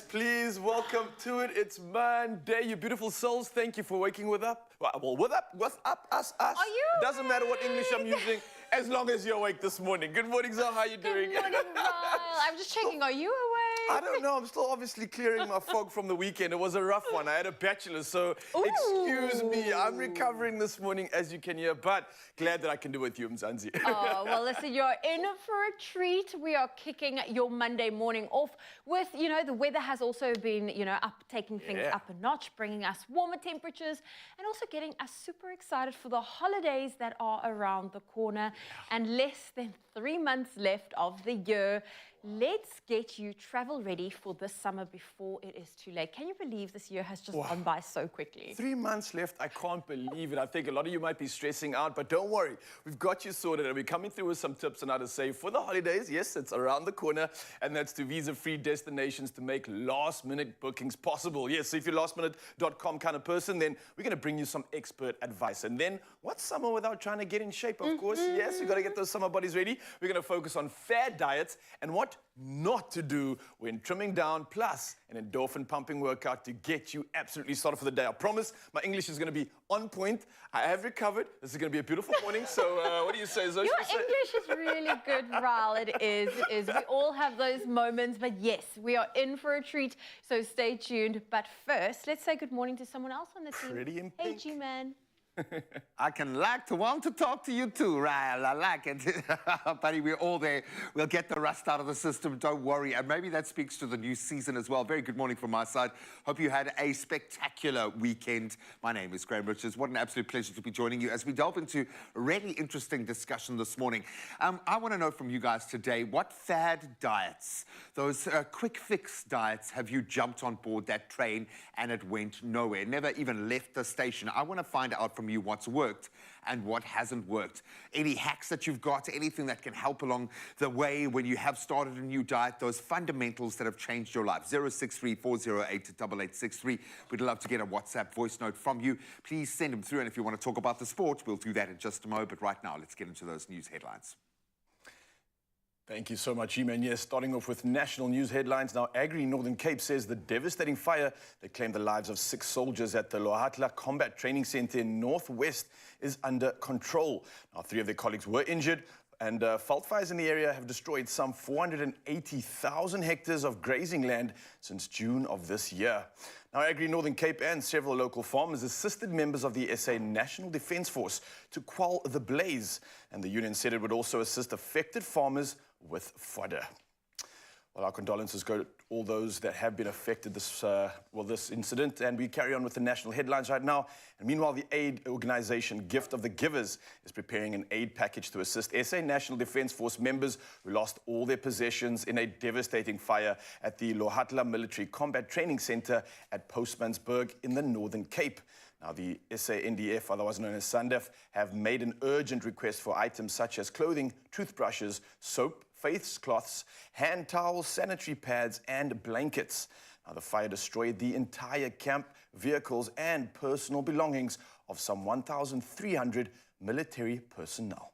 Yes, please, welcome to it. It's Monday, you beautiful souls. Thank you for waking with up. Well, with up, us. Are you It doesn't matter what English I'm using, as long as you're awake this morning. Good morning, Zal, how you doing? Good morning, Val. I'm just checking, are you awake? I don't know, I'm still obviously clearing my fog from the weekend. It was a rough one. I had a bachelor, so excuse me. I'm recovering this morning, as you can hear, but glad that I can do it with you, Mzansi. Oh, well, listen, you're in for a treat. We are kicking your Monday morning off with, the weather has also been, taking things up a notch, bringing us warmer temperatures and also getting us super excited for the holidays that are around the corner and less than 3 months left of the year. Let's get you travel ready for this summer before it is too late. Can you believe this year has just gone by so quickly? 3 months left. I can't believe it. I think a lot of you might be stressing out, but don't worry. We've got you sorted, and we're coming through with some tips on how to save for the holidays. Yes, it's around the corner, and that's to visa-free destinations to make last-minute bookings possible. Yes, so if you're lastminute.com kind of person, then we're going to bring you some expert advice. And then, what's summer without trying to get in shape? Of course, yes, we've got to get those summer bodies ready. We're going to focus on fad diets and what not to do when trimming down, plus an endorphin-pumping workout to get you absolutely started for the day. I promise my English is going to be on point. I have recovered. This is going to be a beautiful morning. So what do you say, Zoe? Your English is really good, Ral. It is. We all have those moments. But yes, we are in for a treat. So stay tuned. But first, let's say good morning to someone else on the team. Pretty in Hey, pink. G-Man. I can want to talk to you too, Ryle. I like it. Buddy, we're all there. We'll get the rust out of the system, don't worry. And maybe that speaks to the new season as well. Very good morning from my side. Hope you had a spectacular weekend. My name is Graham Richards. What an absolute pleasure to be joining you as we delve into a really interesting discussion this morning. I want to know from you guys today, what fad diets, those quick fix diets, have you jumped on board that train and it went nowhere, never even left the station? I want to find out from you what's worked and what hasn't worked. Any hacks that you've got, anything that can help along the way when you have started a new diet, those fundamentals that have changed your life. 063-408-8863. We'd love to get a WhatsApp voice note from you. Please send them through, and if you want to talk about the sport, we'll do that in just a moment. But right now, let's get into those news headlines. Thank you so much, Eman. Yes, starting off with national news headlines. Now, Agri Northern Cape says the devastating fire that claimed the lives of 6 soldiers at the Lohatla Combat Training Center in Northwest is under control. Now, 3 of their colleagues were injured, and fault fires in the area have destroyed some 480,000 hectares of grazing land since June of this year. Now, Agri Northern Cape and several local farmers assisted members of the SA National Defence Force to quell the blaze, and the union said it would also assist affected farmers with fodder. Well, our condolences go to all those that have been affected this incident, and we carry on with the national headlines right now. And meanwhile, the aid organization Gift of the Givers is preparing an aid package to assist SA National Defence Force members who lost all their possessions in a devastating fire at the Lohatla Military Combat Training Center at Postmansburg in the Northern Cape. Now, the SANDF, otherwise known as SANDF, have made an urgent request for items such as clothing, toothbrushes, soap, face cloths, hand towels, sanitary pads, and blankets. Now, the fire destroyed the entire camp, vehicles, and personal belongings of some 1,300 military personnel.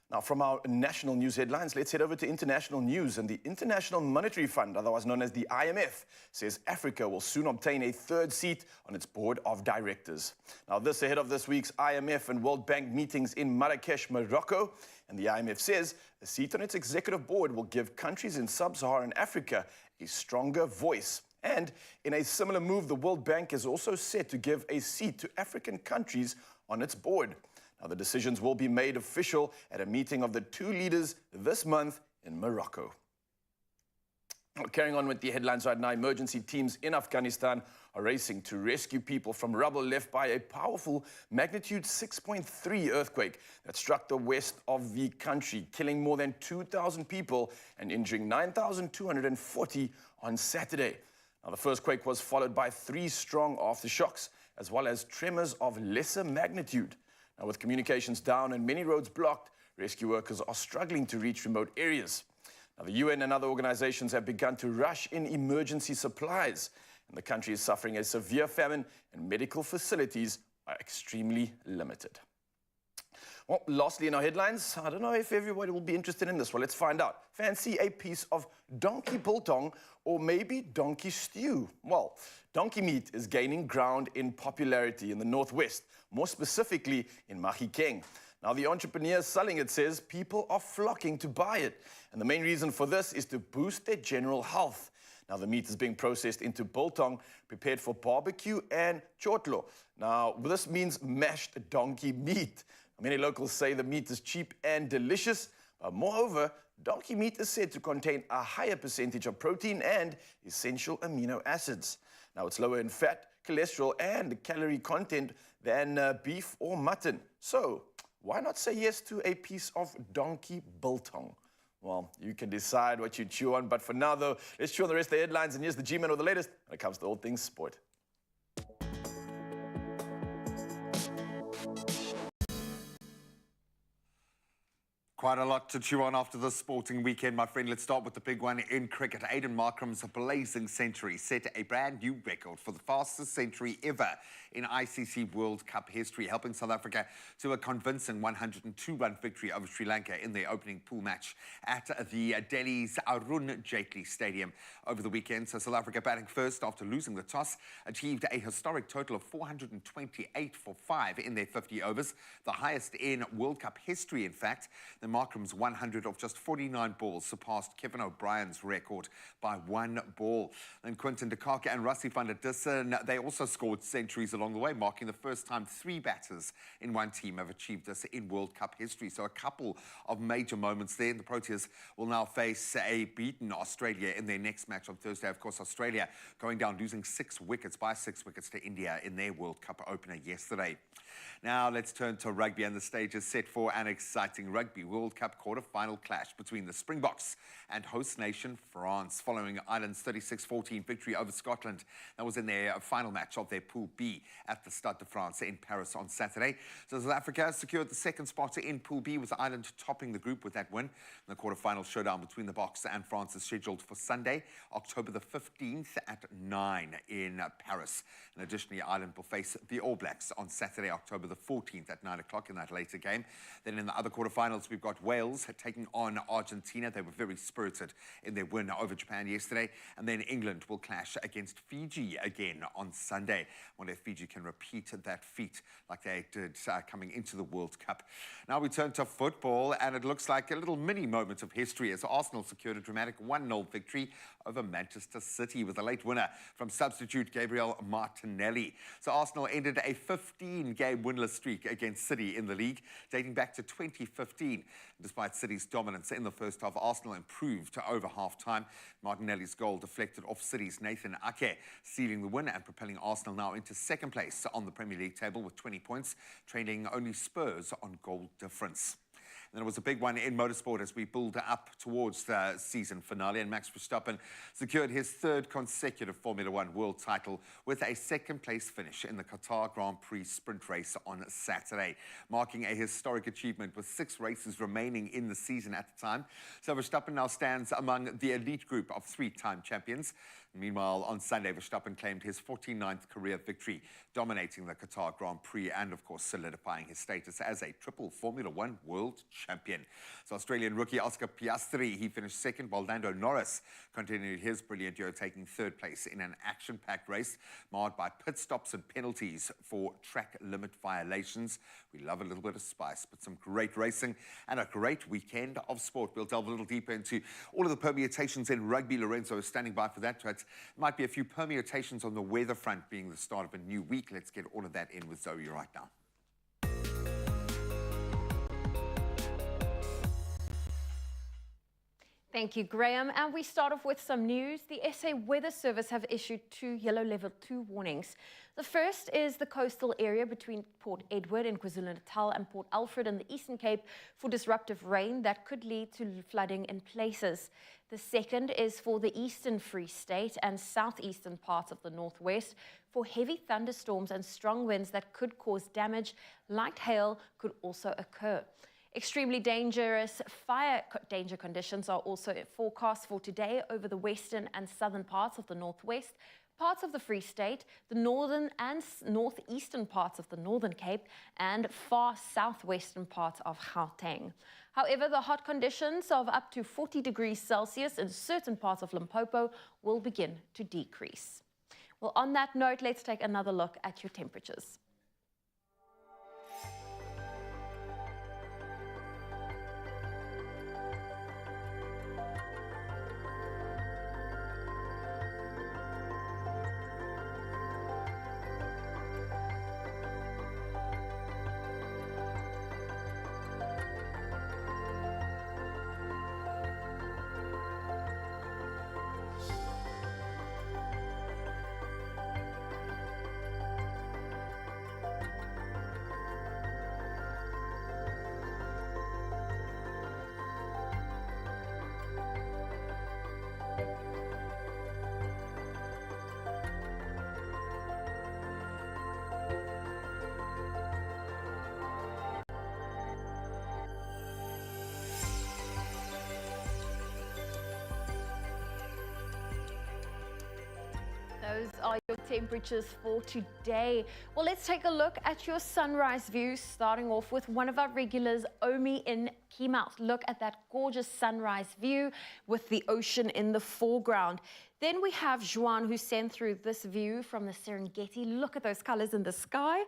Now, from our national news headlines, let's head over to international news. And the International Monetary Fund, otherwise known as the IMF, says Africa will soon obtain a 3rd seat on its board of directors. Now, this ahead of this week's IMF and World Bank meetings in Marrakesh, Morocco. And the IMF says a seat on its executive board will give countries in sub-Saharan Africa a stronger voice. And in a similar move, the World Bank is also set to give a seat to African countries on its board. Now, the decisions will be made official at a meeting of the 2 leaders this month in Morocco. Well, carrying on with the headlines right now, emergency teams in Afghanistan are racing to rescue people from rubble left by a powerful magnitude 6.3 earthquake that struck the west of the country, killing more than 2,000 people and injuring 9,240 on Saturday. Now, the first quake was followed by 3 strong aftershocks, as well as tremors of lesser magnitude. Now, with communications down and many roads blocked, rescue workers are struggling to reach remote areas. Now, the UN and other organizations have begun to rush in emergency supplies, and the country is suffering a severe famine, and medical facilities are extremely limited. Well, lastly in our headlines, I don't know if everybody will be interested in this. Well, let's find out. Fancy a piece of donkey biltong or maybe donkey stew? Well, donkey meat is gaining ground in popularity in the Northwest, more specifically in Mahikeng. Now, the entrepreneur selling it says people are flocking to buy it. And the main reason for this is to boost their general health. Now, the meat is being processed into biltong, prepared for barbecue and chotlo. Now, this means mashed donkey meat. Many locals say the meat is cheap and delicious, but moreover, donkey meat is said to contain a higher percentage of protein and essential amino acids. Now, it's lower in fat, cholesterol, and calorie content than beef or mutton. So, why not say yes to a piece of donkey biltong? Well, you can decide what you chew on, but for now, though, let's chew on the rest of the headlines, and here's the G-Man with the latest when it comes to all things sport. Quite a lot to chew on after this sporting weekend, my friend. Let's start with the big one in cricket. Aiden Markram's blazing century set a brand new record for the fastest century ever in ICC World Cup history, helping South Africa to a convincing 102-run victory over Sri Lanka in their opening pool match at the Delhi's Arun Jaitley Stadium over the weekend. So South Africa, batting first after losing the toss, achieved a historic total of 428 for 5 in their 50 overs, the highest in World Cup history, in fact. The Markram's 100 of just 49 balls surpassed Kevin O'Brien's record by 1 ball. Then Quinton de Kock and Rassie van der Dussen, they also scored centuries along the way, marking the first time 3 batters in one team have achieved this in World Cup history. So a couple of major moments there. The Proteas will now face a beaten Australia in their next match on Thursday. Of course, Australia going down, losing 6 wickets to India in their World Cup opener yesterday. Now let's turn to rugby, and the stage is set for an exciting Rugby World Cup quarter-final clash between the Springboks and host nation France, following Ireland's 36-14 victory over Scotland. That was in their final match of their Pool B at the Stade de France in Paris on Saturday. So South Africa secured the second spot in Pool B, with Ireland topping the group with that win. The quarter-final showdown between the Boks and France is scheduled for Sunday, October the 15th at 9 in Paris. And additionally, Ireland will face the All Blacks on Saturday, October the 14th at 9 o'clock in that later game. Then in the other quarterfinals, we've got Wales taking on Argentina. They were very spirited in their win over Japan yesterday. And then England will clash against Fiji again on Sunday. I wonder if Fiji can repeat that feat like they did coming into the World Cup. Now we turn to football, and it looks like a little mini moment of history as Arsenal secured a dramatic 1-0 victory over Manchester City with a late winner from substitute Gabriel Martinelli. So Arsenal ended a 15-game winless streak against City in the league, dating back to 2015. Despite City's dominance in the first half, Arsenal improved to over half-time. Martinelli's goal deflected off City's Nathan Ake, sealing the win and propelling Arsenal now into second place on the Premier League table with 20 points, trailing only Spurs on goal difference. And then it was a big one in motorsport as we build up towards the season finale, and Max Verstappen secured his 3rd consecutive Formula One world title with a second-place finish in the Qatar Grand Prix sprint race on Saturday, marking a historic achievement with 6 races remaining in the season at the time. So Verstappen now stands among the elite group of 3-time champions. Meanwhile, on Sunday, Verstappen claimed his 49th career victory, dominating the Qatar Grand Prix and, of course, solidifying his status as a triple Formula One world champion. So Australian rookie Oscar Piastri, he finished 2nd, while Lando Norris continued his brilliant year, taking 3rd place in an action-packed race marred by pit stops and penalties for track limit violations. We love a little bit of spice, but some great racing and a great weekend of sport. We'll delve a little deeper into all of the permutations in rugby. Lorenzo is standing by for that. But might be a few permutations on the weather front being the start of a new week. Let's get all of that in with Zoe right now. Thank you, Graham. And we start off with some news. The SA Weather Service have issued 2 yellow level 2 warnings. The first is the coastal area between Port Edward in KwaZulu-Natal and Port Alfred in the Eastern Cape for disruptive rain that could lead to flooding in places. The second is for the Eastern Free State and southeastern parts of the Northwest for heavy thunderstorms and strong winds that could cause damage. Light hail could also occur. Extremely dangerous fire danger conditions are also forecast for today over the western and southern parts of the Northwest, parts of the Free State, the northern and northeastern parts of the Northern Cape, and far southwestern parts of Gauteng. However, the hot conditions of up to 40 degrees Celsius in certain parts of Limpopo will begin to decrease. Well, on that note, let's take another look at your temperatures. Those are your temperatures for today. Well, let's take a look at your sunrise view, starting off with one of our regulars, Omi in Keymouth. Look at that gorgeous sunrise view with the ocean in the foreground. Then we have Juan, who sent through this view from the Serengeti. Look at those colors in the sky.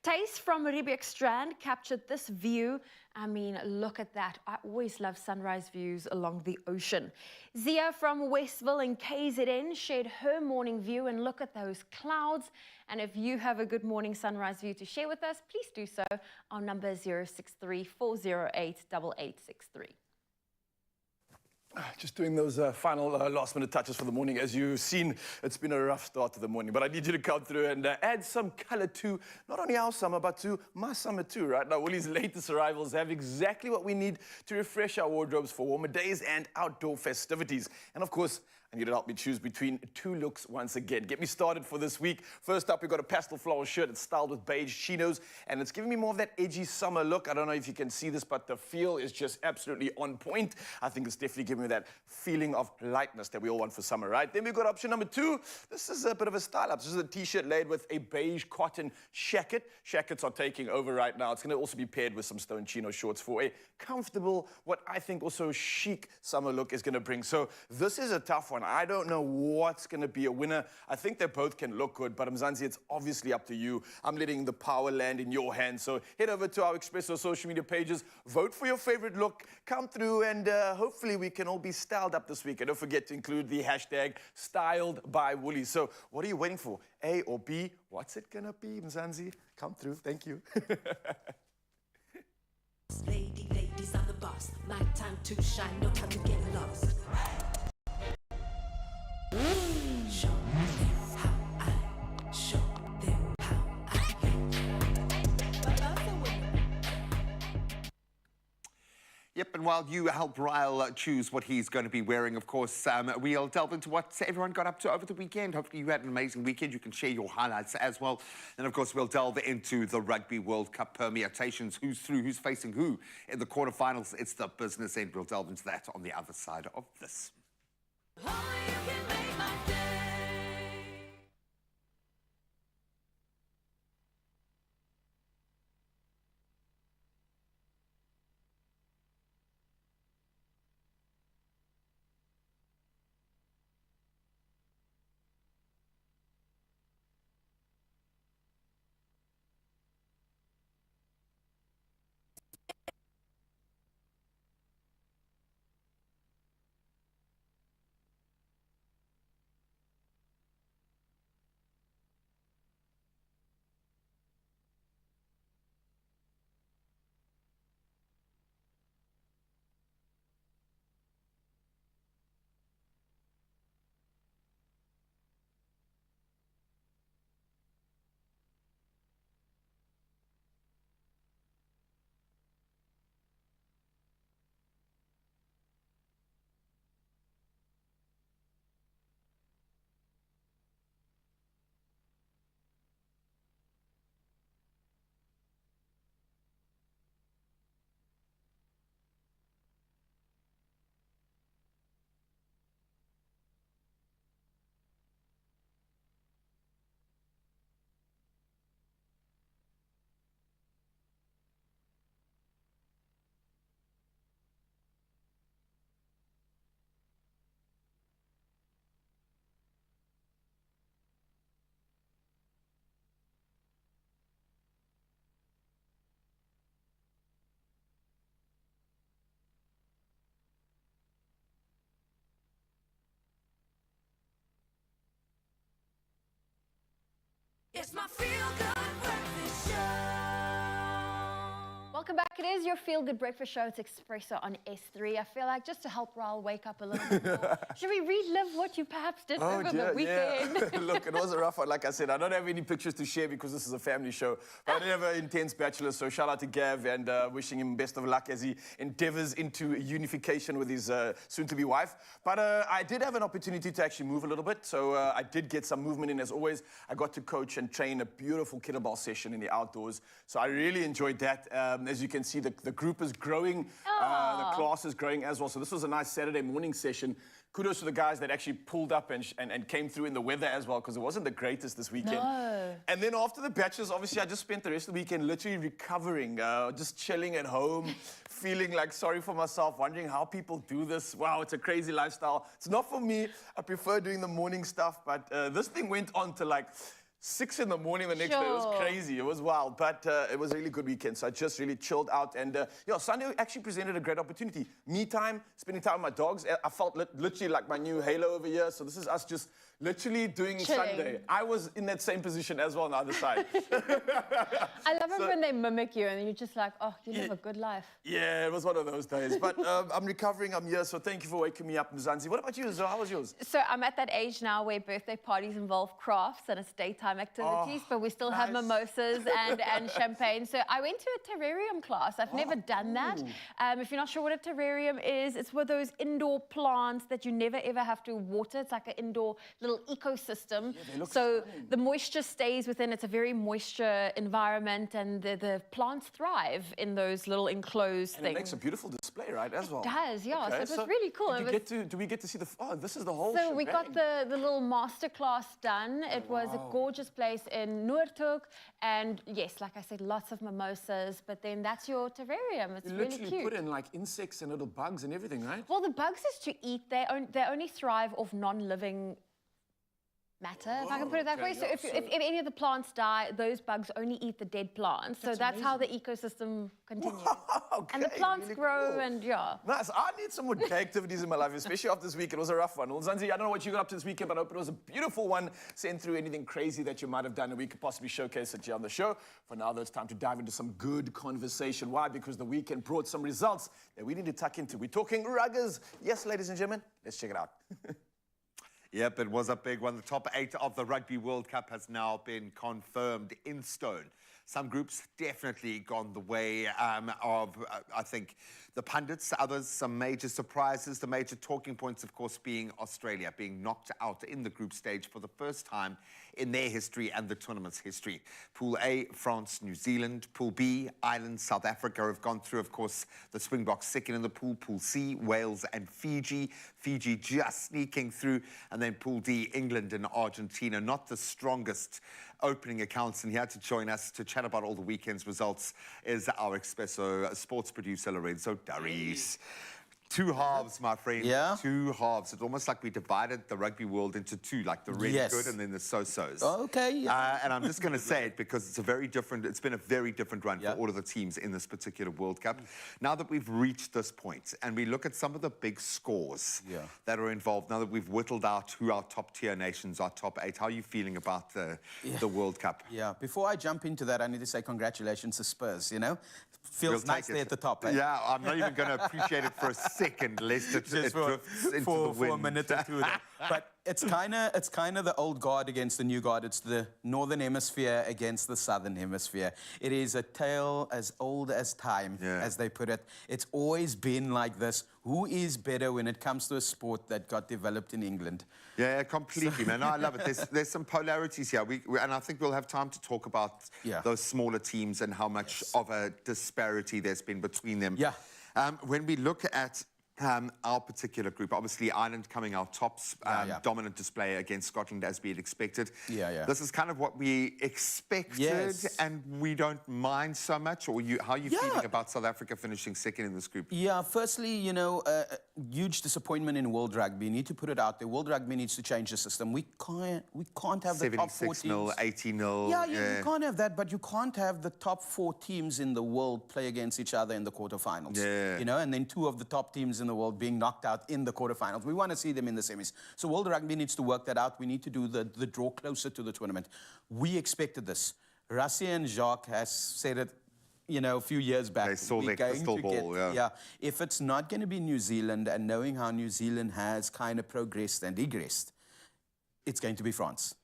Tace from Rugby Strand captured this view. I mean, look at that. I always love sunrise views along the ocean. Zia from Westville in KZN shared her morning view, and look at those clouds. And if you have a good morning sunrise view to share with us, please do so. Our number is 063 408 8863. Just doing those final last-minute touches for the morning. As you've seen, it's been a rough start to the morning, but I need you to come through and add some color to not only our summer, but to my summer too, right? Now, Woolie's latest arrivals have exactly what we need to refresh our wardrobes for warmer days and outdoor festivities. And of course, I need to help me choose between two looks once again. Get me started for this week. First up, we've got a pastel floral shirt. It's styled with beige chinos, and it's giving me more of that edgy summer look. I don't know if you can see this, but the feel is just absolutely on point. I think it's definitely giving me that feeling of lightness that we all want for summer, right? Then we've got option number two. This is a bit of a style up. This is a t-shirt laid with a beige cotton shacket. Shackets are taking over right now. It's going to also be paired with some stone chino shorts for a comfortable, what I think also chic summer look is going to bring. So this is a tough one. I don't know what's going to be a winner. I think they both can look good, but Mzansi, it's obviously up to you. I'm letting the power land in your hands. So head over to our Expresso social media pages, vote for your favorite look, come through, and hopefully we can all be styled up this week. And don't forget to include the hashtag #StyledByWoolie. So what are you waiting for? A or B? What's it going to be, Mzansi? Come through. Thank you. Ladies, I'm the boss. My time to shine, no time to get lost. Show them how I, show them how I. Yep, and while you help Ryle choose what he's going to be wearing, of course, we'll delve into what everyone got up to over the weekend. Hopefully you had an amazing weekend. You can share your highlights as well. And, of course, we'll delve into the Rugby World Cup permutations, who's through, who's facing who in the quarterfinals. It's the business end. We'll delve into that on the other side of this. Only you can make my day. It's my feel-good breakfast show. Welcome back. It is your feel-good breakfast show. It's Expresso on S3. I feel like just to help Raul wake up a little bit more, should we relive what you perhaps did over the weekend? Yeah. Look, it was a rough one. Like I said, I don't have any pictures to share because this is a family show. But I did have an intense bachelor, so shout out to Gav and wishing him best of luck as he endeavors into unification with his soon-to-be wife. But I did have an opportunity to actually move a little bit, so I did get some movement in as always. I got to coach and train a beautiful kettlebell session in the outdoors, so I really enjoyed that. As you can see, the group is growing, the class is growing as well. So this was a nice Saturday morning session. Kudos to the guys that actually pulled up and came through in the weather as well, because it wasn't the greatest this weekend. No. And then after the bachelors, obviously, I just spent the rest of the weekend literally recovering, just chilling at home, feeling like sorry for myself, wondering how people do this. Wow, it's a crazy lifestyle. It's not for me. I prefer doing the morning stuff, but this thing went on to like 6 in the morning the next day. It was crazy. It was wild, but it was a really good weekend. So I just really chilled out. And Sunday actually presented a great opportunity. Me time, spending time with my dogs. I felt literally like my new halo over here. So this is us just literally doing chilling. Sunday. I was in that same position as well on the other side. I love it when they mimic you and you're just like, oh, you live a good life. Yeah, it was one of those days. But I'm recovering. I'm here. So thank you for waking me up, Mzansi. What about you? So how was yours? So I'm at that age now where birthday parties involve crafts and it's daytime activities, but we still have mimosas and champagne. So I went to a terrarium class. I've never done that. If you're not sure what a terrarium is, it's one of those indoor plants that you never ever have to water. It's like an indoor little ecosystem. Yeah, they look so stunning. the moisture stays within. It's a very moisture environment and the plants thrive in those little enclosed And things. it makes a beautiful display, right, as well? It does, yeah. Okay, So it was really cool. Do we get to see the... Oh, this is the whole So we got shebang. the little master class done. It was a gorgeous place in Noordhoek. And yes, like I said, lots of mimosas. But then that's your terrarium. It's You really literally cute. put in like insects and little bugs and everything, right? Well, the bugs is to eat. They only thrive off non-living matter, if I can put it that okay, way. So, yeah, if any of the plants die, those bugs only eat the dead plants. So that's how the ecosystem continues. Okay, And the plants really grow cool. and yeah. Nice. I need some more day activities in my life, especially after this week. It was a rough one. Well, Zanzi, I don't know what you got up to this weekend, but I hope it was a beautiful one. Send through anything crazy that you might have done and we could possibly showcase it here on the show. For now, though, it's time to dive into some good conversation. Why? Because the weekend brought some results that we need to tuck into. We're talking ruggers. Yes, ladies and gentlemen, let's check it out. Yep, it was a big one. The top 8 of the Rugby World Cup has now been confirmed in stone. Some groups definitely gone the way of, I think, the pundits. Others, some major surprises. The major talking points, of course, being Australia being knocked out in the group stage for the first time in their history and the tournament's history. Pool A, France, New Zealand. Pool B, Ireland, South Africa have gone through, of course, the Springboks second in the pool. Pool C, Wales and Fiji. Fiji just sneaking through. And then Pool D, England and Argentina. Not the strongest opening accounts, and here to join us to chat about all the weekend's results is our Expresso sports producer, Lorenzo Darius. Two halves, my friend. Yeah. 2 halves. It's almost like we divided the rugby world into 2, like the really Yes. good and then the so-sos. Okay, yeah. And I'm just going to say it because it's been a very different run Yeah. for all of the teams in this particular World Cup. Now that we've reached this point and we look at some of the big scores that are involved, now that we've whittled out who our top tier nations are, top 8, how are you feeling about the World Cup? Yeah, before I jump into that, I need to say congratulations to Spurs, you know? We'll Feels nice take there it. at the top, eh? Yeah, I'm not even going to appreciate it for a second, lest it Just drifts into the for wind. a minute or two there. But it's kind of the old guard against the new guard. It's the northern hemisphere against the southern hemisphere. It is a tale as old as time, as they put it. It's always been like this. Who is better when it comes to a sport that got developed in England? Yeah, completely, man. No, I love it. There's some polarities here. And I think we'll have time to talk about those smaller teams and how much of a disparity there's been between them. Yeah. When we look at our particular group, obviously Ireland coming out tops, dominant display against Scotland as we had expected. This is kind of what we expected, and we don't mind so much. Or how are you feeling about South Africa finishing second in this group? Yeah, firstly, you know, huge disappointment in World Rugby. You need to put it out there. World Rugby needs to change the system. We can't have the top 4 teams. 76-0, 80-0. Yeah, you can't have that, but you can't have the top 4 teams in the world play against each other in the quarterfinals. You know, and then 2 of the top teams in in the world being knocked out in the quarterfinals. We want to see them in the semis. So World Rugby needs to work that out. We need to do the draw closer to the tournament. We expected this. Rassie and Jacques has said it, you know, a few years back. They saw their crystal ball, yeah. If it's not going to be New Zealand, and knowing how New Zealand has kind of progressed and regressed, it's going to be France.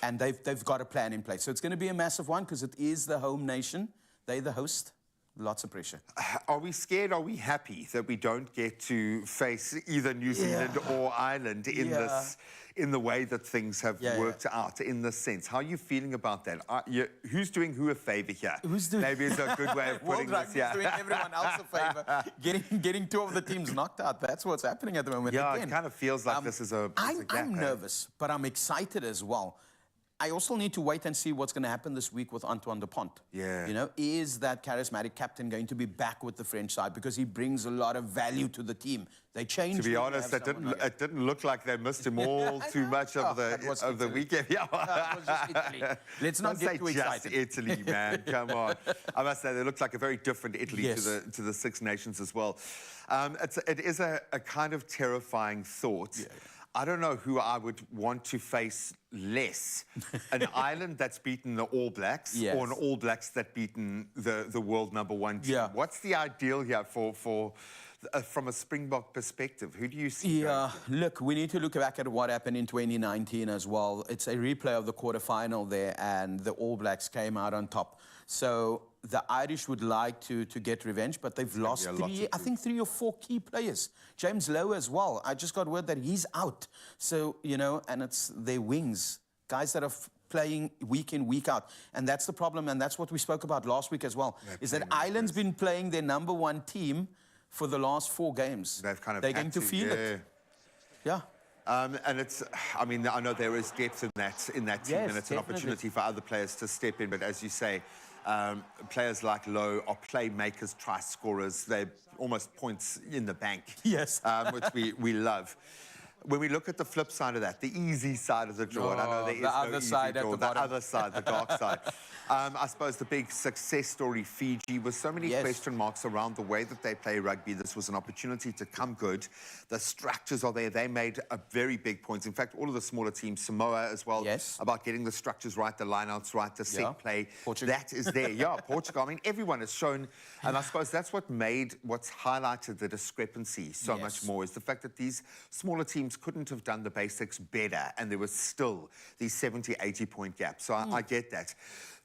And they've got a plan in place. So it's going to be a massive one because it is the home nation. They're the host. Lots of pressure. Are we scared? Are we happy that we don't get to face either New Zealand or Ireland in this, in the way that things have worked out, in this sense? How are you feeling about that? Who's doing who a favour here? Who's doing? Maybe it's a good way of putting this. World Rugby is doing everyone else a favour. Getting two of the teams knocked out. That's what's happening at the moment. Yeah, Again, it kind of feels like this is a gap. I'm nervous, but I'm excited as well. I also need to wait and see what's going to happen this week with Antoine Dupont. Yeah. You know, is that charismatic captain going to be back with the French side? Because he brings a lot of value to the team. They changed. To be honest, it didn't look like they missed him all too much of the weekend. Yeah. That was just Italy. Let's not get too excited. Just Italy, man. Come on. I must say, they look like a very different Italy to the Six Nations as well. It is a kind of terrifying thought. Yeah. I don't know who I would want to face less. An Ireland that's beaten the All Blacks or an All Blacks that beaten the world #1 team. Yeah. What's the ideal here from a Springbok perspective? Who do you see? Yeah, look, we need to look back at what happened in 2019 as well. It's a replay of the quarterfinal there, and the All Blacks came out on top. So the Irish would like to get revenge, but they've lost I think 3 or 4 key players. James Lowe as well. I just got word that he's out. So, you know, and it's their wings, guys that are playing week in, week out. And that's the problem, and that's what we spoke about last week as well, is that Ireland's been playing their #1 team for the last 4 games. They're going to feel it. Yeah. And it's, I mean, I know there is depth in that team, and it's an opportunity for other players to step in. But as you say, players like Lowe are playmakers, try scorers. They're almost points in the bank. Yes. Which we love. When we look at the flip side of that, the easy side of the draw, and I know there is no easy draw, the other side, the dark side. I suppose the big success story, Fiji, with so many question marks around the way that they play rugby. This was an opportunity to come good. The structures are there. They made a very big point. In fact, all of the smaller teams, Samoa as well, about getting the structures right, the lineouts right, the set play. Portugal. That is there. Portugal. I mean, everyone has shown, and I suppose that's what's highlighted the discrepancy so much more, is the fact that these smaller teams couldn't have done the basics better, and there was still these 70, 80-point gaps. So I get that.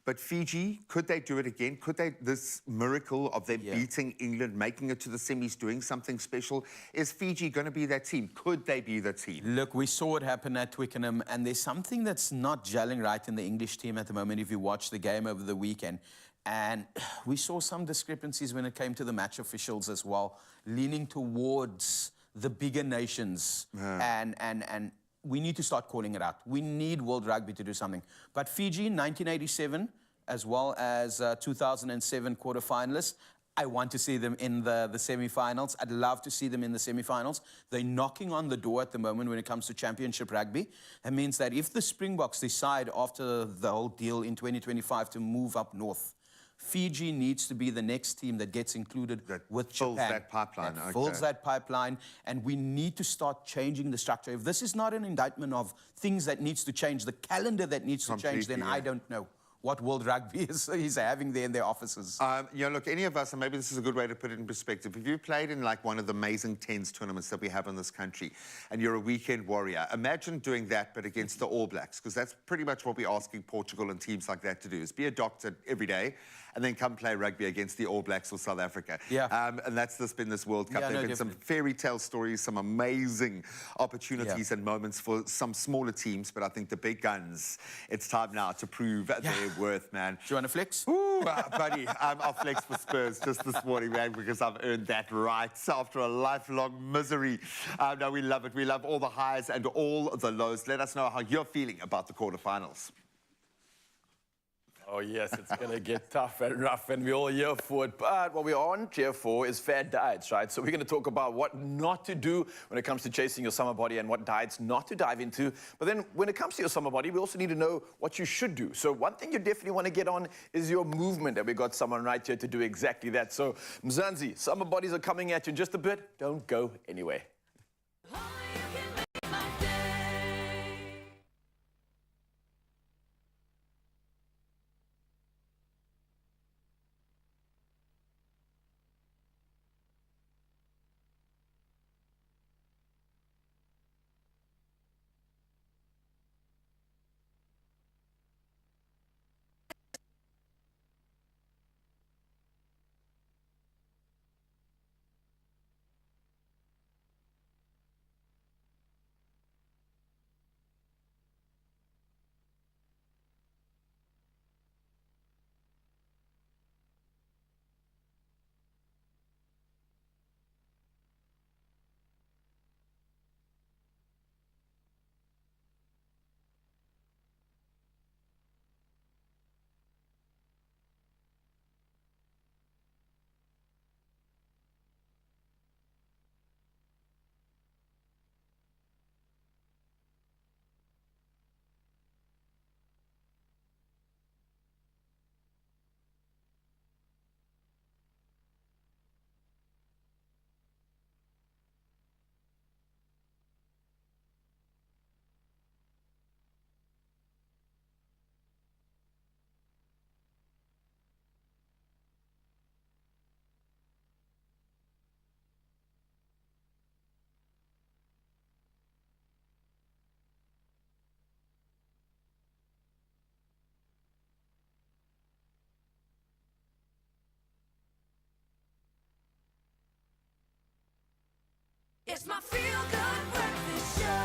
But Fiji, could they do it again? Could they, this miracle of them beating England, making it to the semis, doing something special? Is Fiji going to be that team? Could they be the team? Look, we saw it happen at Twickenham, and there's something that's not gelling right in the English team at the moment if you watch the game over the weekend. And we saw some discrepancies when it came to the match officials as well, leaning towards the bigger nations, and we need to start calling it out. We need World Rugby to do something. But Fiji, 1987, as well as 2007 quarterfinalists, I want to see them in the semi-finals. I'd love to see them in the semi-finals. They're knocking on the door at the moment when it comes to championship rugby. That means that if the Springboks decide after the whole deal in 2025 to move up north, Fiji needs to be the next team that gets included with Japan. Fills that pipeline. That fills that pipeline, and we need to start changing the structure. If this is not an indictment of things that needs to change, the calendar that needs to change, then I don't know what World Rugby is having there in their offices. You know, look, any of us, and maybe this is a good way to put it in perspective, if you played in like one of the amazing 10s tournaments that we have in this country, and you're a weekend warrior, imagine doing that but against the All Blacks, because that's pretty much what we're asking Portugal and teams like that to do, is be a doctor every day and then come play rugby against the All Blacks or South Africa. And that's been this World Cup. There have been some fairy tale stories, some amazing opportunities and moments for some smaller teams, but I think the big guns, it's time now to prove their worth, man. Do you want to flex? Ooh, buddy, I'll flex for Spurs just this morning, man, because I've earned that right after a lifelong misery. No, we love it. We love all the highs and all the lows. Let us know how you're feeling about the quarterfinals. Oh, yes, it's going to get tough and rough, and we're all here for it. But what we aren't here for is fair diets, right? So we're going to talk about what not to do when it comes to chasing your summer body and what diets not to dive into. But then when it comes to your summer body, we also need to know what you should do. So one thing you definitely want to get on is your movement, and we got someone right here to do exactly that. So Mzansi, summer bodies are coming at you in just a bit. Don't go anywhere. It's my feel-good breakfast show.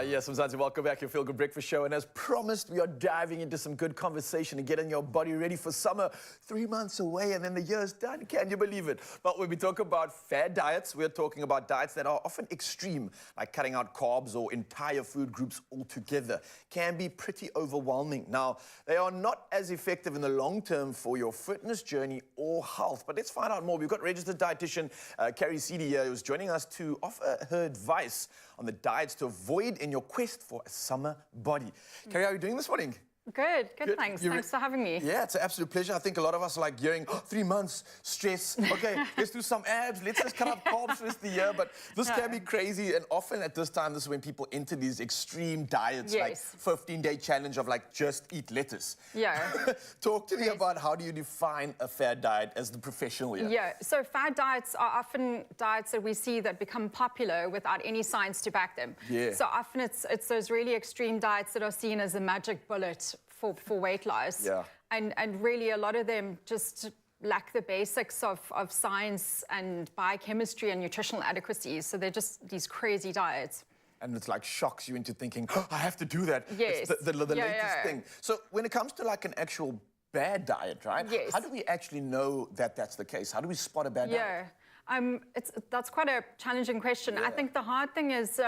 Yes, Mzansi, welcome back to your Feel Good Breakfast Show. And as promised, we are diving into some good conversation and getting your body ready for summer. 3 months away and then the year's done. Can you believe it? But when we talk about fair diets, we're talking about diets that are often extreme, like cutting out carbs or entire food groups altogether. Can be pretty overwhelming. Now, they are not as effective in the long term for your fitness journey or health. But let's find out more. We've got registered dietitian Carrie Seedy here, who's joining us to offer her advice on the diets to avoid in your quest for a summer body. Carrie, how are you doing this morning? Good, thanks. Thanks for having me. Yeah, it's an absolute pleasure. I think a lot of us are like hearing, 3 months, stress. Okay, let's do some abs. Let's just cut out carbs for the rest of the year. But this can be crazy. And often at this time, this is when people enter these extreme diets, like 15-day challenge of like just eat lettuce. Yeah. Talk to me about how do you define a fair diet as the professional here? Yeah, so fad diets are often diets that we see that become popular without any science to back them. Yeah. So often it's those really extreme diets that are seen as a magic bullet for weight loss. Yeah. And really a lot of them just lack the basics of science and biochemistry and nutritional adequacy. So they're just these crazy diets. And it's like shocks you into thinking, I have to do that. Yes. It's the latest thing. So when it comes to like an actual bad diet, right? Yes. How do we actually know that that's the case? How do we spot a bad diet? Yeah, that's quite a challenging question. Yeah. I think the hard thing is,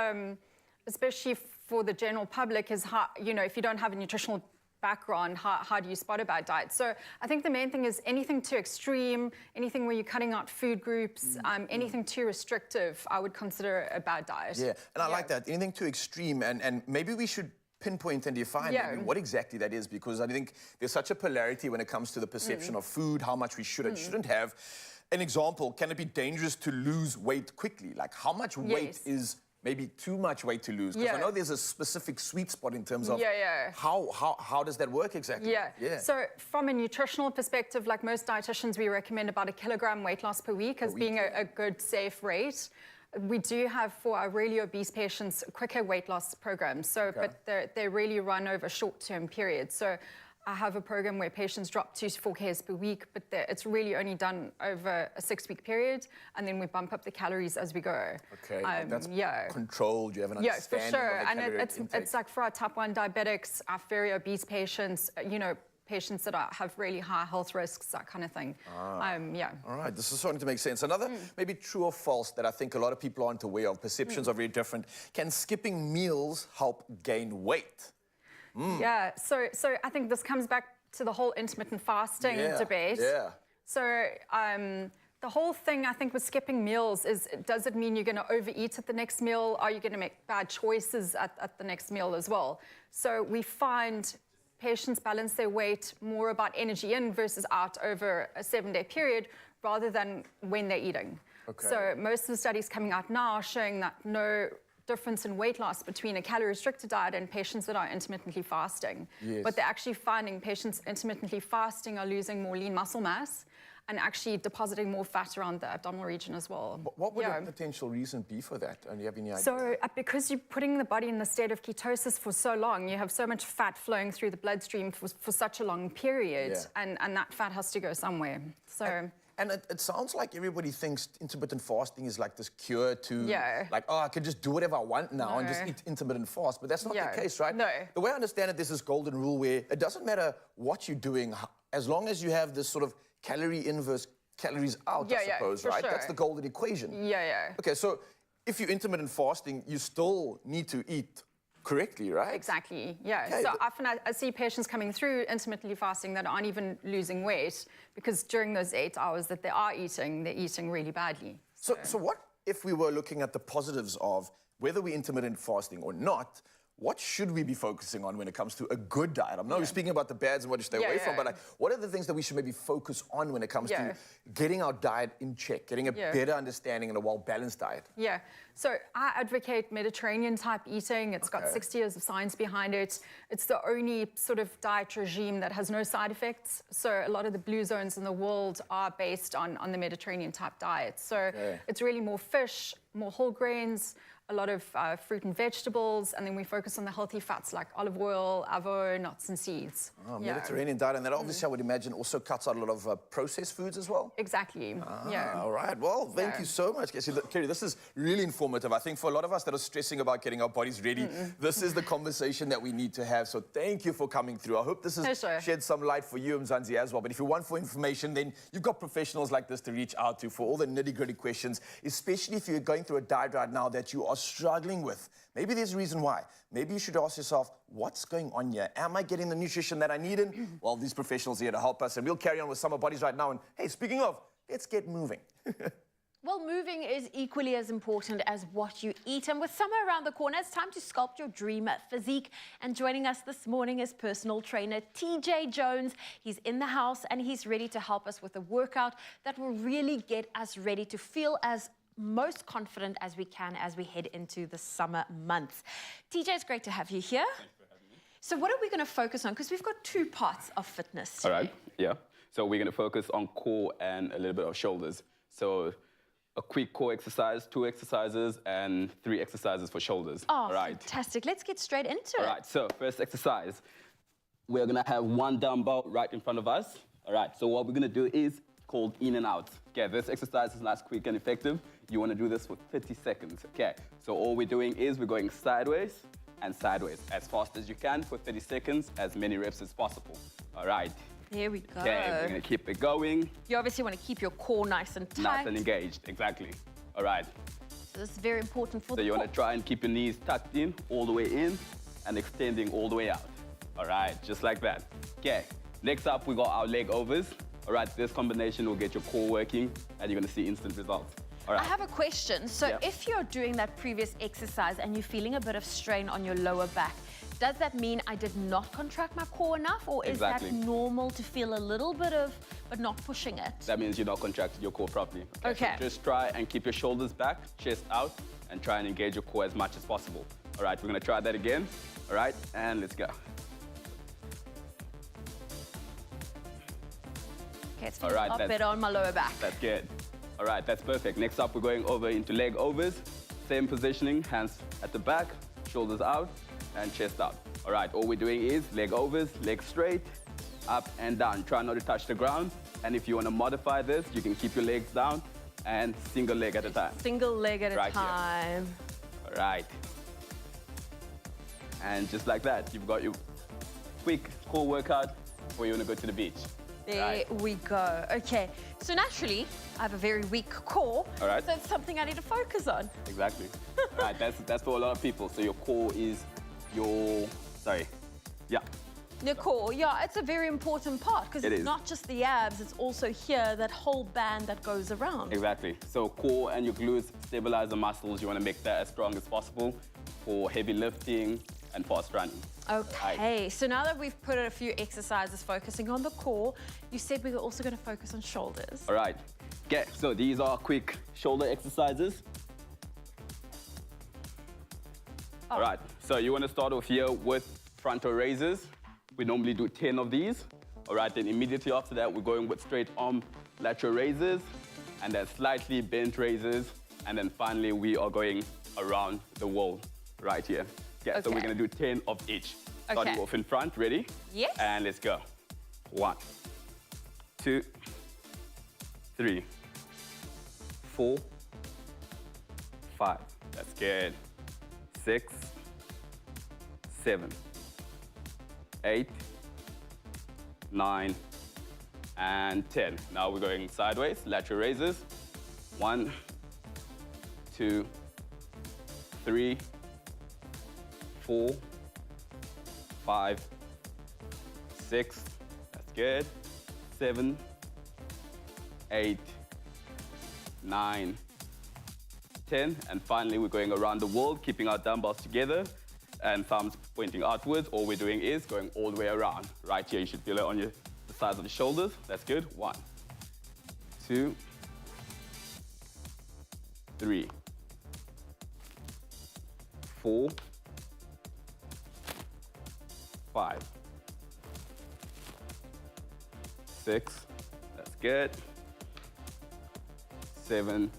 especially for the general public, is how, if you don't have a nutritional background, how do you spot a bad diet? So I think the main thing is anything too extreme, anything where you're cutting out food groups, anything too restrictive, I would consider a bad diet. Yeah, and I like that. Anything too extreme, and maybe we should pinpoint and define maybe what exactly that is, because I think there's such a polarity when it comes to the perception of food, how much we should and shouldn't have. An example, can it be dangerous to lose weight quickly? Like how much weight is maybe too much weight to lose? Because I know there's a specific sweet spot in terms of how does that work exactly? Yeah. So from a nutritional perspective, like most dietitians, we recommend about 1 kilogram weight loss per week as being a good, safe rate. We do have for our really obese patients quicker weight loss programs. So, but they really run over short-term periods. So I have a program where patients drop 2 to 4 kgs per week, but it's really only done over a 6-week period, and then we bump up the calories as we go. Okay, that's controlled. You have an understanding for sure. of the And intake. it's like for our type 1 diabetics, our very obese patients, patients that have really high health risks, that kind of thing. All right, this is starting to make sense. Another maybe true or false that I think a lot of people aren't aware of, perceptions are very different. Can skipping meals help gain weight? Yeah, so I think this comes back to the whole intermittent fasting debate. Yeah. So the whole thing, I think, with skipping meals is, does it mean you're going to overeat at the next meal? Are you going to make bad choices at the next meal as well? So we find patients balance their weight more about energy in versus out over a 7-day period rather than when they're eating. Okay. So most of the studies coming out now are showing that no difference in weight loss between a calorie-restricted diet and patients that are intermittently fasting. Yes. But they're actually finding patients intermittently fasting are losing more lean muscle mass and actually depositing more fat around the abdominal region as well. What would a potential reason be for that? And do you have any idea? So because you're putting the body in the state of ketosis for so long, you have so much fat flowing through the bloodstream for such a long period, and that fat has to go somewhere. So. And it sounds like everybody thinks intermittent fasting is like this cure to, like, oh, I can just do whatever I want now and just eat intermittent fast. But that's not the case, right? No. The way I understand it, there's this golden rule where it doesn't matter what you're doing, as long as you have this sort of calorie in versus calories out, I suppose, right? Sure. That's the golden equation. Yeah. Okay, so if you're intermittent fasting, you still need to eat correctly, right? Exactly, yeah. Okay, so often I see patients coming through intermittently fasting that aren't even losing weight because during those 8 hours that they are eating, they're eating really badly. So what if we were looking at the positives of whether we're intermittent fasting or not? What should we be focusing on when it comes to a good diet? I'm not speaking about the bads and what to stay away from, but like, what are the things that we should maybe focus on when it comes to getting our diet in check, getting a better understanding and a well-balanced diet? Yeah, so I advocate Mediterranean-type eating. It's got 60 years of science behind it. It's the only sort of diet regime that has no side effects. So a lot of the blue zones in the world are based on the Mediterranean-type diet. So it's really more fish, more whole grains, a lot of fruit and vegetables, and then we focus on the healthy fats like olive oil, avo, nuts and seeds. Oh, Mediterranean diet, and that obviously I would imagine also cuts out a lot of processed foods as well? Exactly, All right, well, thank you so much, Kerry. This is really informative. I think for a lot of us that are stressing about getting our bodies ready, this is the conversation that we need to have, so thank you for coming through. I hope this has shed some light for you, Mzansi, as well. But if you want for information, then you've got professionals like this to reach out to for all the nitty-gritty questions, especially if you're going through a diet right now that you are struggling with. Maybe there's a reason why. Maybe you should ask yourself, what's going on here? Am I getting the nutrition that I need in? Well, these professionals are here to help us, and we'll carry on with Summer Bodies right now. And hey, speaking of, let's get moving. Well, moving is equally as important as what you eat. And with summer around the corner, it's time to sculpt your dream physique. And joining us this morning is personal trainer TJ Jones. He's in the house and he's ready to help us with a workout that will really get us ready to feel as most confident as we can as we head into the summer months. TJ, it's great to have you here. Thanks for having me. So what are we going to focus on? Because we've got 2 parts of fitness today. All right, yeah. So we're going to focus on core and a little bit of shoulders. So a quick core exercise, 2 exercises, and 3 exercises for shoulders. Oh, all right. Fantastic. Let's get straight into it. All right, so first exercise. We're going to have 1 dumbbell right in front of us. All right, so what we're going to do is called in and out. Okay, this exercise is nice, quick, and effective. You want to do this for 30 seconds. Okay, so all we're doing is we're going sideways and sideways as fast as you can for 30 seconds, as many reps as possible. All right. There we go. Okay, we're going to keep it going. You obviously want to keep your core nice and tight. Nice and engaged, exactly. All right. So this is very important for So the you core. want to try and keep your knees tucked in, all the way in, and extending all the way out. All right, just like that. Okay, next up we got our leg overs. All right, this combination will get your core working, and you're going to see instant results. All right. I have a question. So if you're doing that previous exercise and you're feeling a bit of strain on your lower back, does that mean I did not contract my core enough, or is that normal to feel a little bit of, but not pushing it? That means you're not contracting your core properly. Okay. So just try and keep your shoulders back, chest out, and try and engage your core as much as possible. All right, we're going to try that again. All right, and let's go. Okay, it's feeling a lot better on my lower back. That's good. All right, that's perfect. Next up, we're going over into leg overs. Same positioning, hands at the back, shoulders out, and chest out. All right, all we're doing is leg overs, legs straight, up and down. Try not to touch the ground. And if you want to modify this, you can keep your legs down and single leg at a time. Single leg at a time. All right. And just like that, you've got your quick core workout before you want to go to the beach. There we go. Okay, so naturally, I have a very weak core. All right. So it's something I need to focus on. Exactly. All right, that's for a lot of people. So your core is your Yeah. The core, yeah, it's a very important part because It it's is. not just the abs, it's also here, that whole band that goes around. Exactly. So core and your glutes stabilize the muscles. You want to make that as strong as possible for heavy lifting and fast running. Okay, so now that we've put a few exercises focusing on the core, you said we were also going to focus on shoulders. All right. Okay, so these are quick shoulder exercises. All right, so you want to start off here with frontal raises. We normally do 10 of these. All right, then immediately after that, we're going with straight arm lateral raises, and then slightly bent raises, and then finally we are going around the wall right here. Yeah, so we're Okay. gonna do 10 of each. Starting Okay. off in front, ready? Yes. And let's go. 1, 2, 3, 4, 5. That's good. 6, 7, 8, 9, and 10. Now we're going sideways, lateral raises. 1, 2, 3, 4, 5, 6. That's good. 7, 8, 9, 10. And finally, we're going around the world, keeping our dumbbells together and thumbs pointing outwards. All we're doing is going all the way around. Right here, you should feel it on the sides of the shoulders. That's good. 1, 2, 3, 4, 5, 6. That's good. 7,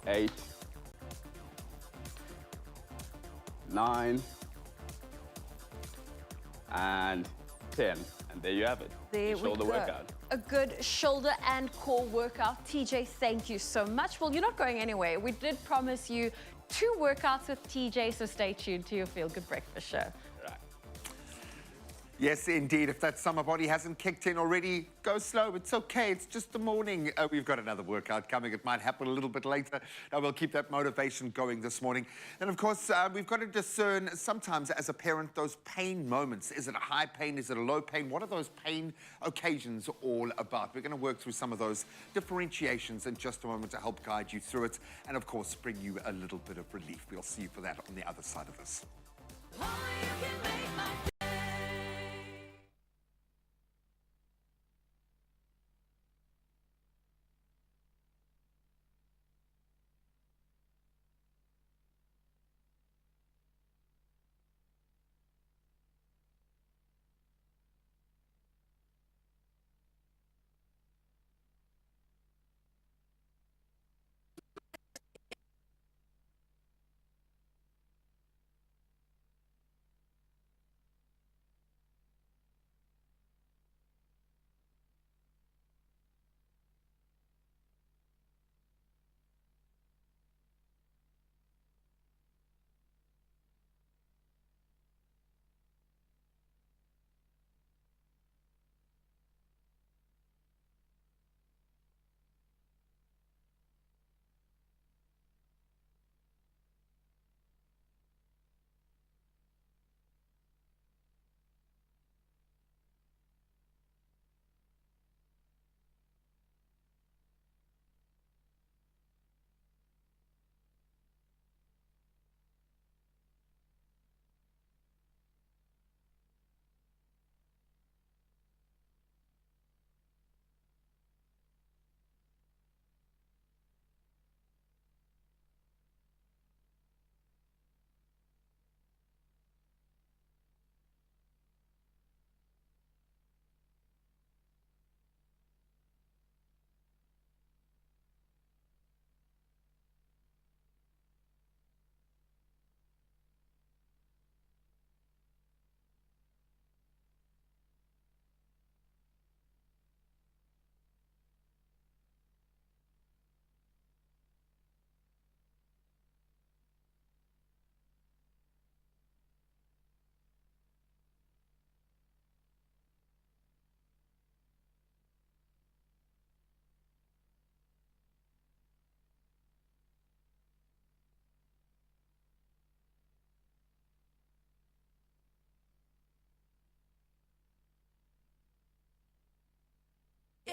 8, 9, and 10. And there you have it. There the shoulder we go. workout. A good shoulder and core workout. TJ, thank you so much. Well, you're not going anywhere. We did promise you 2 workouts with TJ, so stay tuned to your Feel Good Breakfast show. Right. Yes, indeed. If that summer body hasn't kicked in already, go slow. It's okay. It's just the morning. We've got another workout coming. It might happen a little bit later. We'll keep that motivation going this morning. And of course, we've got to discern sometimes as a parent those pain moments. Is it a high pain? Is it a low pain? What are those pain occasions all about? We're going to work through some of those differentiations in just a moment to help guide you through it. And of course, bring you a little bit of relief. We'll see you for that on the other side of this. Only you can make my day.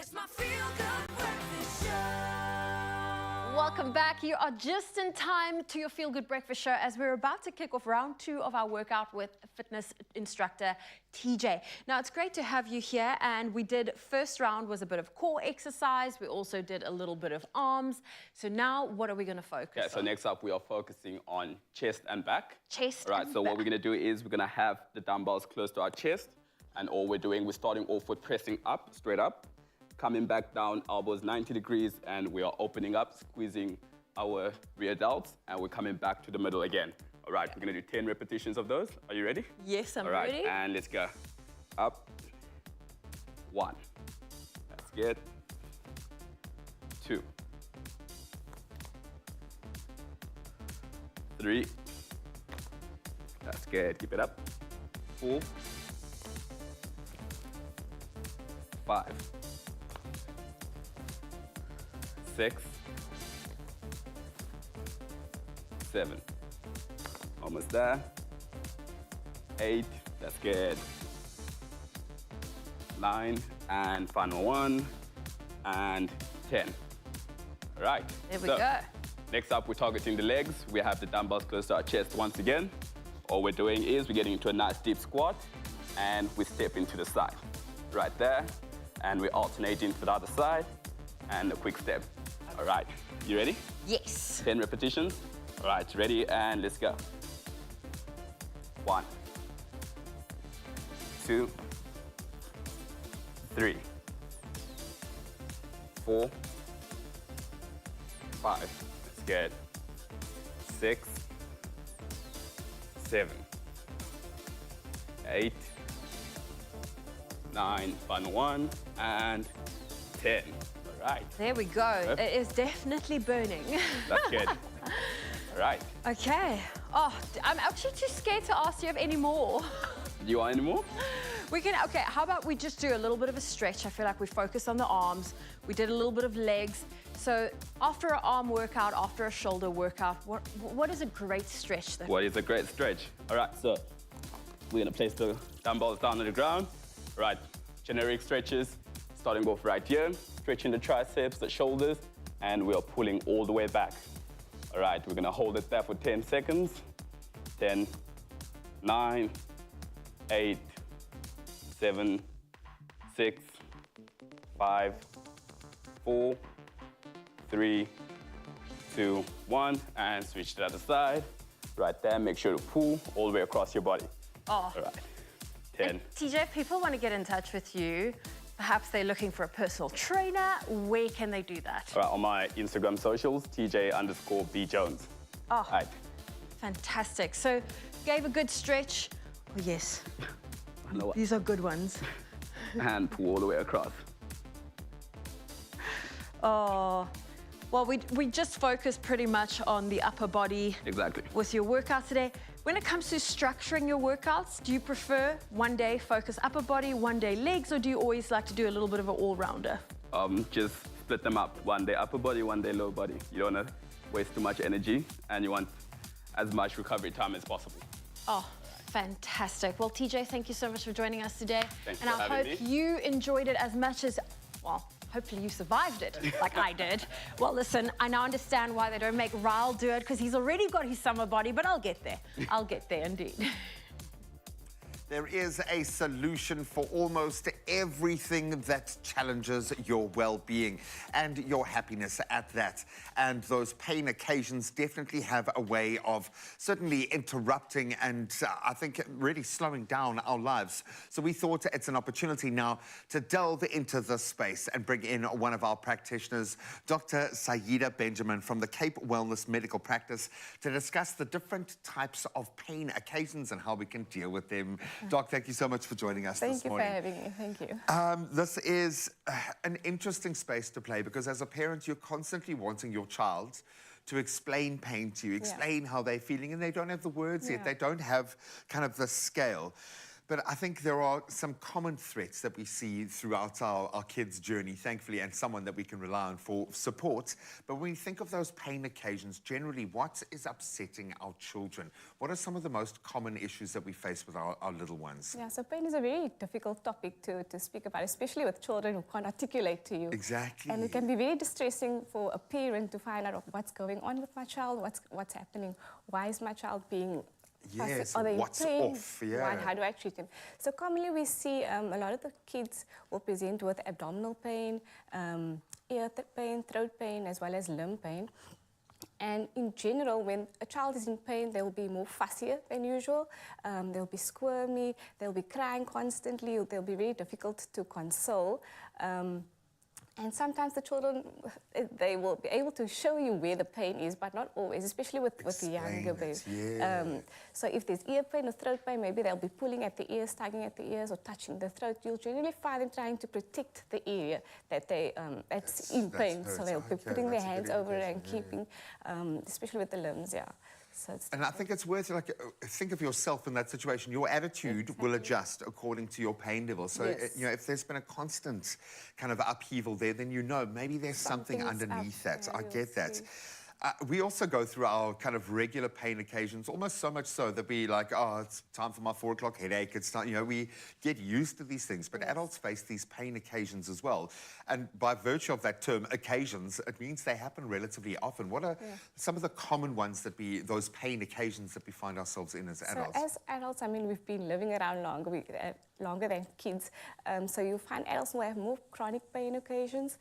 It's my feel-good breakfast show. Welcome back. You are just in time to your Feel Good Breakfast show as we're about to kick off round 2 of our workout with fitness instructor TJ. Now, it's great to have you here, and we did first round was a bit of core exercise. We also did a little bit of arms. So now what are we going to focus on? Okay, so next up we are focusing on chest and back. Chest Right, and so back. what we're going to do is we're going to have the dumbbells close to our chest, and all we're doing, we're starting off with pressing up, straight up, coming back down, elbows 90 degrees, and we are opening up, squeezing our rear delts, and we're coming back to the middle again. All right, we're gonna do 10 repetitions of those. Are you ready? Yes, I'm All right, ready. and let's go. Up, 1. That's good. 2. 3. That's good, keep it up. 4. 5. 6. 7. Almost there. 8. That's good. 9. And final 1. And 10. All right. There we go. Next up, we're targeting the legs. We have the dumbbells close to our chest once again. All we're doing is we're getting into a nice deep squat, and we step into the side. Right there. And we're alternating to the other side, and a quick step. All right, you ready? Yes. 10 repetitions. All right, ready, and let's go. 1, 2, 3, 4, 5. That's good. 6, 7, 8, 9, final 1, and 10. All right, There we go. Yep. It is definitely burning. that's good. All right, Okay. Oh, I'm actually too scared to ask you if any more. you want any more? We can, okay, how about we just do a little bit of a stretch? I feel like we focused on the arms. We did a little bit of legs. So after an arm workout, after a shoulder workout, what is a great stretch then? What is a great stretch? All right, so we're gonna place the dumbbells down on the ground. All right, generic stretches, starting off right here, stretching the triceps, the shoulders, and we are pulling all the way back. All right, we're gonna hold it there for 10 seconds. 10, 9, 8, 7, 6, 5, 4, 3, 2, 1, and switch to the other side. Right there, make sure to pull all the way across your body. Oh. All right, 10. TJ, if people want to get in touch with you, perhaps they're looking for a personal trainer, where can they do that? All right, on my Instagram socials, TJ_B Jones. Oh, All right, fantastic. So, gave a good stretch. Oh, yes, I know what. these are good ones. And pull all the way across. Oh, well, we just focused pretty much on the upper body Exactly. with your workout today. When it comes to structuring your workouts, do you prefer one day focus upper body, one day legs, or do you always like to do a little bit of an all-rounder? Just split them up. One day upper body, one day lower body. You don't want to waste too much energy, and you want as much recovery time as possible. Oh, fantastic. Well, TJ, thank you so much for joining us today. Thanks and for I having hope me. you enjoyed it as much as, well, hopefully you survived it like I did. Well, listen, I now understand why they don't make Ryle do it, because he's already got his summer body, but I'll get there. I'll get there indeed. There is a solution for almost everything that challenges your well-being and your happiness at that. And those pain occasions definitely have a way of certainly interrupting and I think really slowing down our lives. So we thought it's an opportunity now to delve into this space and bring in one of our practitioners, Dr. Saida Benjamin from the Cape Wellness Medical Practice, to discuss the different types of pain occasions and how we can deal with them. Doc, thank you so much for joining us this morning. Thank you for having me. Thank you. This is an interesting space to play because as a parent, you're constantly wanting your child to explain pain to you, explain how they're feeling, and they don't have the words yet. Yeah. They don't have kind of the scale. But I think there are some common threats that we see throughout our kids' journey, thankfully, and someone that we can rely on for support. But when we think of those pain occasions, generally, what is upsetting our children? What are some of the most common issues that we face with our little ones? Yeah, so pain is a very difficult topic to speak about, especially with children who can't articulate to you. Exactly. And it can be very distressing for a parent to find out what's going on with my child, what's happening, why is my child being... Yes, are they in what's pain? off, yeah. How do I treat them? So commonly we see a lot of the kids will present with abdominal pain, ear pain, throat pain, as well as limb pain. And in general, when a child is in pain, they will be more fussier than usual. They'll be squirmy, they'll be crying constantly, they'll be very difficult to console. And sometimes the children, they will be able to show you where the pain is, but not always, especially with the younger babies. Yeah. So if there's ear pain or throat pain, maybe they'll be pulling at the ears, tugging at the ears, or touching the throat. You'll generally find them trying to protect the area that that's in pain. So they'll be putting their hands over it and keeping, especially with the limbs, yeah. So and I think it's worth, like, think of yourself in that situation. Your attitude will adjust according to your pain level. So, you know, if there's been a constant kind of upheaval there, then you know maybe there's something underneath that. I get that. We also go through our kind of regular pain occasions, almost so much so that we like, oh, it's time for my 4 o'clock headache. It's time, you know, we get used to these things. But adults face these pain occasions as well. And by virtue of that term, occasions, it means they happen relatively often. What are some of the common ones that those pain occasions that we find ourselves in as adults? So as adults, I mean, we've been living around longer than kids. So you'll find adults who have more chronic pain occasions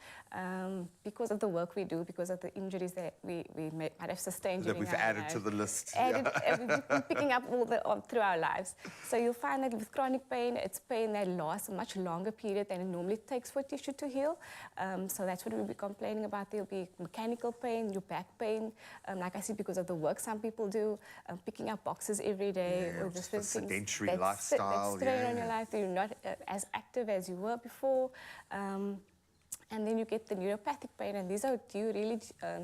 because of the work we do, because of the injuries that we might have sustained that during we've our added lives. to the list. We've been picking up all through our lives. So you'll find that with chronic pain, it's pain that lasts a much longer period than it normally takes for tissue to heal. So that's what we'll be complaining about. There'll be mechanical pain, your back pain, like I said, because of the work some people do, picking up boxes every day. Yeah, or just just the sedentary lifestyle. That's strain on your life. You're not as active as you were before. And then you get the neuropathic pain, and these are due really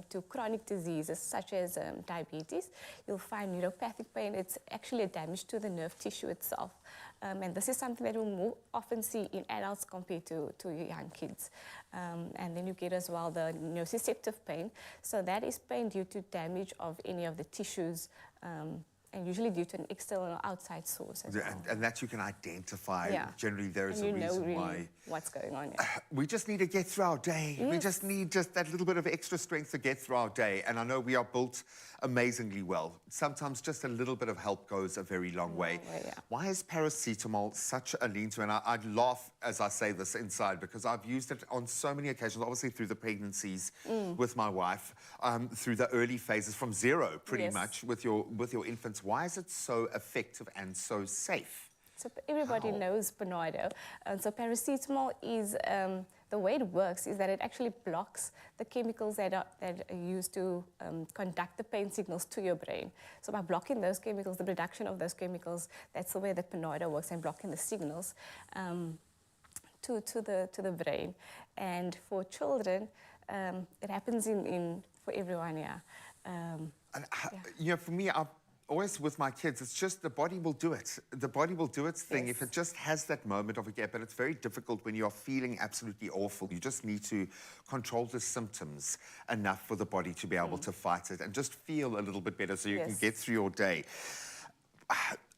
to chronic diseases such as diabetes. You'll find neuropathic pain. It's actually a damage to the nerve tissue itself. And this is something that we'll more often see in adults compared to young kids. And then you get as well the nociceptive pain. So that is pain due to damage of any of the tissues, and usually due to an external or outside source as well. And that you can identify. Generally, there is a reason why. What's going on. We just need to get through our day. We just need that little bit of extra strength to get through our day. And I know we are built amazingly well. Sometimes just a little bit of help goes a very long way. Why is paracetamol such a lean-to? And I laugh as I say this inside because I've used it on so many occasions, obviously through the pregnancies with my wife, through the early phases from zero, pretty much, with your infants. Why is it so effective and so safe? So everybody knows Panado. So paracetamol is, the way it works is that it actually blocks the chemicals that are used to conduct the pain signals to your brain. So by blocking those chemicals, the production of those chemicals, that's the way that Panado works, and blocking the signals to the brain. And for children, it happens for everyone, You know, for me, always with my kids, it's just the body will do it. The body will do its thing if it just has that moment of a gap. But it's very difficult when you're feeling absolutely awful. You just need to control the symptoms enough for the body to be able to fight it and just feel a little bit better so you can get through your day.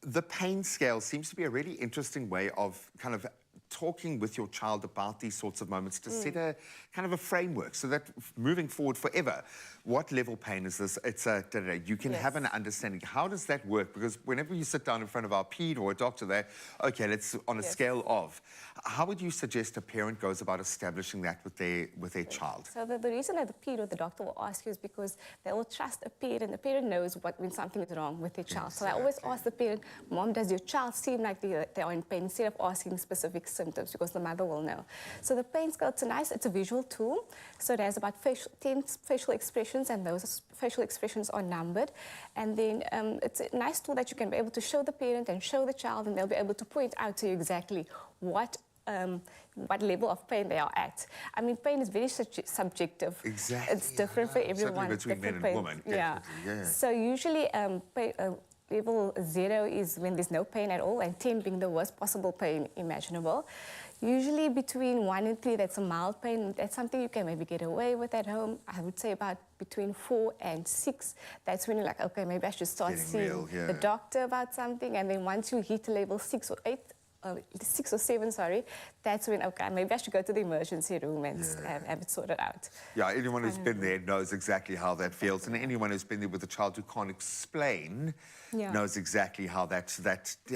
The pain scale seems to be a really interesting way of kind of talking with your child about these sorts of moments to set a kind of a framework so that moving forward forever, what level pain is this? It's a you can have an understanding. How does that work? Because whenever you sit down in front of our ped or a doctor there, okay, let's on a scale of. How would you suggest a parent goes about establishing that with their child? So the reason that the ped or the doctor will ask you is because they will trust a parent. The parent knows when something is wrong with their child. So I always ask the parent, Mom, does your child seem like they are in pain, instead of asking specific symptoms, because the mother will know. So the pain scale, it's a visual tool. So it has about 10 facial expressions, and those facial expressions are numbered. And then it's a nice tool that you can be able to show the parent and show the child, and they'll be able to point out to you exactly what level of pain they are at. I mean, pain is very subjective. Exactly. It's different for everyone. Certainly between men and women. Yeah. So usually level 0 is when there's no pain at all, and 10 being the worst possible pain imaginable. Usually between 1 and 3, that's a mild pain. That's something you can maybe get away with at home. I would say about between 4 and 6, that's when you're like, okay, maybe I should start Getting seeing real, yeah. the doctor about something. And then once you hit level 6 or 8, 6 or 7, sorry, that's when, okay, maybe I should go to the emergency room and have it sorted out. Yeah, anyone who's been there knows exactly how that feels. And anyone who's been there with a child who can't explain knows exactly how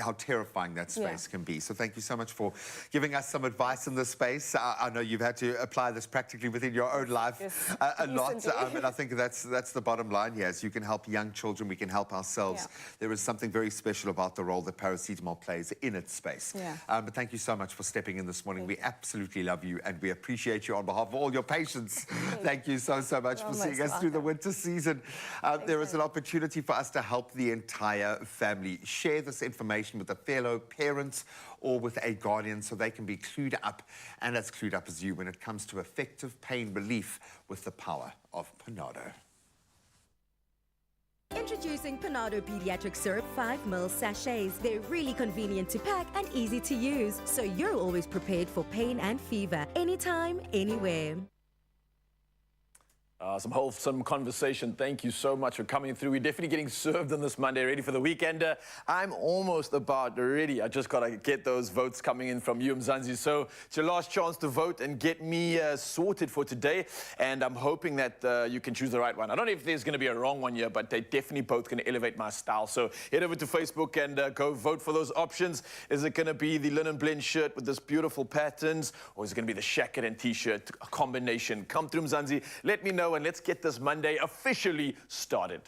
how terrifying that space can be. So thank you so much for giving us some advice in this space. I know you've had to apply this practically within your own life a lot. And I think that's the bottom line here. Is you can help young children, we can help ourselves. There is something very special about the role that paracetamol plays in its space. But thank you so much for stepping in this morning. We absolutely love you and we appreciate you on behalf of all your patients. Thank you so much for seeing us through the winter season. There is an opportunity for us to help the entire family. Share this information with a fellow parent or with a guardian so they can be clued up and as clued up as you when it comes to effective pain relief with the power of Panado. Introducing Panado Pediatric Syrup 5 ml sachets. They're really convenient to pack and easy to use, so you're always prepared for pain and fever, anytime, anywhere. Some wholesome conversation. Thank you so much for coming through. We're definitely getting served on this Monday, ready for the weekend. I'm almost about ready. I just got to get those votes coming in from you, Mzansi. So it's your last chance to vote and get me sorted for today. And I'm hoping that you can choose the right one. I don't know if there's going to be a wrong one here, but they're definitely both going to elevate my style. So head over to Facebook and go vote for those options. Is it going to be the linen blend shirt with this beautiful patterns, or is it going to be the shacket and t-shirt combination? Come through, Mzansi. Let me know. And let's get this Monday officially started.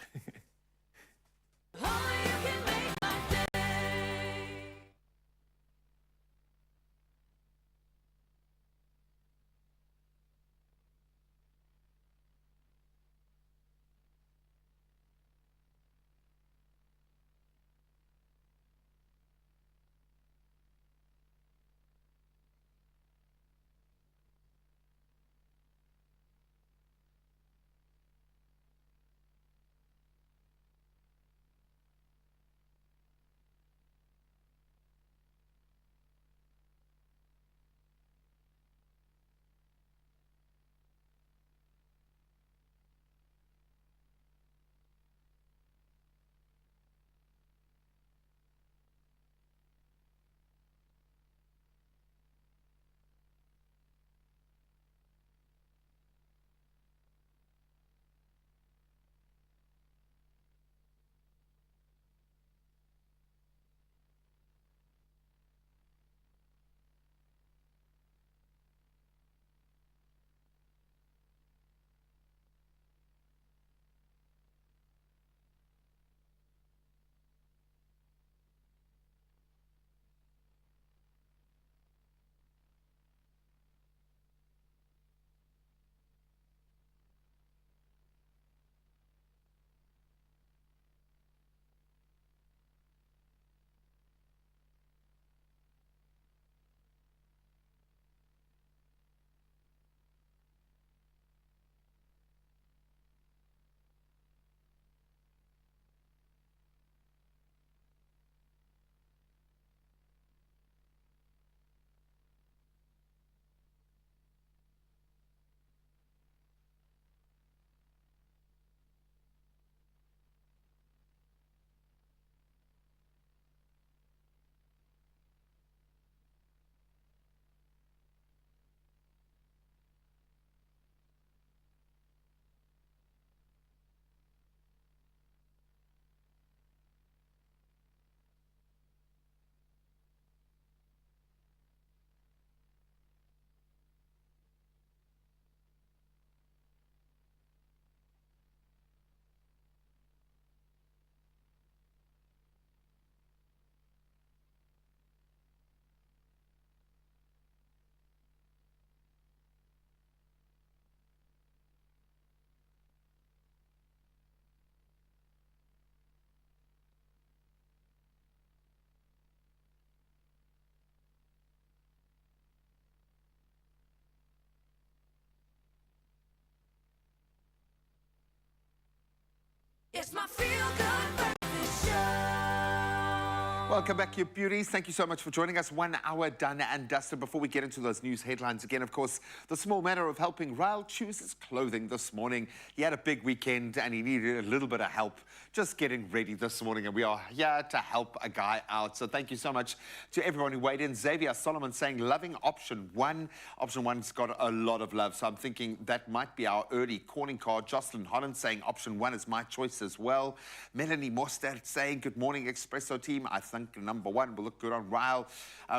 Welcome back, you beauties. Thank you so much for joining us. 1 hour done and dusted. Before we get into those news headlines again, of course, the small matter of helping Ryle choose his clothing this morning. He had a big weekend and he needed a little bit of help just getting ready this morning, and we are here to help a guy out. So thank you so much to everyone who weighed in. Xavier Solomon saying, loving option 1. Option 1's got a lot of love, so I'm thinking that might be our early calling card. Jocelyn Holland saying option 1 is my choice as well. Melanie Mostert saying, good morning, Expresso team. I think number 1 will look good on Ryle.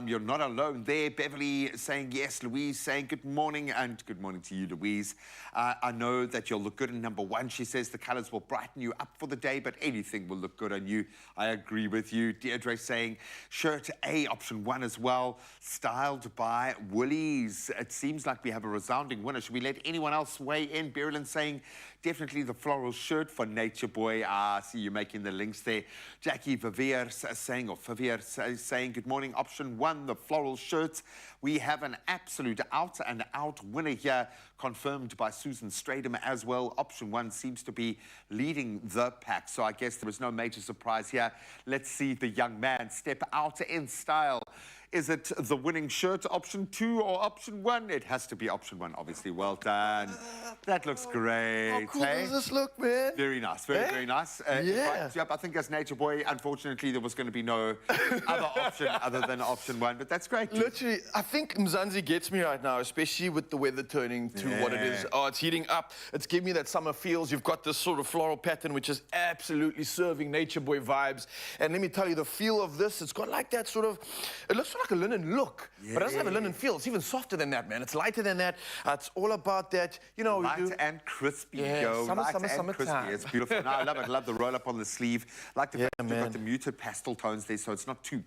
You're not alone there. Beverly saying yes. Louise saying good morning, and good morning to you, Louise. I know that you'll look good in number 1. She says the colours will brighten you up for the day, but anything will look good on you. I agree with you. Deirdre saying shirt A, option 1 as well, styled by Woolies. It seems like we have a resounding winner. Should we let anyone else weigh in? Berlin saying definitely the floral shirt for Nature Boy. I see you making the links there. Jackie Vivier saying good morning. Option 1, the floral shirts. We have an absolute out-and-out winner here, confirmed by Susan Stradham as well. Option 1 seems to be leading the pack, so I guess there was no major surprise here. Let's see the young man step out in style. Is it the winning shirt, option 2, or option 1? It has to be option 1, obviously. Well done. That looks great. How cool does this look, man? Very nice, very nice. Yep, I think as Nature Boy, unfortunately, there was going to be no other option other than option 1, but that's great. Literally, I think Mzansi gets me right now, especially with the weather turning to what it is. Oh, it's heating up. It's giving me that summer feels. You've got this sort of floral pattern, which is absolutely serving Nature Boy vibes. And let me tell you, the feel of this, it's got like that sort of, it looks like a linen look, but it doesn't have a linen feel. It's even softer than that, man. It's lighter than that. It's all about that, you know. Light and crispy, yo. Light and crispy. It's beautiful. No, I love it. I love the roll up on the sleeve. I like the fact that you've got the muted pastel tones there, so it's not too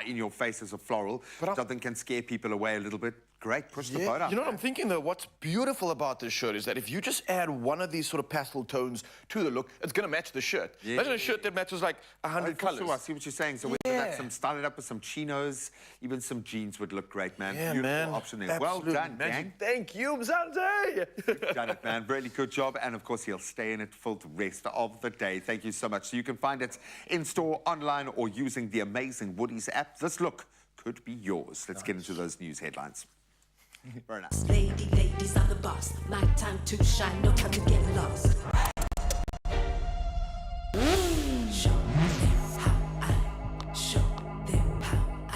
in your face as a floral. Something can scare people away a little bit. Great, push the boat up. You know what I'm thinking, though? What's beautiful about this shirt is that if you just add one of these sort of pastel tones to the look, it's going to match the shirt. Imagine a shirt that matches like 100 colours. Sure, I see what you're saying. So whether that's style it up with some chinos, even some jeans would look great, man. Beautiful option there. Absolutely. Well done, gang. Thank you, Mzansi. You've done it, man. Really good job. And of course, he'll stay in it for the rest of the day. Thank you so much. So you can find it in store, online, or using the amazing Woodies app. This look could be yours. Let's get into those news headlines. Very nice. Ladies, I'm the boss. My time to shine, no time to get lost. Show them how I show them how I.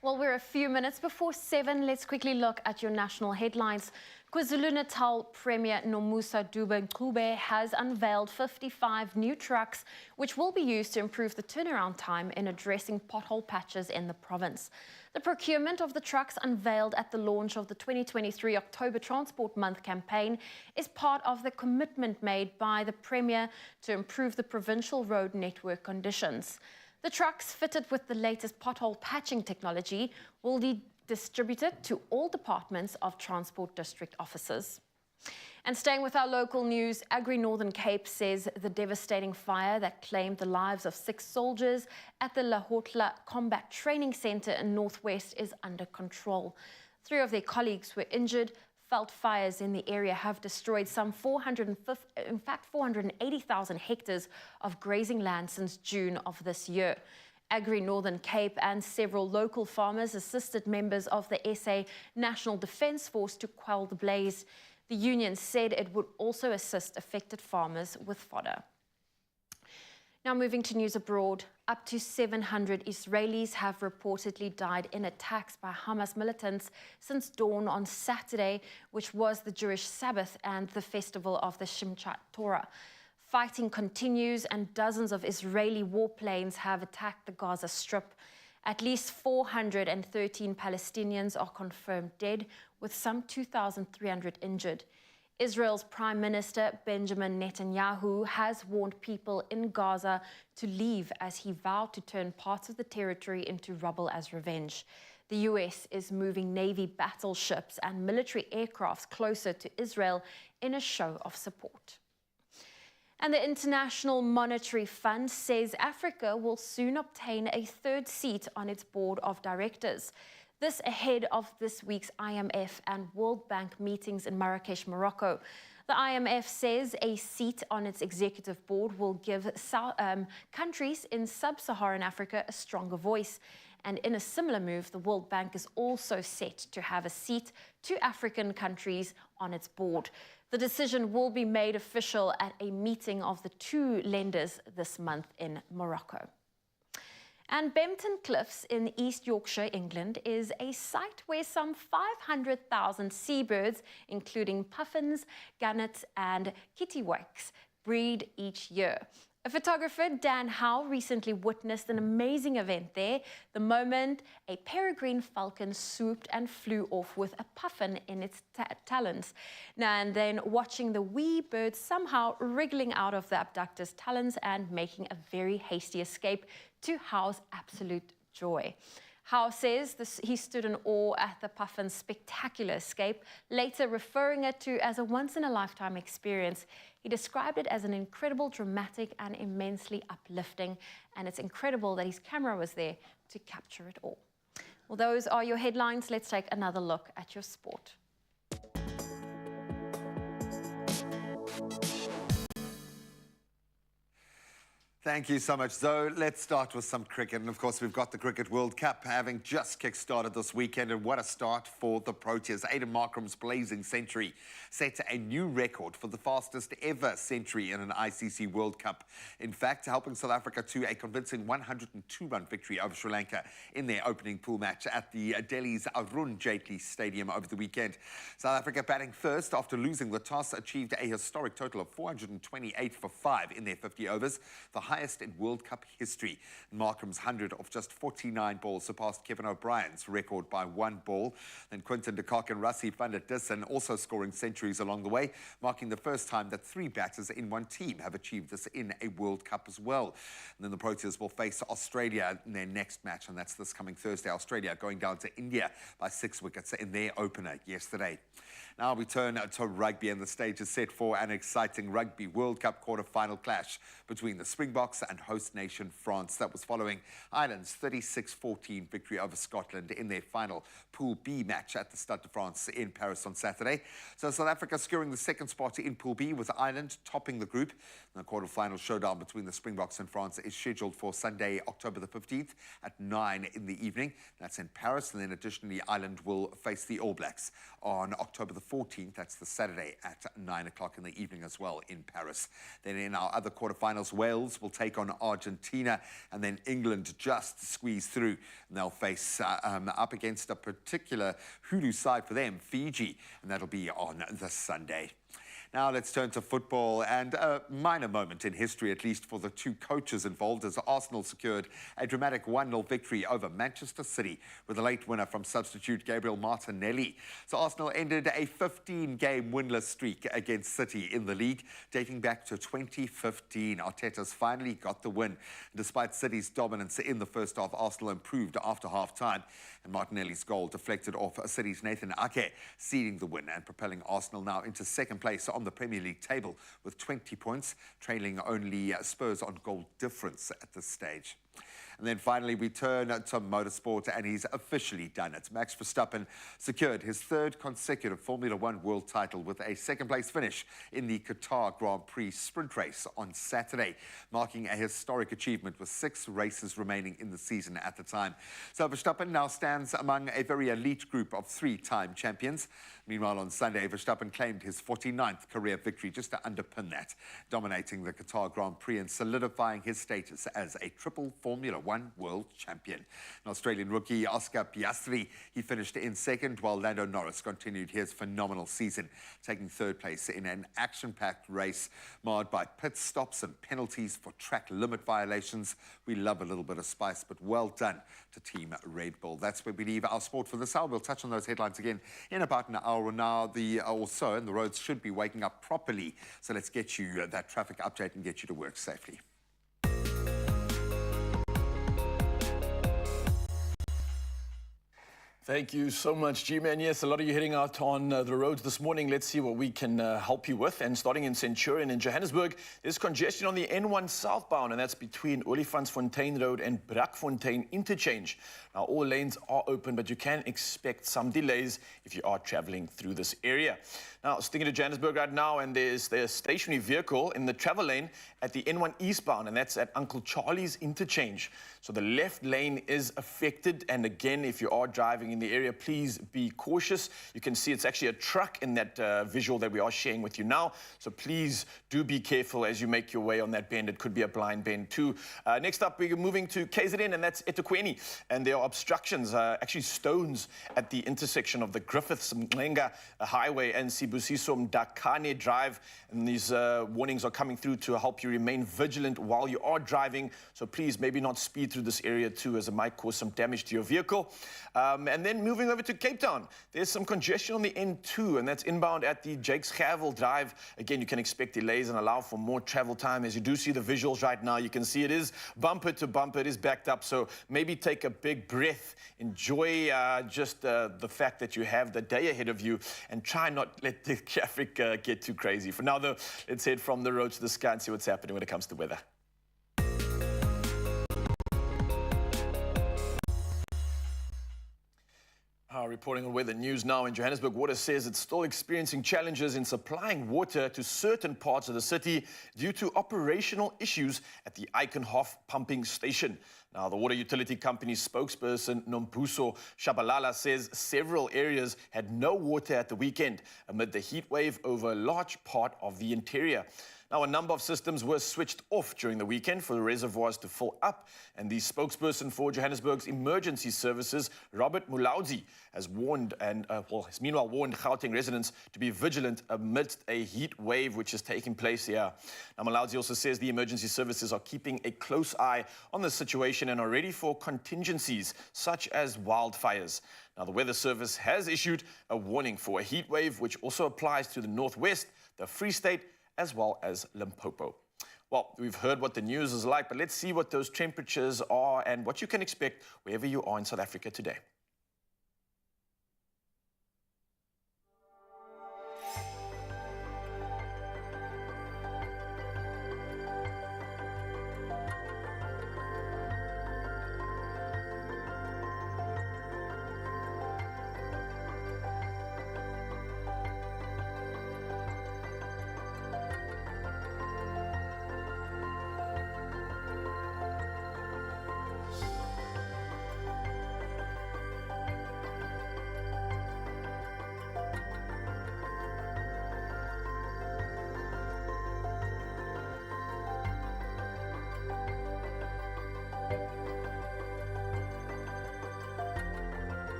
Well, we're a few minutes before 7. Let's quickly look at your national headlines. KwaZulu-Natal Premier Nomusa Dube-Ncube has unveiled 55 new trucks, which will be used to improve the turnaround time in addressing pothole patches in the province. The procurement of the trucks unveiled at the launch of the 2023 October Transport Month campaign is part of the commitment made by the Premier to improve the provincial road network conditions. The trucks, fitted with the latest pothole patching technology, will be distributed to all departments of Transport District offices. And staying with our local news, Agri Northern Cape says the devastating fire that claimed the lives of 6 soldiers at the Lahotla Combat Training Centre in Northwest is under control. 3 of their colleagues were injured. Felt fires in the area have destroyed some 480,000 hectares of grazing land since June of this year. Agri Northern Cape and several local farmers assisted members of the SA National Defence Force to quell the blaze. The union said it would also assist affected farmers with fodder. Now moving to news abroad, up to 700 Israelis have reportedly died in attacks by Hamas militants since dawn on Saturday, which was the Jewish Sabbath and the festival of the Shimchat Torah. Fighting continues and dozens of Israeli warplanes have attacked the Gaza Strip. At least 413 Palestinians are confirmed dead, with some 2,300 injured. Israel's Prime Minister Benjamin Netanyahu has warned people in Gaza to leave as he vowed to turn parts of the territory into rubble as revenge. The US is moving Navy battleships and military aircrafts closer to Israel in a show of support. And the International Monetary Fund says Africa will soon obtain a 3rd seat on its board of directors. This ahead of this week's IMF and World Bank meetings in Marrakesh, Morocco. The IMF says a seat on its executive board will give countries in sub-Saharan Africa a stronger voice. And in a similar move, the World Bank is also set to have a seat to African countries on its board. The decision will be made official at a meeting of the two lenders this month in Morocco. And Bempton Cliffs in East Yorkshire, England, is a site where some 500,000 seabirds, including puffins, gannets, and kittiwakes, breed each year. A photographer, Dan Howe, recently witnessed an amazing event there, the moment a peregrine falcon swooped and flew off with a puffin in its talons. And then watching the wee bird somehow wriggling out of the abductor's talons and making a very hasty escape, to Howe's absolute joy. Howe says he stood in awe at the puffin's spectacular escape, later referring it to as a once-in-a-lifetime experience. He described it as an incredible, dramatic, and immensely uplifting, and it's incredible that his camera was there to capture it all. Well, those are your headlines. Let's take another look at your sport. Thank you so much, Zoe. Let's start with some cricket. And of course, we've got the Cricket World Cup having just kick-started this weekend. And what a start for the Proteas. Aidan Markram's blazing century set a new record for the fastest ever century in an ICC World Cup. In fact, helping South Africa to a convincing 102-run victory over Sri Lanka in their opening pool match at the Delhi's Arun Jaitley Stadium over the weekend. South Africa batting first after losing the toss achieved a historic total of 428 for 5 in their 50 overs. The highest in World Cup history. Markram's 100 of just 49 balls surpassed Kevin O'Brien's record by 1 ball. Then Quinton de Kock and Rassie van der Dussen also scoring centuries along the way, marking the first time that 3 batters in one team have achieved this in a World Cup as well. And then the Proteas will face Australia in their next match, and that's this coming Thursday. Australia going down to India by 6 wickets in their opener yesterday. Now we turn to rugby, and the stage is set for an exciting Rugby World Cup quarter-final clash between the Springboks and host nation France. That was following Ireland's 36-14 victory over Scotland in their final Pool B match at the Stade de France in Paris on Saturday. So South Africa securing the second spot in Pool B, with Ireland topping the group. The quarter-final showdown between the Springboks and France is scheduled for Sunday, October the 15th at 9 in the evening. That's in Paris. And then additionally, Ireland will face the All Blacks on October the 14th. That's the Saturday at 9 o'clock in the evening as well in Paris. Then in our other quarterfinals, Wales will take on Argentina, and then England just squeeze through. And they'll face up against a particular hoodoo side for them, Fiji, and that'll be on this Sunday. Now let's turn to football, and a minor moment in history, at least for the two coaches involved, as Arsenal secured a dramatic 1-0 victory over Manchester City with a late winner from substitute Gabriel Martinelli. So Arsenal ended a 15-game winless streak against City in the league, dating back to 2015. Arteta's finally got the win. Despite City's dominance in the first half, Arsenal improved after half-time, and Martinelli's goal deflected off City's Nathan Ake, sealing the win and propelling Arsenal now into second place on the Premier League table with 20 points, trailing only Spurs on goal difference at this stage. And then finally, we turn to motorsport, and he's officially done it. Max Verstappen secured his 3rd consecutive Formula One world title with a second-place finish in the Qatar Grand Prix sprint race on Saturday, marking a historic achievement with 6 races remaining in the season at the time. So Verstappen now stands among a very elite group of 3-time champions. Meanwhile, on Sunday, Verstappen claimed his 49th career victory just to underpin that, dominating the Qatar Grand Prix and solidifying his status as a triple Formula One world champion. An Australian rookie, Oscar Piastri, he finished in 2nd, while Lando Norris continued his phenomenal season, taking 3rd place in an action-packed race marred by pit stops and penalties for track limit violations. We love a little bit of spice, but well done to Team Red Bull. That's where we leave our sport for this hour. We'll touch on those headlines again in about an hour now or so, and the roads should be waking up properly. So let's get you that traffic update and get you to work safely. Thank you so much, G-Man. Yes, a lot of you heading out on the roads this morning. Let's see what we can help you with. And starting in Centurion in Johannesburg, there's congestion on the N1 southbound, and that's between Olifantsfontein Road and Brakfontein interchange. Now, all lanes are open, but you can expect some delays if you are traveling through this area. Now, sticking to Johannesburg right now, and there's a stationary vehicle in the travel lane at the N1 eastbound, and that's at Uncle Charlie's interchange. So the left lane is affected, and again, if you are driving in the area, please be cautious. You can see it's actually a truck in that visual that we are sharing with you now. So please do be careful as you make your way on that bend. It could be a blind bend too. Next up, we're moving to KZN, and that's eThekwini. And there are obstructions, actually stones at the intersection of the Griffiths Mlenga Highway and Sibusiso Mdakane Drive. And these warnings are coming through to help you remain vigilant while you are driving. So please maybe not speed through this area too, as it might cause some damage to your vehicle. And then moving over to Cape Town, there's some congestion on the N2, and that's inbound at the Jakes Gerwel Drive. Again, you can expect delays and allow for more travel time. As you do see the visuals right now, you can see it is bumper to bumper, it is backed up. So maybe take a big breath, enjoy just the fact that you have the day ahead of you, and try not let the traffic get too crazy. For now though, let's head from the road to the sky and see what's happening when it comes to weather. Reporting on weather news now in Johannesburg, Water says it's still experiencing challenges in supplying water to certain parts of the city due to operational issues at the Eikenhof pumping station. Now, the water utility company's spokesperson, Nombuso Shabalala, says several areas had no water at the weekend amid the heat wave over a large part of the interior. Now, a number of systems were switched off during the weekend for the reservoirs to fill up, and the spokesperson for Johannesburg's emergency services, Robert Mulaudzi, has warned and has meanwhile warned Gauteng residents to be vigilant amidst a heat wave which is taking place here. Now, Mulaudzi also says the emergency services are keeping a close eye on the situation and are ready for contingencies such as wildfires. Now, the Weather Service has issued a warning for a heat wave, which also applies to the Northwest, the Free State, as well as Limpopo. Well, we've heard what the news is like, but let's see what those temperatures are and what you can expect wherever you are in South Africa today.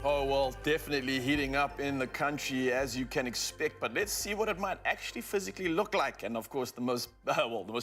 Oh, well, definitely heating up in the country, as you can expect. But let's see what it might actually physically look like. And of course, the most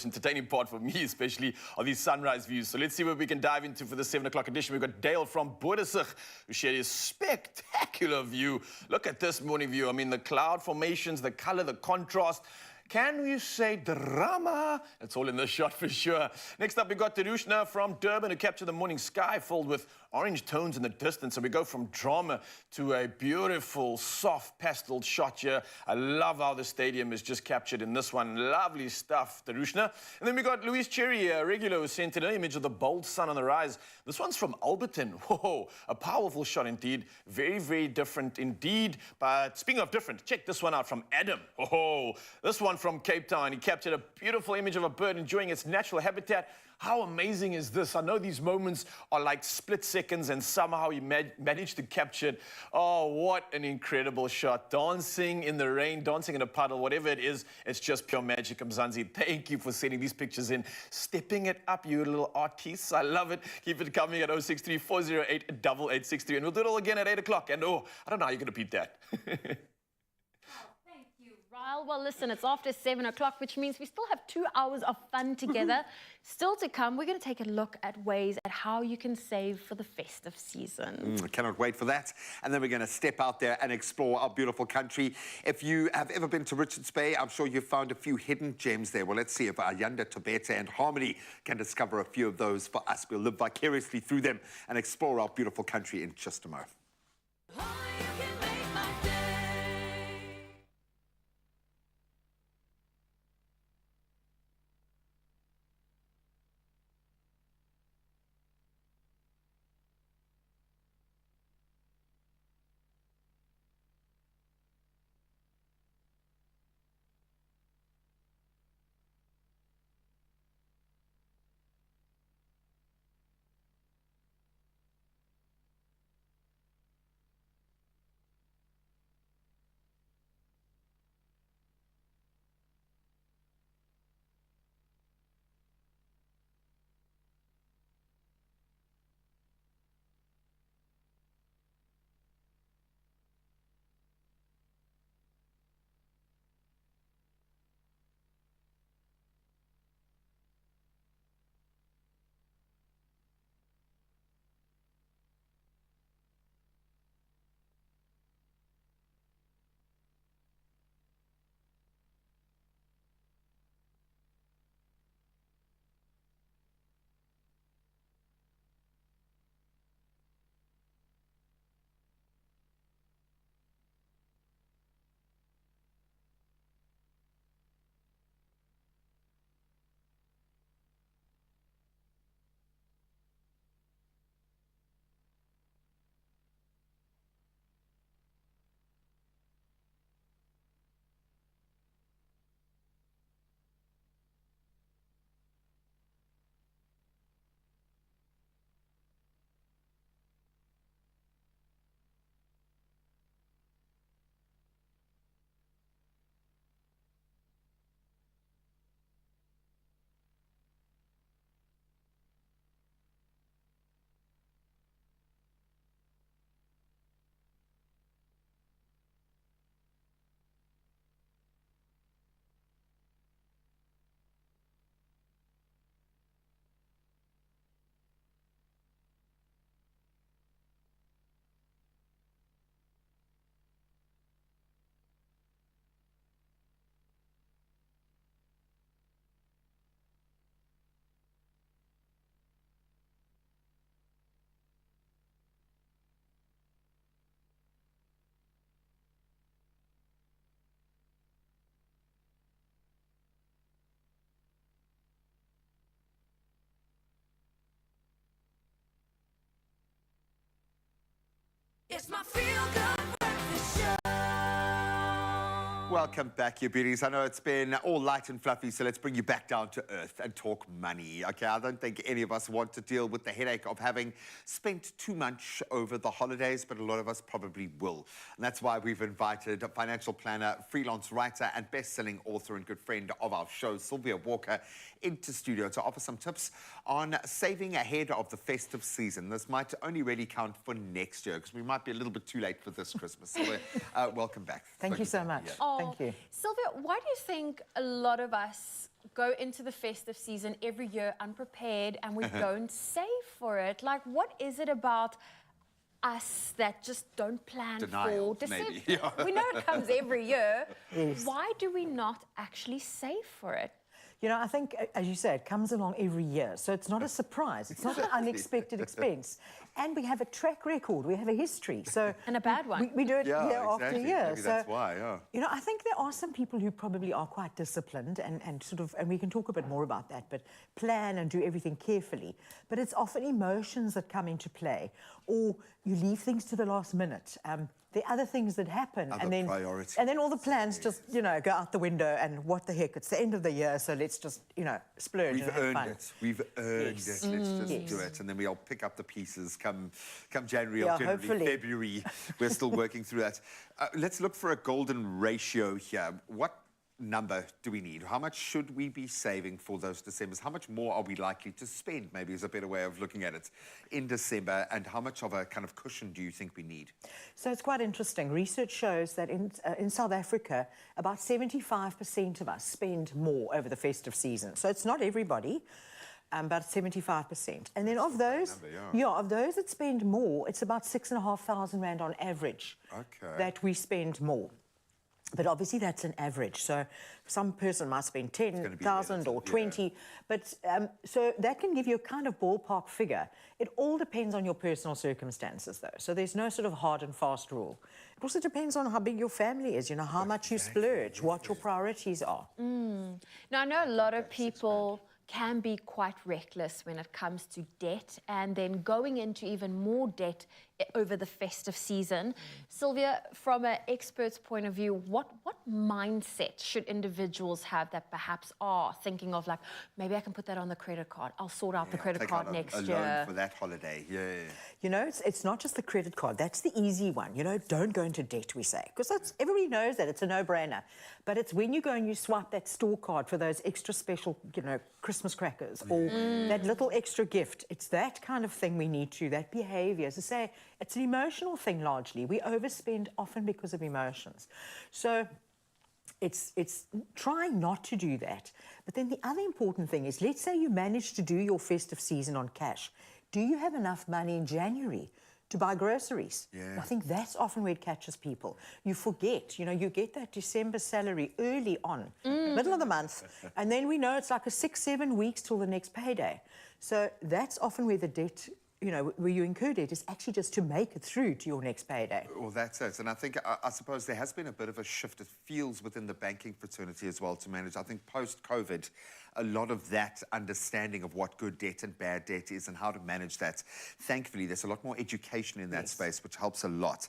entertaining part for me, especially, are these sunrise views. So let's see what we can dive into for the 7 o'clock edition. We've got Dale from Boerdesig, who shared his spectacular view. Look at this morning view. I mean, the cloud formations, the color, the contrast. Can we say drama? It's all in this shot for sure. Next up, we got Terushna from Durban, who captured the morning sky filled with orange tones in the distance. So we go from drama to a beautiful, soft pastel shot here. I love how the stadium is just captured in this one. Lovely stuff, Terushna. And then we got Louise Cherry, a regular, who sent in an image of the bold sun on the rise. This one's from Alberton. Whoa, a powerful shot indeed. Very, very different indeed. But speaking of different, check this one out from Adam. Oh, this one from Cape Town. He captured a beautiful image of a bird enjoying its natural habitat. How amazing is this? I know these moments are like split seconds, and somehow he managed to capture it. Oh, what an incredible shot. Dancing in the rain, dancing in a puddle, whatever it is, it's just pure magic. Mzansi, thank you for sending these pictures in. Stepping it up, you little artists. I love it. Keep it coming at 063 408 8863. And we'll do it all again at 8 o'clock. And oh, I don't know how you're going to beat that. Thank you, Ryan. Well, listen, it's after 7 o'clock, which means we still have 2 hours of fun together. Still to come, we're going to take a look at ways at how you can save for the festive season. Cannot wait for that. And then we're going to step out there and explore our beautiful country. If you have ever been to Richards Bay, I'm sure you've found a few hidden gems there. Well, let's see if Ayanda, Tobeta and Harmony can discover a few of those for us. We'll live vicariously through them and explore our beautiful country in just a moment. It's my feel-good breakfast show. Welcome back, you beauties. I know it's been all light and fluffy, so let's bring you back down to earth and talk money. Okay, I don't think any of us want to deal with the headache of having spent too much over the holidays, but a lot of us probably will. And that's why we've invited a financial planner, freelance writer, and best-selling author and good friend of our show, Sylvia Walker, into studio to offer some tips on saving ahead of the festive season. This might only really count for next year, because we might be a little bit too late for this Christmas. Sylvia, welcome back. Thank you so much. Thank you. Sylvia, why do you think a lot of us go into the festive season every year unprepared and we don't save for it? Like, what is it about us that just don't plan Denial, for December? maybe. Yeah. We know it comes every year. Yes. Why do we not actually save for it? You know, I think, as you say, it comes along every year, so it's not a surprise. It's not an unexpected expense. And we have a track record. We have a history. So And a bad one. We do it year after exactly. year. Maybe so that's why, yeah. You know, I think there are some people who probably are quite disciplined and sort of, and we can talk a bit more about that, but plan and do everything carefully. But it's often emotions that come into play, or you leave things to the last minute. There are other things that happen, Other and then priorities. and then all the plans just, you know, go out the window. And what the heck? It's the end of the year, so let's just, you know, splurge We've and have earned fun. it. We've earned Yes. it. Let's just Yes. do it. And then we all pick up the pieces come January or Yeah, generally hopefully. February. We're still working through that. Let's look for a golden ratio here. What number do we need? How much should we be saving for those Decembers? How much more are we likely to spend, maybe is a better way of looking at it, in December? And how much of a kind of cushion do you think we need? So it's quite interesting. Research shows that in South Africa, about 75% of us spend more over the festive season. So it's not everybody, about 75%. And then of those, of those that spend more, it's about 6,500 Rand on average that we spend more. But obviously that's an average. So some person might spend 10,000 or 20. But so that can give you a kind of ballpark figure. It all depends on your personal circumstances, though. So there's no sort of hard and fast rule. It also depends on how big your family is, you know, how much you splurge, what your priorities are. Now, I know a lot of people can be quite reckless when it comes to debt and then going into even more debt over the festive season. Sylvia, from an expert's point of view, what mindset should individuals have that perhaps are thinking of, like, maybe I can put that on the credit card, I'll sort out the credit card next year. Loan for that holiday, You know, it's not just the credit card. That's the easy one. You know, don't go into debt, we say. Because that's everybody knows that. It's a no-brainer. But it's when you go and you swipe that store card for those extra special, you know, Christmas crackers or that little extra gift. It's that kind of thing we need to, that behaviour. As I say, it's an emotional thing largely. We overspend often because of emotions. So it's trying not to do that. But then the other important thing is, let's say you manage to do your festive season on cash. Do you have enough money in January to buy groceries? I think that's often where it catches people. You forget, you know, you get that December salary early on, middle of the month, and then we know it's like a 6-7 weeks till the next payday. So that's often where the debt, you know, where you incur debt is actually just to make it through to your next payday. Well, that's it. And I think, I suppose there has been a bit of a shift, it feels, within the banking fraternity as well to manage. I think post-COVID, a lot of that understanding of what good debt and bad debt is and how to manage that. Thankfully, there's a lot more education in that space, which helps a lot.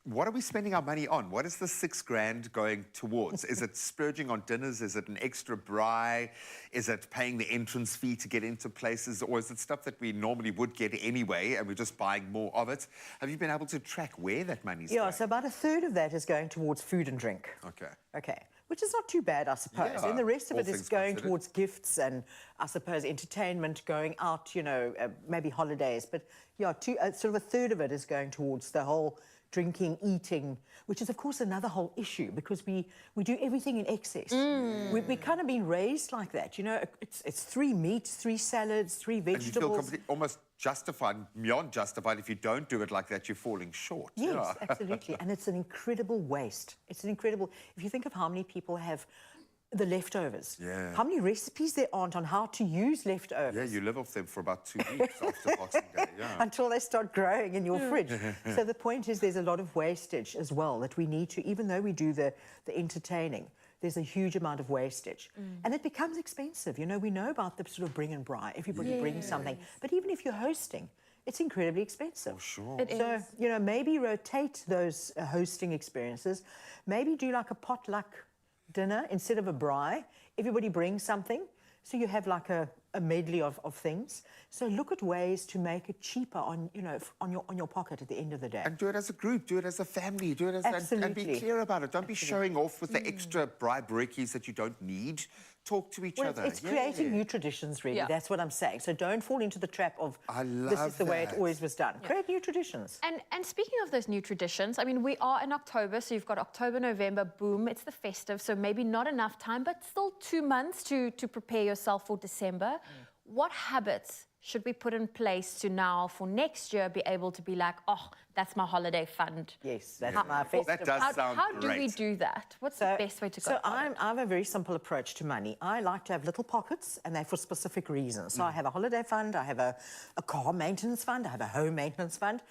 What are we spending our money on? What is the 6 grand going towards? Is it splurging on dinners? Is it an extra braai? Is it paying the entrance fee to get into places? Or is it stuff that we normally would get anyway and we're just buying more of it? Have you been able to track where that money's going? So about a third of that is going towards food and drink. Okay. Which is not too bad, I suppose. And the rest of it is going towards gifts and, I suppose, entertainment, going out, you know, maybe holidays. But, sort of a third of it is going towards the whole drinking, eating, which is, of course, another whole issue because we do everything in excess. We've kind of been raised like that, you know. It's 3 meats, 3 salads, 3 vegetables. And you feel almost justified, beyond justified, if you don't do it like that, you're falling short. Yes, absolutely. And it's an incredible waste. It's an incredible... If you think of how many people have the leftovers, how many recipes there aren't on how to use leftovers. Yeah, you live off them for about 2 weeks after Boxing Day, until they start growing in your fridge. So the point is there's a lot of wastage as well that we need to, even though we do the entertaining, there's a huge amount of wastage. And it becomes expensive. You know, we know about the sort of bring and braai. Everybody brings something. But even if you're hosting, it's incredibly expensive. Oh, sure. So, you know, maybe rotate those hosting experiences. Maybe do like a potluck dinner instead of a braai. Everybody brings something. So you have like a medley of things. So look at ways to make it cheaper on, you know, on your pocket at the end of the day. And do it as a group, do it as a family, do it as and be clear about it. Don't be showing off with the extra braai breakies that you don't need. Talk to each other. It's creating new traditions, really. That's what I'm saying. So don't fall into the trap of this is the way it always was done. Create new traditions. And speaking of those new traditions, I mean, we are in October, so you've got October, November, boom, it's the festive, so maybe not enough time, but still 2 months to prepare yourself for December. What habits should we put in place to now, for next year, be able to be like, oh, that's my holiday fund? Yes, that's my festive. That does sound How great. do we do that? What's the best way to go? So I have a very simple approach to money. I like to have little pockets, and they're for specific reasons. So I have a holiday fund, I have a car maintenance fund, I have a home maintenance fund,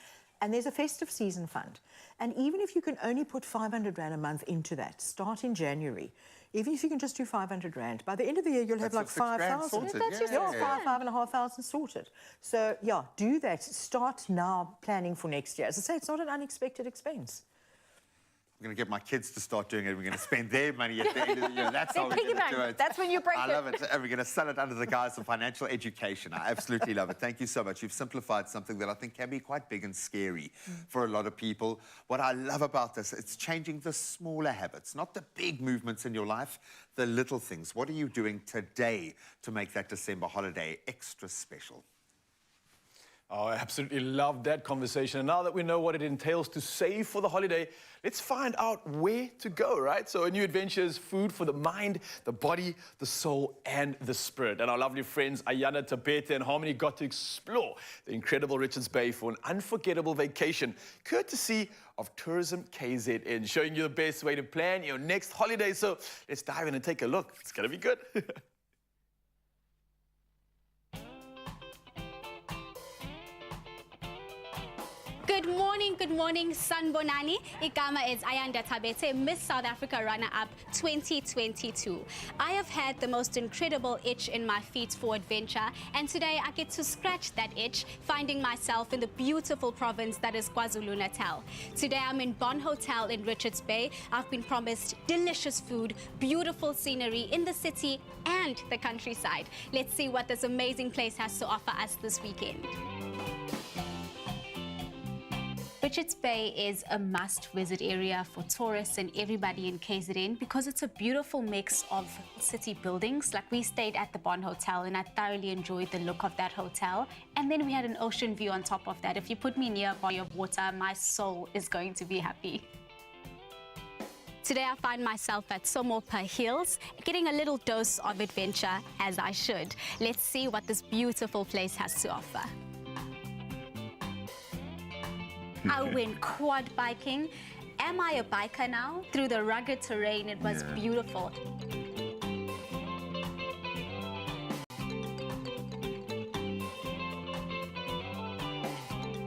and there's a festive season fund. And even if you can only put 500 Rand a month into that, start in January. Even if you can just do 500 Rand, by the end of the year, you'll have like 5,000. Yeah, 5,500 sorted. So, yeah, do that. Start now planning for next year. As I say, it's not an unexpected expense. We're going to get my kids to start doing it. We're going to spend their money at the end of the year. That's how we're piggy going to do bank. it. That's when you break I it. love it. And we're going to sell it under the guise of financial education. I absolutely love it. Thank you so much. You've simplified something that I think can be quite big and scary for a lot of people. What I love about this, it's changing the smaller habits, not the big movements in your life, the little things. What are you doing today to make that December holiday extra special? Oh, I absolutely love that conversation. And now that we know what it entails to save for the holiday, let's find out where to go, right? So a new adventure is food for the mind, the body, the soul, and the spirit. And our lovely friends Ayana, Tabete, and Harmony got to explore the incredible Richards Bay for an unforgettable vacation, courtesy of Tourism KZN, showing you the best way to plan your next holiday. So let's dive in and take a look. It's gonna be good. Good morning, Sanbonani. Igama is Ayanda Tabete, Miss South Africa Runner-Up 2022. I have had the most incredible itch in my feet for adventure, and today I get to scratch that itch, finding myself in the beautiful province that is KwaZulu-Natal. Today I'm in Bon Hotel in Richards Bay. I've been promised delicious food, beautiful scenery in the city and the countryside. Let's see what this amazing place has to offer us this weekend. Richards Bay is a must-visit area for tourists and everybody in KZN because it's a beautiful mix of city buildings. Like, we stayed at the Bon Hotel and I thoroughly enjoyed the look of that hotel. And then we had an ocean view on top of that. If you put me near a body of water, my soul is going to be happy. Today I find myself at Somopa Hills, getting a little dose of adventure, as I should. Let's see what this beautiful place has to offer. I went quad biking. Am I a biker now? Through the rugged terrain, it was beautiful.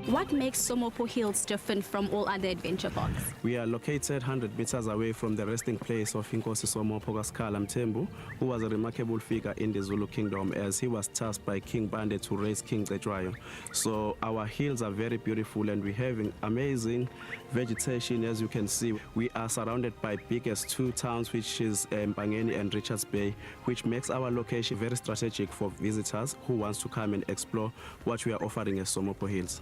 What makes Somopo Hills different from all other adventure parks? We are located 100 meters away from the resting place of Inkosi Somopo Carla Mthembu, who was a remarkable figure in the Zulu kingdom, as he was tasked by King Bande to raise King Cetshwayo. So our hills are very beautiful and we're having amazing vegetation. As you can see, we are surrounded by biggest two towns, which is Mpangeni and Richards Bay, which makes our location very strategic for visitors who wants to come and explore what we are offering as Somopo Hills.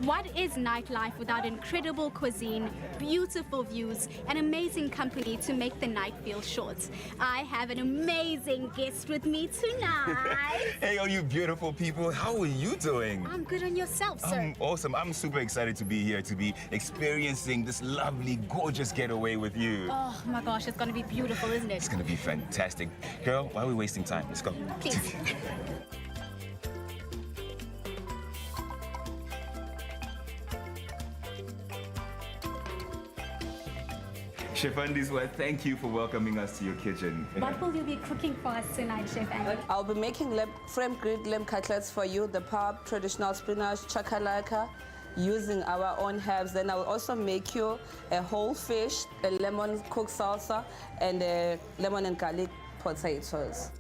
What is nightlife without incredible cuisine, beautiful views, and amazing company to make the night feel short? I have an amazing guest with me tonight. Hey, all you beautiful people, how are you doing? I'm good on yourself, sir. I'm awesome. I'm super excited to be here, to be experiencing this lovely, gorgeous getaway with you. Oh my gosh, it's going to be beautiful, isn't it? It's going to be fantastic. Girl, why are we wasting time? Let's go. Please. Chef Andiswa, thank you for welcoming us to your kitchen. What will you be cooking for us tonight, Chef Andy? I'll be making frame-grilled lamb cutlets for you, the pap, traditional spinach, chakalaka, using our own herbs. Then I will also make you a whole fish, a lemon cooked salsa, and a lemon and garlic potatoes.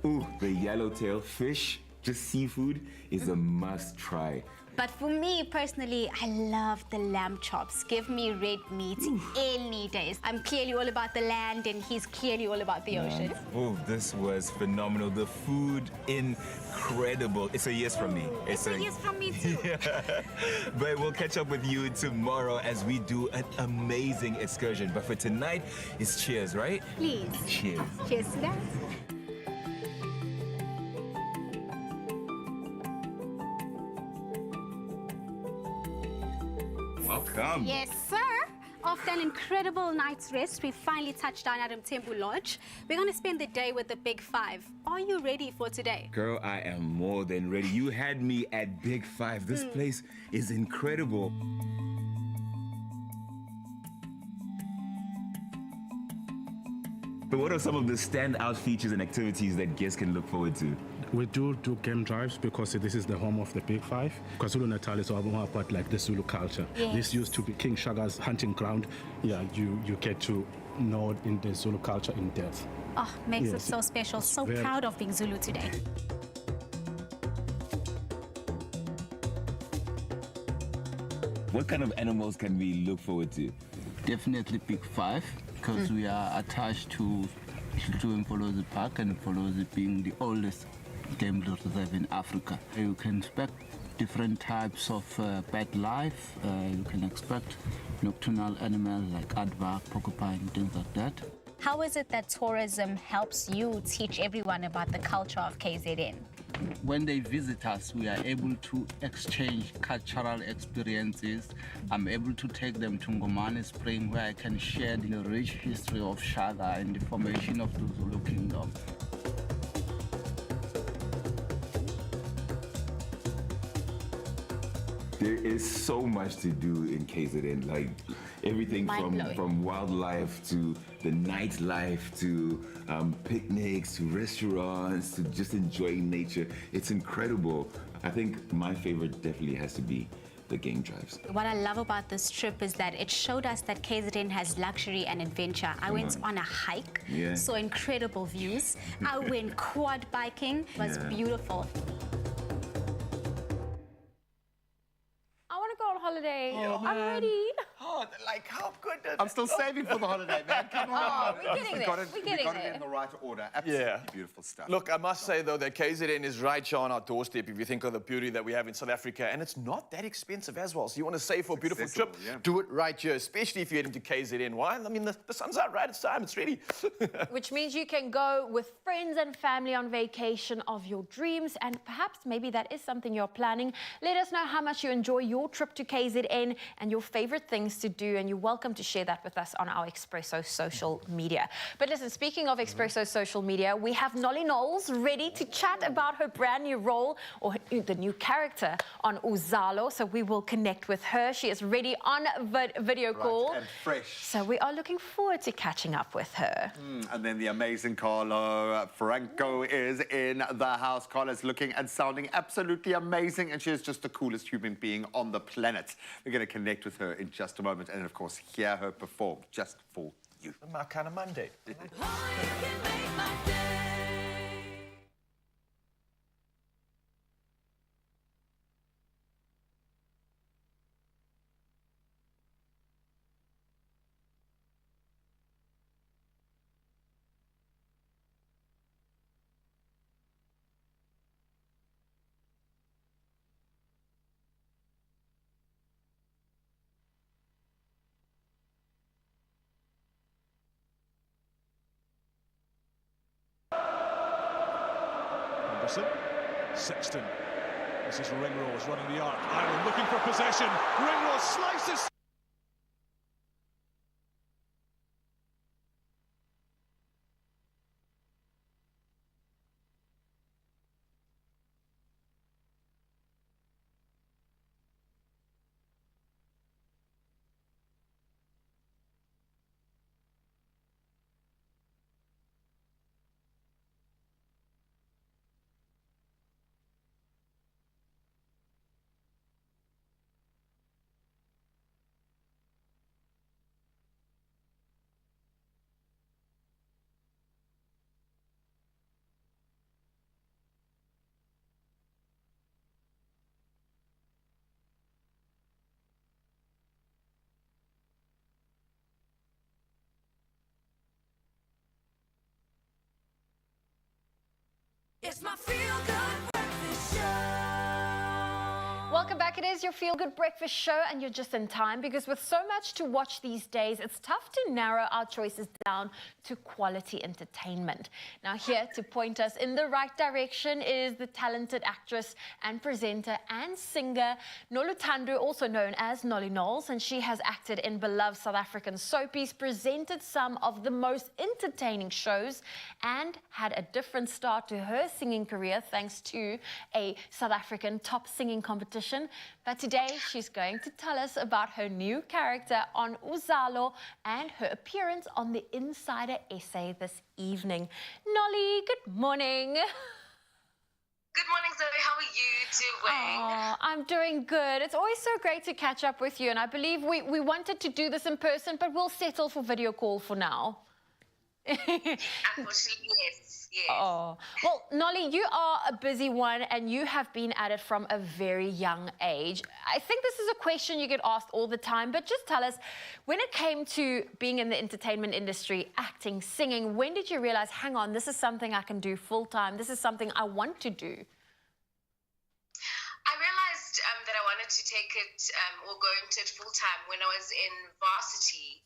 Ooh, the yellowtail fish, just seafood, is a must-try. But for me personally, I love the lamb chops. Give me red meat any days. I'm clearly all about the land and he's clearly all about the ocean. Oh, this was phenomenal. The food, incredible. It's a yes from me. It's a yes from me too. Yeah. But we'll catch up with you tomorrow as we do an amazing excursion. But for tonight, it's cheers, right? Please. Cheers. Cheers to that. Welcome. Yes, sir. After an incredible night's rest, we finally touched down at Mthembu Lodge. We're going to spend the day with the Big Five. Are you ready for today? Girl, I am more than ready. You had me at Big Five. This place is incredible. But what are some of the standout features and activities that guests can look forward to? We do game drives because this is the home of the Big Five. KwaZulu-Natal is more about like the Zulu culture. Yes. This used to be King Shaga's hunting ground. Yeah, you get to know in the Zulu culture in depth. Oh, makes it Yes. so special. So Very. proud of being Zulu today. What kind of animals can we look forward to? Definitely pick 5 because we are attached to Mfolozi Park, and Mfolozi being the oldest game reserve in Africa. You can expect different types of bird life. You can expect nocturnal animals like aardvark, porcupine, things like that. How is it that tourism helps you teach everyone about the culture of KZN? When they visit us, we are able to exchange cultural experiences. I'm able to take them to Ngomane Spring, where I can share the rich history of Shaka and the formation of the Zulu Kingdom. There is so much to do in KZN, like everything from wildlife to the nightlife to picnics to restaurants to just enjoying nature. It's incredible. I think my favorite definitely has to be the game drives. What I love about this trip is that it showed us that KZN has luxury and adventure. I went on a hike, saw incredible views. I went quad biking, it was beautiful. Holiday. Oh, I'm ready. Oh, like how good does I'm still saving for the holiday, man. Come on. We're getting there. We got it in the right order. Absolutely beautiful stuff. Look, I must say, though, that KZN is right here on our doorstep if you think of the beauty that we have in South Africa. And it's not that expensive as well. So you want to save for a beautiful trip, do it right here, especially if you're heading to KZN. Why? I mean, the sun's out right, it's time, it's ready. Which means you can go with friends and family on vacation of your dreams. And perhaps maybe that is something you're planning. Let us know how much you enjoy your trip to KZN and your favorite things to do. And you're welcome to share that with us on our Expresso social media. But listen, speaking of Expresso social media, we have Nolly Knowles ready to chat about her brand new role or the new character on Uzalo. So we will connect with her. She is ready on video call. And fresh. So we are looking forward to catching up with her. And then the amazing Carla Franco is in the house. Carla's looking and sounding absolutely amazing, and she is just the coolest human being on the planet. We're going to connect with her in just a moment and, of course, hear her perform just for you. My kind of Monday. Sexton. This is Ringrose running the arc. Ireland looking for possession. Ringrose slices. It's my feel-good breakfast show. Welcome back. It is your Feel Good Breakfast Show, and you're just in time because with so much to watch these days, it's tough to narrow our choices down to quality entertainment. Now, here to point us in the right direction is the talented actress and presenter and singer Noluthando, also known as Nolly Knowles, and she has acted in beloved South African soapies, presented some of the most entertaining shows, and had a different start to her singing career thanks to a South African top singing competition. But today she's going to tell us about her new character on Uzalo and her appearance on the Insider Essay this evening. Nolly, good morning. Good morning, Zoe. How are you doing? Oh, I'm doing good. It's always so great to catch up with you, and I believe we wanted to do this in person, but we'll settle for video call for now. Unfortunately, yes. Oh, well, Nolly, you are a busy one and you have been at it from a very young age. I think this is a question you get asked all the time, but just tell us, when it came to being in the entertainment industry, acting, singing, when did you realize, hang on, this is something I can do full time, this is something I want to do? I realized that I wanted to take it or go into it full time when I was in varsity,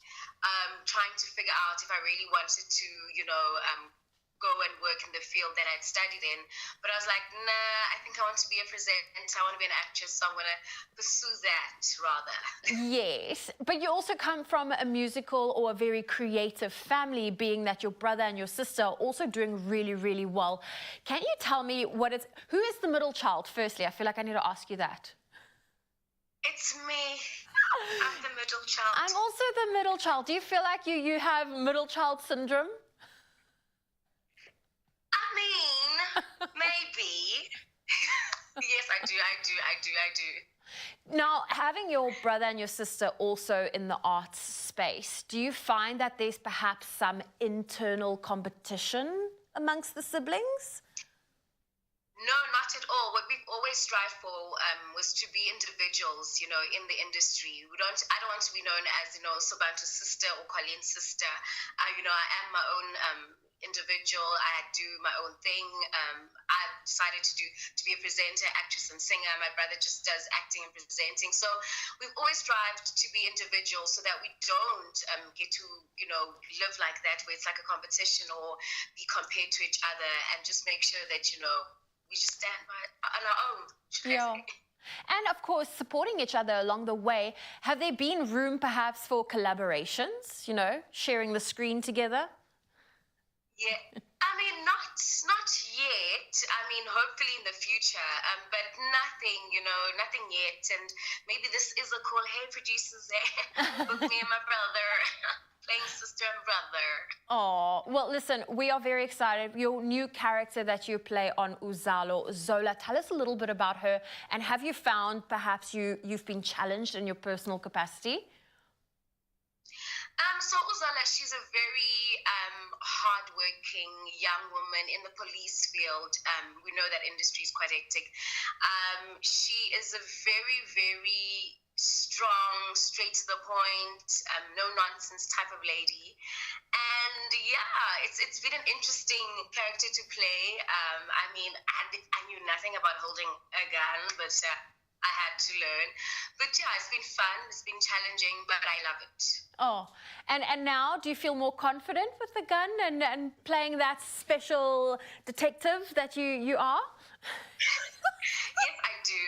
trying to figure out if I really wanted to, go and work in the field that I'd studied in. But I was like, nah, I think I want to be a presenter. I want to be an actress, so I'm going to pursue that rather. Yes, but you also come from a musical or a very creative family, being that your brother and your sister are also doing really, really well. Can you tell me who is the middle child, firstly? I feel like I need to ask you that. It's me. I'm the middle child. I'm also the middle child. Do you feel like you have middle child syndrome? I mean, maybe. Yes, I do. Now, having your brother and your sister also in the arts space, do you find that there's perhaps some internal competition amongst the siblings? No, not at all. What we've always strived for was to be individuals, in the industry. I don't want to be known as, Sobantu's sister or Colin's sister. I am my own individual. I do my own thing. I decided to be a presenter, actress, and singer. My brother just does acting and presenting. So we've always strived to be individuals so that we don't get to, live like that, where it's like a competition or be compared to each other, and just make sure that, we just stand on our own. Yeah. And of course, supporting each other along the way. Have there been room perhaps for collaborations, sharing the screen together? Yeah, I mean, not yet. I mean, hopefully in the future, but nothing, nothing yet. And maybe this is a call. Hey, producers, book me and my brother, playing sister and brother. Oh, well, listen, we are very excited. Your new character that you play on Uzalo, Zola, tell us a little bit about her. And have you found perhaps you've been challenged in your personal capacity? So Uzala, she's a very hardworking young woman in the police field. We know that industry is quite hectic. She is a very, very strong, straight to the point, no nonsense type of lady. And yeah, it's been an interesting character to play. I mean, I knew nothing about holding a gun, but I had to learn. But yeah, it's been fun, it's been challenging, but I love it. Oh, and now do you feel more confident with the gun and playing that special detective that you are? Yes, I do.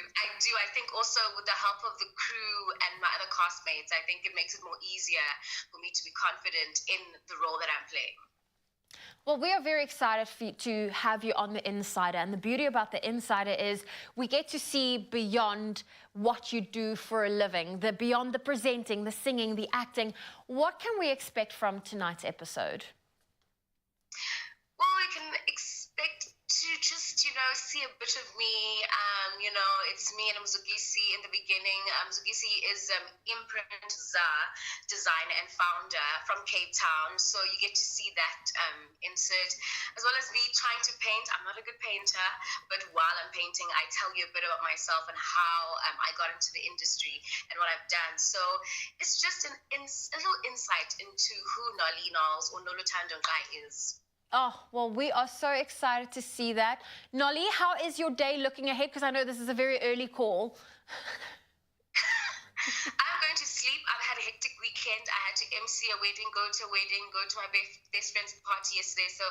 I think also with the help of the crew and my other castmates, I think it makes it more easier for me to be confident in the role that I'm playing. Well, we are very excited to have you on The Insider. And the beauty about The Insider is we get to see beyond what you do for a living, beyond the presenting, the singing, the acting. What can we expect from tonight's episode? Well, we can expect to just, see a bit of me. It's me and Mzugisi in the beginning. Mzugisi is Imprint ZA designer and founder from Cape Town. So you get to see that insert, as well as me trying to paint. I'm not a good painter, but while I'm painting, I tell you a bit about myself and how I got into the industry and what I've done. So it's just a little insight into who Nolly Knowles or Noluthando is. Oh, well, we are so excited to see that. Nolly, how is your day looking ahead? Because I know this is a very early call. I'm going to sleep. I've had a hectic weekend. I had to MC a wedding, go to my best friend's party yesterday. So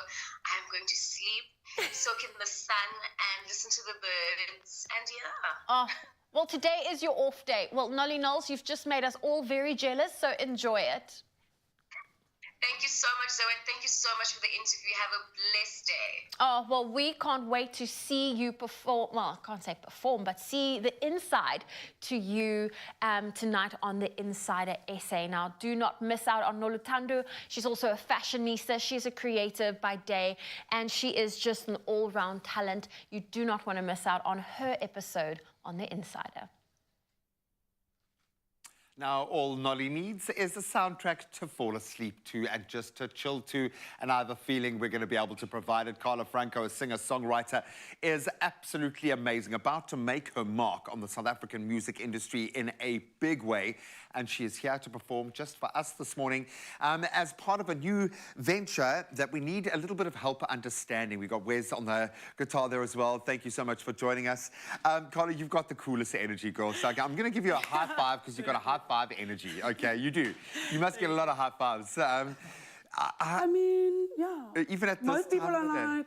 I'm going to sleep, soak in the sun, and listen to the birds. And yeah. Oh, well, today is your off day. Well, Nolly Knowles, you've just made us all very jealous, so enjoy it. Thank you so much, Zoe. Thank you so much for the interview. Have a blessed day. Oh, well, we can't wait to see you perform. Well, I can't say perform, but see the inside to you tonight on The Insider SA. Now, do not miss out on Noluthando. She's also a fashionista. She's a creative by day, and she is just an all-round talent. You do not want to miss out on her episode on The Insider. Now, all Nolly needs is a soundtrack to fall asleep to and just to chill to. And I have a feeling we're going to be able to provide it. Carla Franco, a singer-songwriter, is absolutely amazing, about to make her mark on the South African music industry in a big way. And she is here to perform just for us this morning as part of a new venture that we need a little bit of help understanding. We've got Wes on the guitar there as well. Thank you so much for joining us. Carla, you've got the coolest energy, girl. So I'm going to give you a high five because you've got a high five energy. Okay, you do. You must get a lot of high fives. I mean, yeah. Even at this Most people time of the are day. like,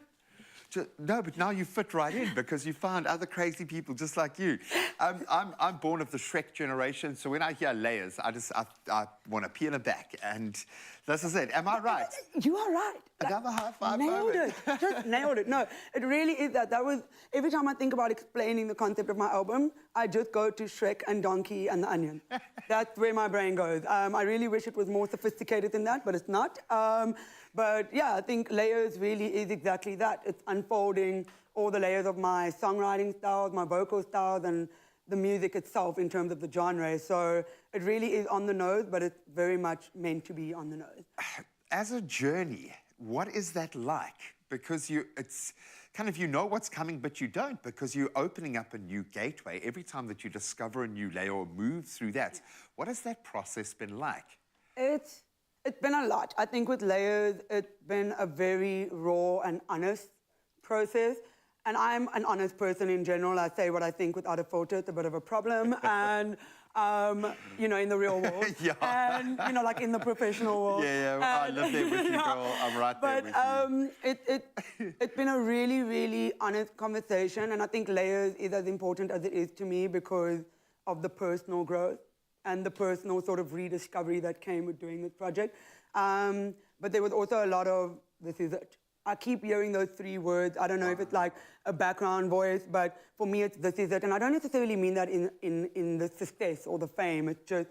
No, but now you fit right in because you found other crazy people just like you. I'm born of the Shrek generation, so when I hear layers, I want to pee in the back, and this is it. Am I right? You are right. Another high five. Nailed it. Just nailed it. No, it really is that. That was, every time I think about explaining the concept of my album, I just go to Shrek and Donkey and the Onion. That's where my brain goes. I really wish it was more sophisticated than that, but it's not. But yeah, I think layers really is exactly that. It's unfolding all the layers of my songwriting styles, my vocal styles, and the music itself in terms of the genre. So it really is on the nose, but it's very much meant to be on the nose. As a journey, what is that like? Because it's kind of, you know what's coming, but you don't, because you're opening up a new gateway every time that you discover a new layer or move through that. What has that process been like? It's been a lot. I think with layers, it's been a very raw and honest process. And I'm an honest person in general. I say what I think without a filter. It's a bit of a problem. And, you know, in the real world. Yeah. And, you know, like in the professional world. Yeah, I live there with you, girl. I'm right there with you. It's been a really, really honest conversation. And I think layers is as important as it is to me because of the personal growth and the personal sort of rediscovery that came with doing this project. But there was also a lot of, this is it. I keep hearing those three words. I don't know if it's like a background voice, but for me, it's this is it. And I don't necessarily mean that in the success or the fame. It's just,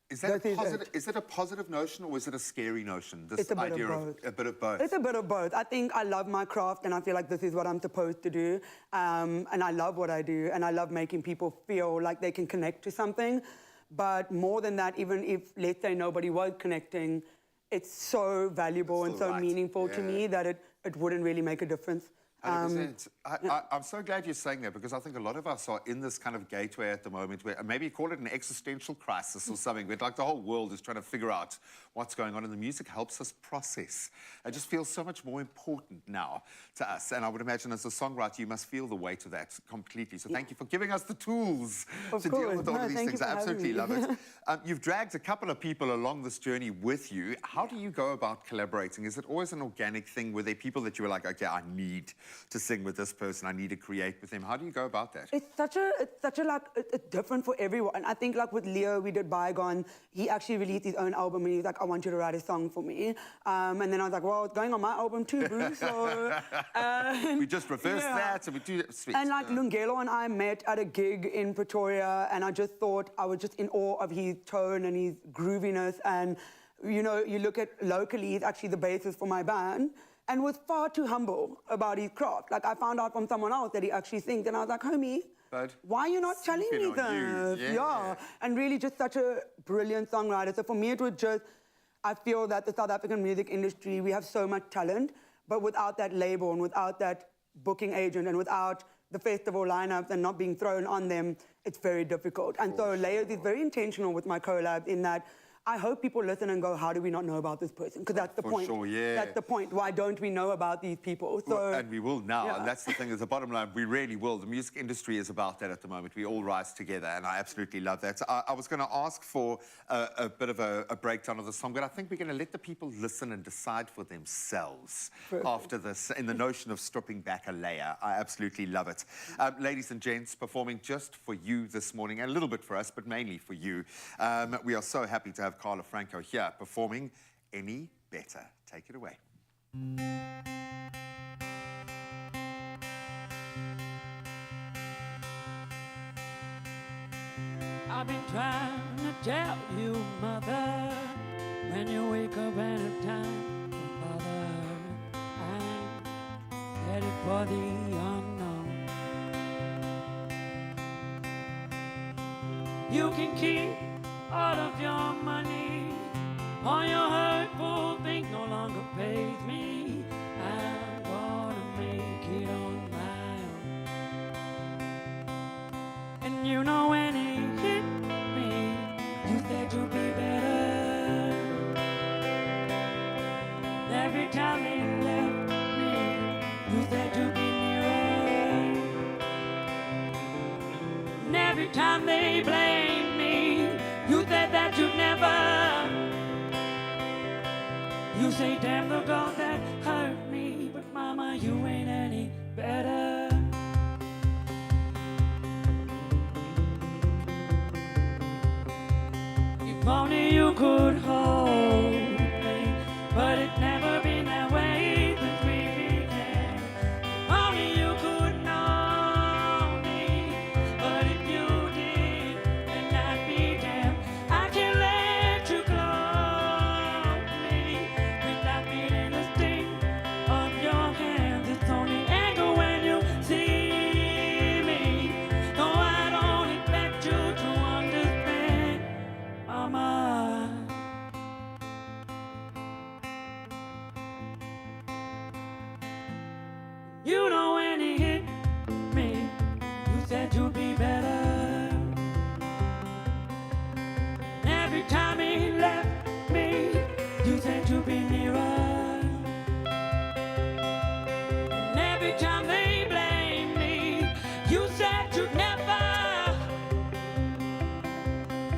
is it a positive notion or is it a scary notion? This it's a bit idea of both. A bit of both. It's a bit of both. I think I love my craft and I feel like this is what I'm supposed to do. And I love what I do. And I love making people feel like they can connect to something. But more than that, even if, let's say, nobody was connecting, it's so valuable and so meaningful to me that it wouldn't really make a difference. 100%. I'm so glad you're saying that because I think a lot of us are in this kind of gateway at the moment where maybe call it an existential crisis or something, where like the whole world is trying to figure out what's going on, and the music helps us process. It just feels so much more important now to us. And I would imagine as a songwriter, you must feel the weight of that completely. So thank you for giving us the tools to deal with all of these things. I absolutely love it. You've dragged a couple of people along this journey with you. How do you go about collaborating? Is it always an organic thing? Were there people that you were like, okay, I need to sing with this person, I need to create with them? How do you go about that? It's such a like, it's different for everyone. And I think like with Leo, we did Bygone. He actually released his own album and he was like, I want you to write a song for me. And then I was like, well, it's going on my album too, boo. So, we just reversed that, so we do sweet. And like Lungelo and I met at a gig in Pretoria, and I just thought I was just in awe of his tone and his grooviness. And, you know, you look at locally, he's actually the bassist for my band, and was far too humble about his craft. Like, I found out from someone else that he actually sings, and I was like, homie, why are you not telling me this? Yeah. And really just such a brilliant songwriter. So for me, it was just, I feel that the South African music industry, we have so much talent, but without that label and without that booking agent and without the festival lineups and not being thrown on them, it's very difficult. And so Layers is very intentional with my collabs in that I hope people listen and go, how do we not know about this person? Because that's the point. Sure, yeah. That's the point. Why don't we know about these people? So, well, and we will now, and that's the thing, is the bottom line, we really will. The music industry is about that at the moment. We all rise together, and I absolutely love that. So I was going to ask for a bit of a breakdown of the song, but I think we're going to let the people listen and decide for themselves after this, in the notion of stripping back a layer. I absolutely love it. Ladies and gents, performing just for you this morning, and a little bit for us, but mainly for you. We are so happy to have Carla Franco here performing Any Better. Take it away. I've been trying to tell you, mother, when you wake up anytime, bother, I ain't headed for the unknown. You can keep all of your money. All your hurtful things no longer pays me. I'm gonna make it on my own. And you know when it hit me, you said you'd be better. Every time they left me, you said you'd be nearer. And every time they blamed me, you said that you'd never. You say, damn the girl that hurt me, but mama, you ain't any better. If only you could hold me, but it never been that way since we began. If only you could know me, but if you did, then I'd be damned. I can't let you close me without feeling the sting of your hands. It's only anger when you see me. No, I don't expect you to understand, mama. You know when it hit me, you said you'd be better. Every time he left me, you said you'd be nearer. And every time they blame me, you said you'd never.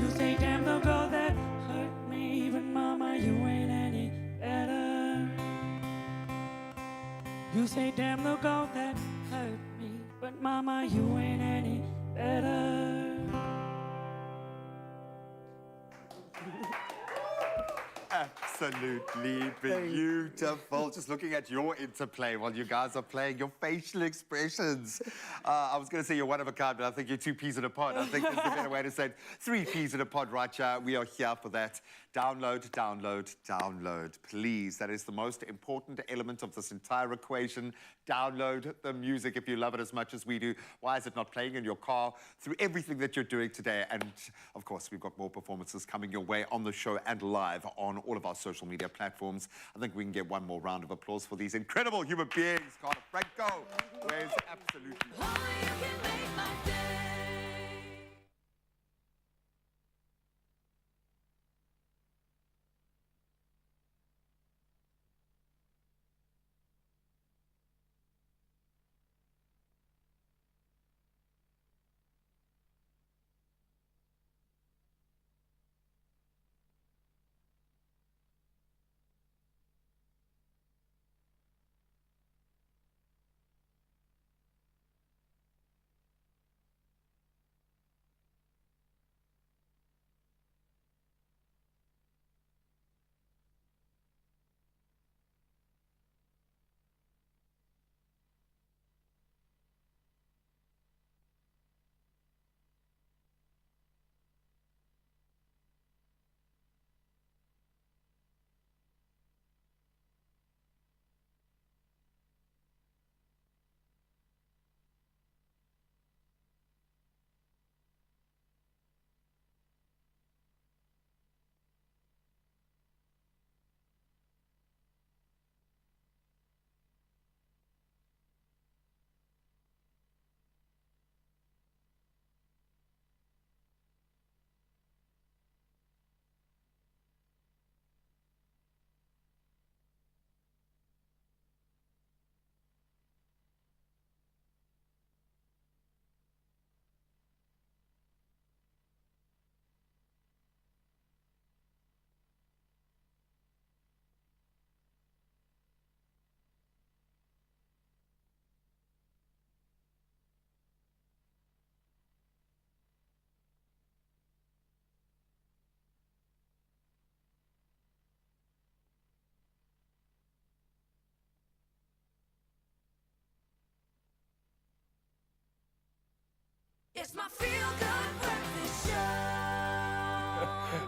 You say, damn the girl that hurt me, but mama, you ain't any better. You say, damn the girl that hurt me, but mama, you ain't any better. Absolutely beautiful. Just looking at your interplay while you guys are playing, your facial expressions. I was going to say you're one of a kind, but I think you're two peas in a pod. I think there's a better way to say it. 3 peas in a pod, right? We are here for that. Download, download, download. Please, that is the most important element of this entire equation. Download the music if you love it as much as we do. Why is it not playing in your car? Through everything that you're doing today. And, of course, we've got more performances coming your way on the show and live on all of our social media platforms. I think we can get one more round of applause for these incredible human beings. Carla, Franco, where's absolutely...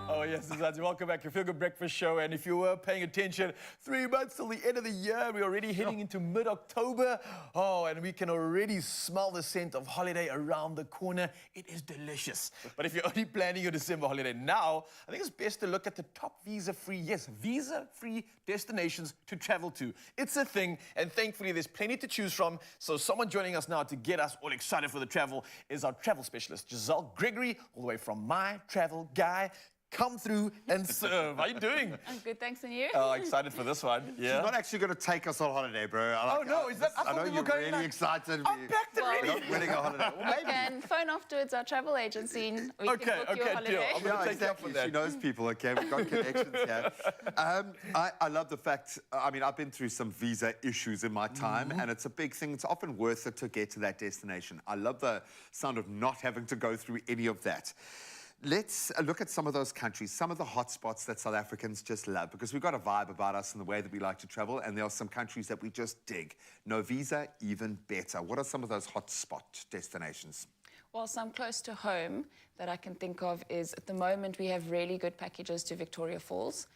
Oh, yes, Zazi, welcome back to Feel Good Breakfast Show. And if you were paying attention, 3 months till the end of the year, we're already heading into mid-October. Oh, and we can already smell the scent of holiday around the corner. It is delicious. But if you're only planning your December holiday now, I think it's best to look at the top visa-free, yes, visa-free destinations to travel to. It's a thing, and thankfully there's plenty to choose from. So someone joining us now to get us all excited for the travel is our travel specialist, Giselle Gregory, all the way from My Travel Guy. Come through and serve. How are you doing? I'm good, thanks, and you? Oh, excited for this one. Yeah. She's not actually going to take us on holiday, bro. No, is that? I know you're really excited. I'm packed already. We're not winning a holiday. Well, You can phone afterwards our travel agency and we can book you a holiday. Deal. I'm going to take exactly. you up She knows people, okay? We've got connections here. I love the fact, I mean, I've been through some visa issues in my time, and it's a big thing. It's often worth it to get to that destination. I love the sound of not having to go through any of that. Let's look at some of those countries, some of the hotspots that South Africans just love, because we've got a vibe about us and the way that we like to travel, and there are some countries that we just dig. No visa, even better. What are some of those hotspot destinations? Well, some close to home that I can think of is, at the moment, we have really good packages to Victoria Falls.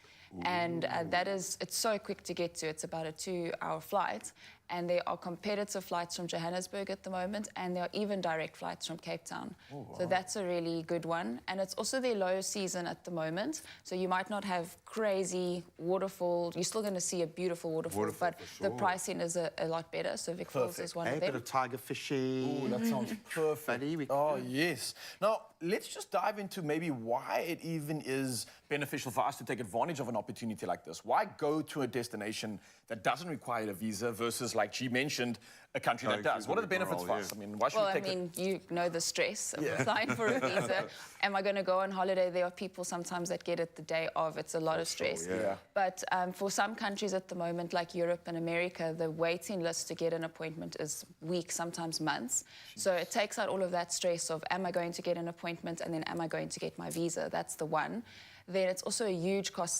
And it's so quick to get to. It's about a 2-hour flight. And there are competitive flights from Johannesburg at the moment, and there are even direct flights from Cape Town. Oh, wow. So that's a really good one. And it's also their low season at the moment. So you might not have crazy waterfall. You're still going to see a beautiful waterfall, but the pricing is a lot better. So Vic Falls is one of them. A bit of tiger fishing. Oh, that sounds perfect. Oh, yes. Now, let's just dive into maybe why it even is beneficial for us to take advantage of an opportunity like this. Why go to a destination that doesn't require a visa versus, like she mentioned, a country that does? What are the benefits for us? I mean, why should we take it? You know the stress of applying for a visa. Am I going to go on holiday? There are people sometimes that get it the day of. It's a lot of stress. But for some countries at the moment, like Europe and America, the waiting list to get an appointment is weeks, sometimes months. So it takes out all of that stress of, am I going to get an appointment, and then am I going to get my visa? That's the one. Then it's also a huge cost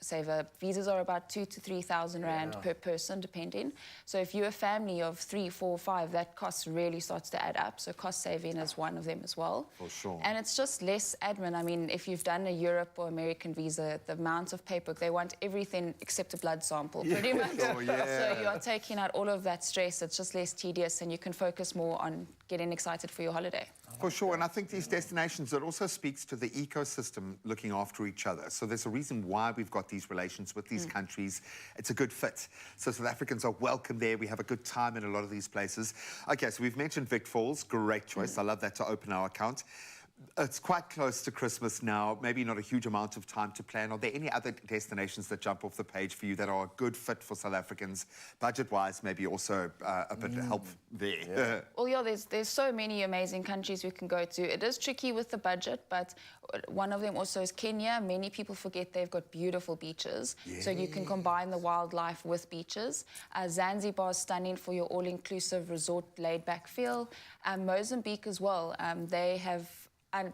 saver. Visas are about 2,000 to 3,000 rand per person, depending. So if you're a family of 3, 4, 5, that cost really starts to add up. So cost saving is one of them as well. For sure. And it's just less admin. I mean, if you've done a Europe or American visa, the amount of paperwork, they want everything except a blood sample, pretty much. So you're taking out all of that stress. It's just less tedious, and you can focus more on getting excited for your holiday. For sure, and I think these destinations, it also speaks to the ecosystem looking after each other. So there's a reason why we've got these relations with these countries. It's a good fit. So South Africans are welcome there. We have a good time in a lot of these places. Okay, so we've mentioned Vic Falls. Great choice. I love that to open our account. It's quite close to Christmas now, maybe not a huge amount of time to plan. Are there any other destinations that jump off the page for you that are a good fit for South Africans, budget-wise, maybe also a bit of help there? Well, yeah, there's so many amazing countries we can go to. It is tricky with the budget, but one of them also is Kenya. Many people forget they've got beautiful beaches, so you can combine the wildlife with beaches. Zanzibar is stunning for your all-inclusive resort laid-back feel. Mozambique as well. They have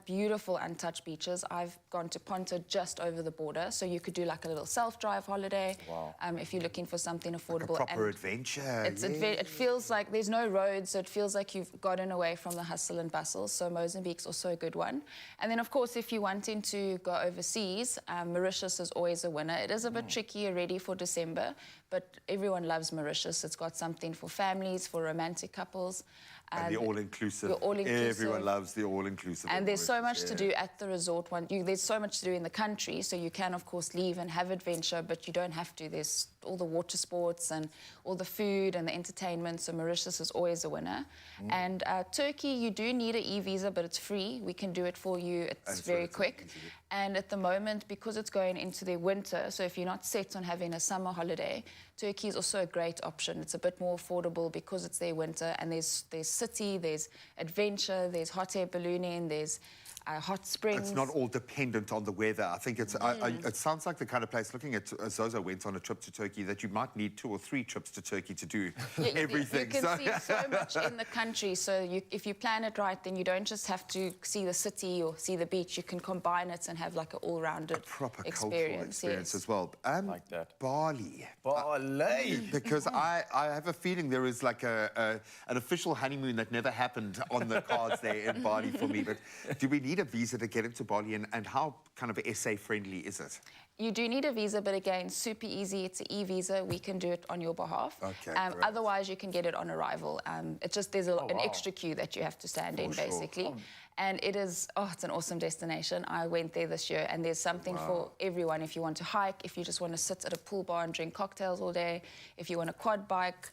beautiful untouched beaches. I've gone to Ponta just over the border, so you could do like a little self-drive holiday. Wow. If you're looking for something affordable. Like a proper adventure. It feels like there's no roads, so it feels like you've gotten away from the hustle and bustle. So Mozambique's also a good one. And then, of course, if you're wanting to go overseas, Mauritius is always a winner. It is a bit tricky already for December, but everyone loves Mauritius. It's got something for families, for romantic couples. And the all-inclusive. Everyone loves the all-inclusive. And there's so much to do at the resort. There's so much to do in the country, so you can, of course, leave and have adventure, but you don't have to. There's all the water sports and all the food and the entertainment, so Mauritius is always a winner. And Turkey, you do need an e-visa, but it's free. We can do it for you. It's very quick. And at the moment, because it's going into their winter, so if you're not set on having a summer holiday, Turkey is also a great option. It's a bit more affordable because it's their winter, and there's city, there's adventure, there's hot air ballooning, there's hot springs. It's not all dependent on the weather. I think it's. It sounds like the kind of place. Looking at Zozo went on a trip to Turkey that you might need 2 or 3 trips to Turkey to do everything. You can see so much in the country. So if you plan it right, then you don't just have to see the city or see the beach. You can combine it and have like an all-rounded proper experience. Cultural experience as well. Like that. Bali. Bali. Because I have a feeling there is like an official honeymoon that never happened on the cards there in Bali for me. But do we need need a visa to get into Bali, and how kind of SA-friendly is it? You do need a visa, but again, super easy. It's an e-visa. We can do it on your behalf. Okay, otherwise, you can get it on arrival. It's just there's an extra queue that you have to stand in, basically. And it is, it's an awesome destination. I went there this year, and there's something for everyone. If you want to hike, if you just want to sit at a pool bar and drink cocktails all day, if you want a quad bike,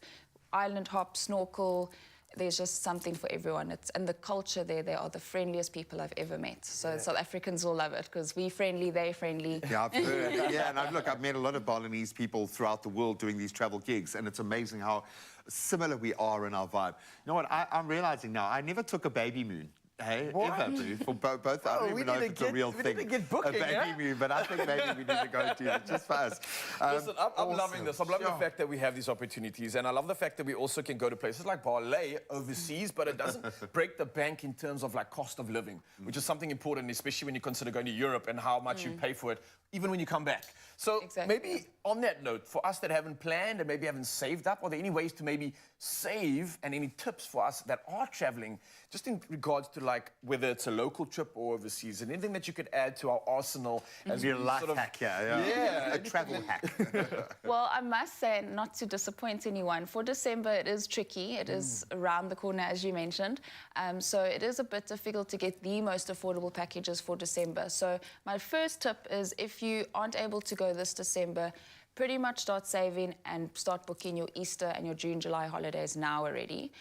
island hop, snorkel, there's just something for everyone. And the culture there, they are the friendliest people I've ever met. So South Africans will love it because we friendly, they friendly. Yeah, I've heard. And I've met a lot of Balinese people throughout the world doing these travel gigs, and it's amazing how similar we are in our vibe. You know what, I'm realizing now, I never took a baby moon. Hey, ever, dude, for both. I don't even know if it's a real thing. We need to get booking, a baby moon, but I think maybe we need to go to it just for us. Listen, I'm loving this. I'm loving the fact that we have these opportunities, and I love the fact that we also can go to places like Bali overseas, but it doesn't break the bank in terms of like cost of living, which is something important, especially when you consider going to Europe and how much you pay for it, even when you come back. So maybe on that note, for us that haven't planned and maybe haven't saved up, are there any ways to maybe save, and any tips for us that are traveling, just in regards to like whether it's a local trip or overseas, and anything that you could add to our arsenal as a life hack, a travel hack. Well, I must say, not to disappoint anyone, for December it is tricky. It is around the corner, as you mentioned. So it is a bit difficult to get the most affordable packages for December. So my first tip is, if you aren't able to go this December, pretty much start saving and start booking your Easter and your June, July holidays now already.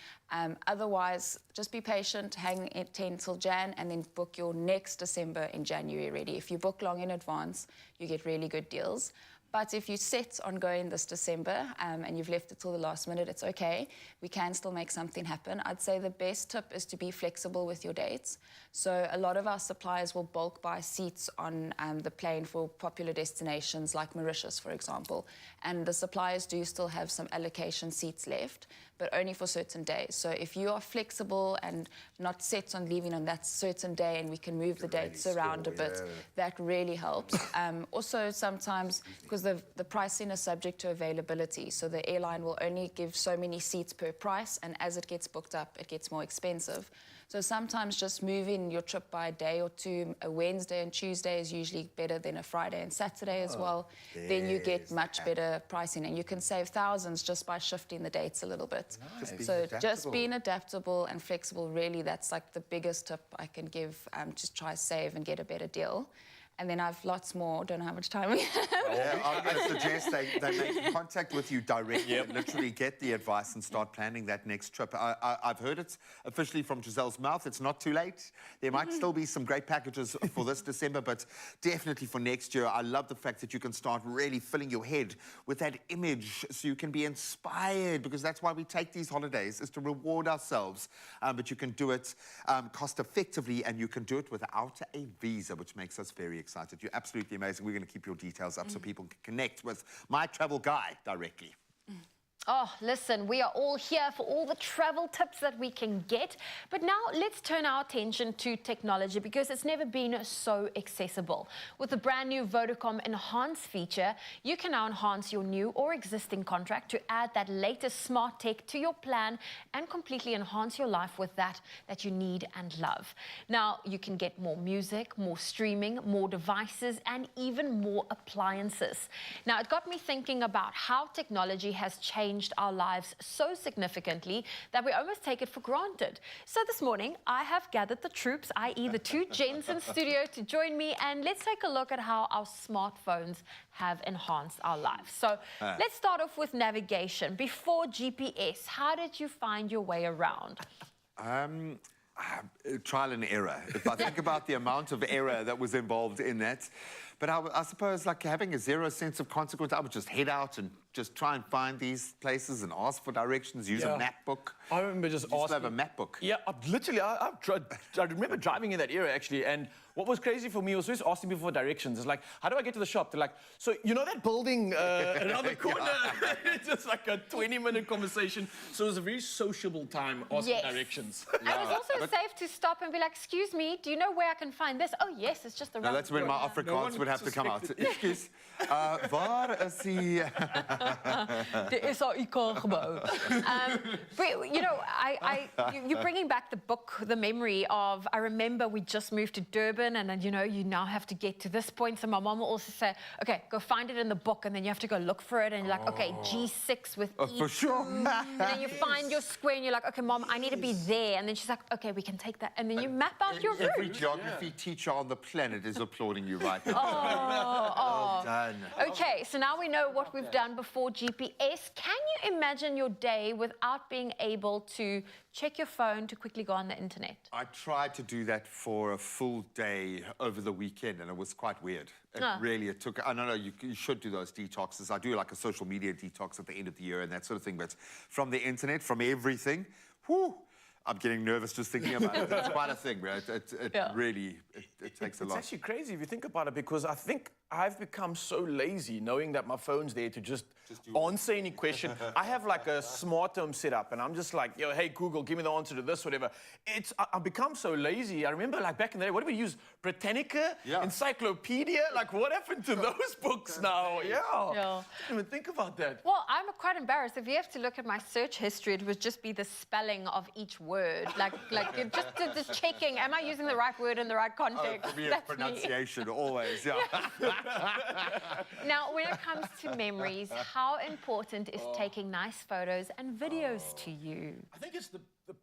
Otherwise, just be patient, hang it 10 till Jan, and then book your next December in January already. If you book long in advance, you get really good deals. But if you set on going this December and you've left it till the last minute, it's okay. We can still make something happen. I'd say the best tip is to be flexible with your dates. So a lot of our suppliers will bulk buy seats on the plane for popular destinations like Mauritius, for example. And the suppliers do still have some allocation seats left, but only for certain days. So if you are flexible and not set on leaving on that certain day, and we can move the dates around a bit, that really helps. Also, sometimes, because the pricing is subject to availability, so the airline will only give so many seats per price, and as it gets booked up, it gets more expensive. So sometimes just moving your trip by a day or two, a Wednesday and Tuesday is usually better than a Friday and Saturday as well. Then you get much better pricing, and you can save thousands just by shifting the dates a little bit. Just being adaptable and flexible, really, that's like the biggest tip I can give. Just try save and get a better deal. And then I've lots more, don't know how much time we have. I'm going to suggest they make contact with you directly and literally get the advice and start planning that next trip. I've heard it officially from Giselle's mouth. It's not too late. There might still be some great packages for this December, but definitely for next year. I love the fact that you can start really filling your head with that image so you can be inspired, because that's why we take these holidays, is to reward ourselves. But you can do it cost effectively, and you can do it without a visa, which makes us very excited. You're absolutely amazing. We're going to keep your details up so people can connect with my travel guy directly. Oh, listen, we are all here for all the travel tips that we can get. But now let's turn our attention to technology, because it's never been so accessible. With the brand new Vodacom Enhance feature, you can now enhance your new or existing contract to add that latest smart tech to your plan and completely enhance your life with that you need and love. Now, you can get more music, more streaming, more devices, and even more appliances. Now, it got me thinking about how technology has changed our lives so significantly that we almost take it for granted. So this morning, I have gathered the troops, i.e. the two gents in studio, to join me, and let's take a look at how our smartphones have enhanced our lives. So let's start off with navigation. Before GPS, how did you find your way around? Trial and error. If I think about the amount of error that was involved in that. But I suppose, like, having a zero sense of consequence, I would just head out and just try and find these places and ask for directions, use a map book. I remember just asking. Have a map book. Yeah, I remember driving in that era, actually, and what was crazy for me was just asking people for directions. It's like, how do I get to the shop? They're like, so you know that building around the corner? It's just like a 20-minute conversation. So it was a very sociable time asking directions. And it was also safe to stop and be like, excuse me, do you know where I can find this? Oh, yes, it's just around the corner. That's when my Afrikaans would have to come out. Excuse. Waar is die? De SAIK-gebouw. You're bringing back the book, the memory of, I remember we just moved to Durban and then, you now have to get to this point. So my mom will also say, okay, go find it in the book and then you have to go look for it and you're like, okay, G6 with E2. For sure. And then you find your square and you're like, okay, Mom, I need to be there. And then she's like, okay, we can take that. And then you map out your route. Every geography teacher on the planet is applauding you right now. Well done. Okay, so now we know what we've done before GPS. Can you imagine your day without being able to check your phone to quickly go on the internet? I tried to do that for a full day over the weekend, and it was quite weird. It took, I don't know, you should do those detoxes. I do like a social media detox at the end of the year and that sort of thing, but from the internet, from everything, whew, I'm getting nervous just thinking about it. It's quite a thing, right? It really takes a lot. It's actually crazy if you think about it, because I think I've become so lazy knowing that my phone's there to just answer any question. I have like a smart home set up and I'm just like, yo, hey, Google, give me the answer to this, whatever. I've become so lazy. I remember like back in the day, what did we use? Britannica? Encyclopedia? Like what happened to those books now? Yeah. I didn't even think about that. Well, I'm quite embarrassed. If you have to look at my search history, it would just be the spelling of each word. Like just checking, am I using the right word in the right context? For me, it's pronunciation, always, Now, when it comes to memories, how important is taking nice photos and videos to you? I think it's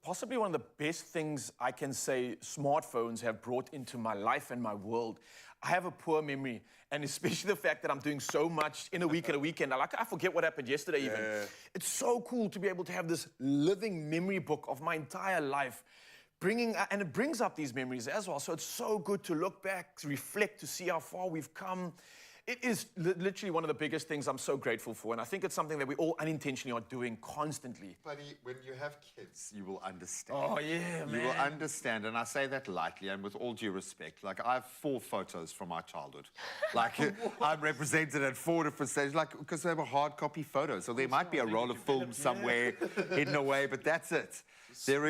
possibly one of the best things I can say smartphones have brought into my life and my world. I have a poor memory, and especially the fact that I'm doing so much in a week and a weekend. I forget what happened yesterday even. It's so cool to be able to have this living memory book of my entire life. And it brings up these memories as well. So it's so good to look back, to reflect, to see how far we've come. It is literally one of the biggest things I'm so grateful for. And I think it's something that we all unintentionally are doing constantly. Buddy, when you have kids, you will understand. Oh, yeah, man. You will understand, and I say that lightly and with all due respect. Like, I have 4 photos from my childhood. Like, I'm represented at 4 different stages, like, because they were hard copy photos. So there might be a roll of film somewhere hidden away, but that's it. There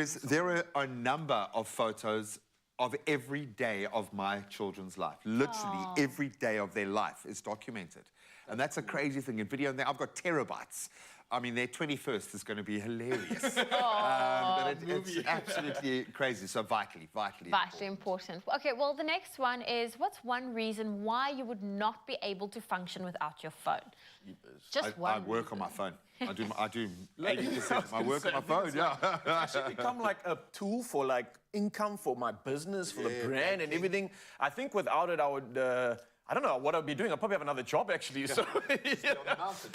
are a number of photos of every day of my children's life. Literally every day of their life is documented. And that's a crazy thing in video. And I've got terabytes. I mean, their 21st is going to be hilarious. But it's absolutely crazy. So vitally important. Okay, well, the next one is, what's one reason why you would not be able to function without your phone? Just one. I work on my phone. I do 80% of my work on my phone, It's actually become like a tool for like income for my business, for the brand and everything. I think without it, I would... I don't know what I'd be doing. I'll probably have another job, actually. So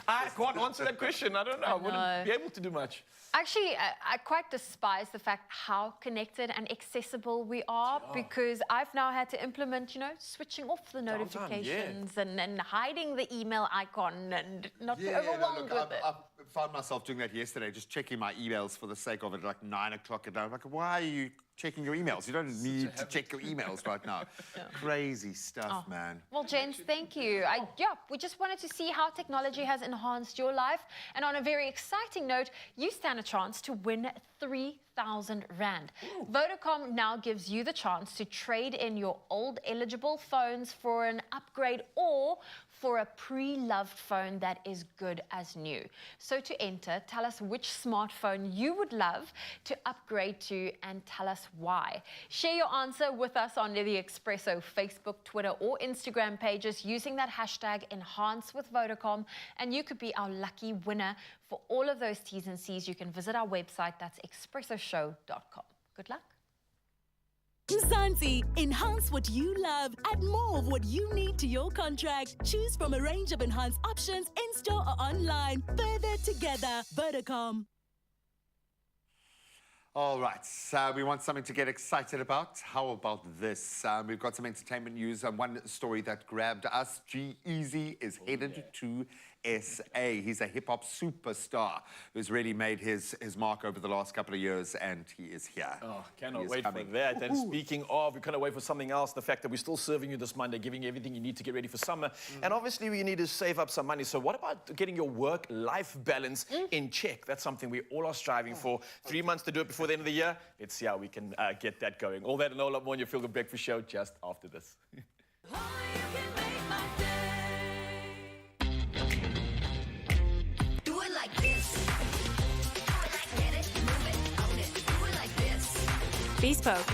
I can't answer that question. I don't know. I wouldn't be able to do much. Actually, I quite despise the fact how connected and accessible we are, because I've now had to implement, switching off the notifications and hiding the email icon and not be overwhelmed with it. I found myself doing that yesterday, just checking my emails for the sake of it, like 9 o'clock at night. I'm like, why are you checking your emails? You don't need to check your emails right now. Crazy stuff, man. Well, James, thank you. We just wanted to see how technology has enhanced your life. And on a very exciting note, you stand a chance to win 3,000 Rand. Vodacom now gives you the chance to trade in your old eligible phones for an upgrade or for a pre-loved phone that is good as new. So to enter, tell us which smartphone you would love to upgrade to and tell us why. Share your answer with us on the Expresso Facebook, Twitter or Instagram pages using that hashtag #EnhanceWithVodacom, and you could be our lucky winner. For all of those T's and C's, you can visit our website, that's expressoshow.com. Good luck. Mzansi, enhance what you love. Add more of what you need to your contract. Choose from a range of enhanced options in-store or online. Further together, Vodacom. All right, we want something to get excited about. How about this? We've got some entertainment news. One story that grabbed us. G-Eazy is headed to SA. He's a hip-hop superstar who's really made his mark over the last couple of years, and he is here. Oh, cannot wait for that. And speaking of, we cannot wait for something else, the fact that we're still serving you this Monday, giving you everything you need to get ready for summer. And obviously, we need to save up some money. So what about getting your work-life balance in check? That's something we all are striving for. 3 months to do it before the end of the year. Let's see how we can get that going. All that and a lot more on your Feel Good Breakfast Show just after this. You can make my Bespoke.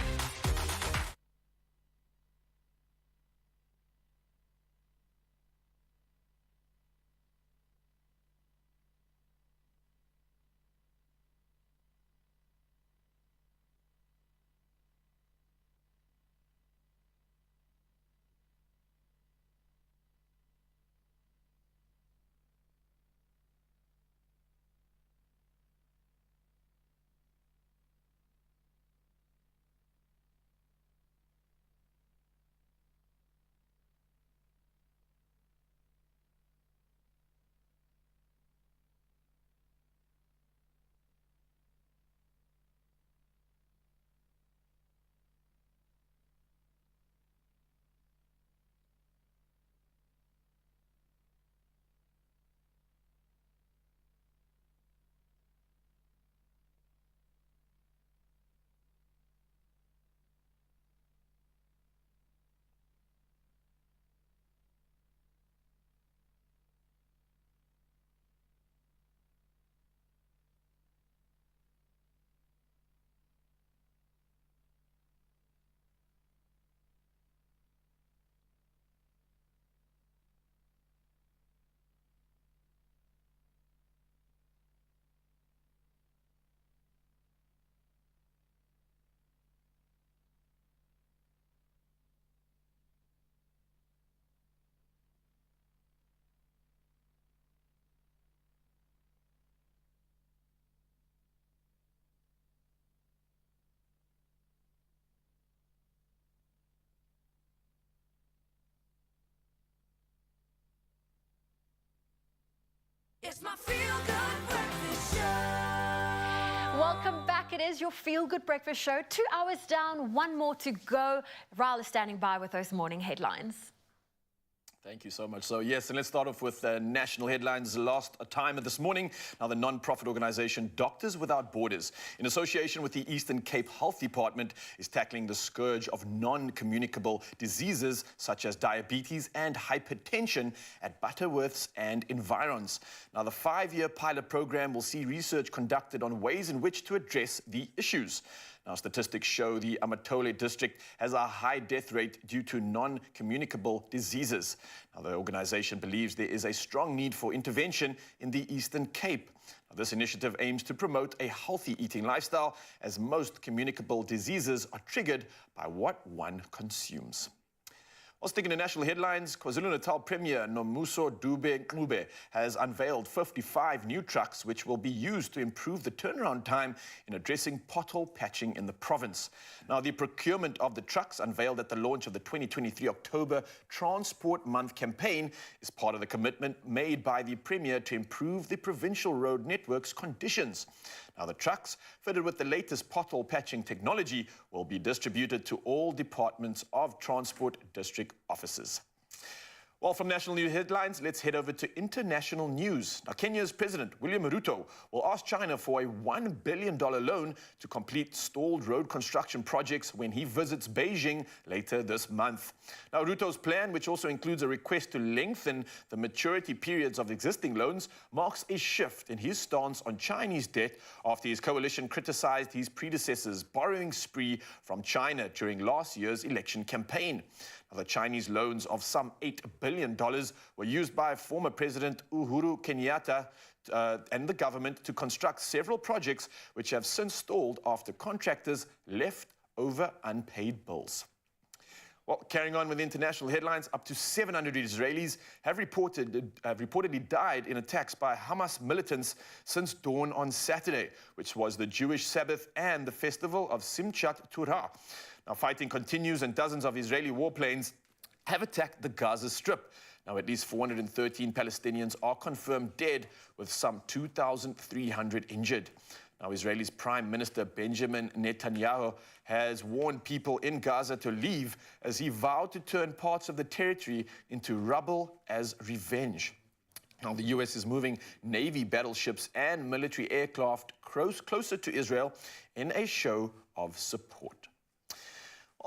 It's my feel-good breakfast show. Welcome back. It is your feel-good breakfast show. 2 hours down, one more to go. Ryle is standing by with those morning headlines. Thank you so much. So yes, and let's start off with national headlines. Last time this morning, now the non-profit organization Doctors Without Borders, in association with the Eastern Cape Health Department, is tackling the scourge of non-communicable diseases such as diabetes and hypertension at Butterworths and environs. Now the 5-year pilot program will see research conducted on ways in which to address the issues. Now, statistics show the Amatole district has a high death rate due to non-communicable diseases. Now, the organization believes there is a strong need for intervention in the Eastern Cape. Now, this initiative aims to promote a healthy eating lifestyle, as most communicable diseases are triggered by what one consumes. Well, sticking to national headlines, KwaZulu-Natal Premier Nomuso Dube has unveiled 55 new trucks which will be used to improve the turnaround time in addressing pothole patching in the province. Now, the procurement of the trucks unveiled at the launch of the 2023 October Transport Month campaign is part of the commitment made by the Premier to improve the provincial road network's conditions. Now, the trucks, fitted with the latest pothole patching technology, will be distributed to all departments of Transport District offices. Well, from national news headlines, let's head over to international news. Now, Kenya's President William Ruto will ask China for a $1 billion loan to complete stalled road construction projects when he visits Beijing later this month. Now, Ruto's plan, which also includes a request to lengthen the maturity periods of existing loans, marks a shift in his stance on Chinese debt after his coalition criticized his predecessor's borrowing spree from China during last year's election campaign. Now, the Chinese loans of some $8 billion were used by former President Uhuru Kenyatta and the government to construct several projects which have since stalled after contractors left over unpaid bills. Well, carrying on with international headlines, up to 700 Israelis have reportedly died in attacks by Hamas militants since dawn on Saturday, which was the Jewish Sabbath and the festival of Simchat Torah. Now, fighting continues and dozens of Israeli warplanes have attacked the Gaza Strip. Now, at least 413 Palestinians are confirmed dead, with some 2,300 injured. Now, Israel's Prime Minister Benjamin Netanyahu has warned people in Gaza to leave, as he vowed to turn parts of the territory into rubble as revenge. Now, the U.S. is moving Navy battleships and military aircraft closer to Israel in a show of support.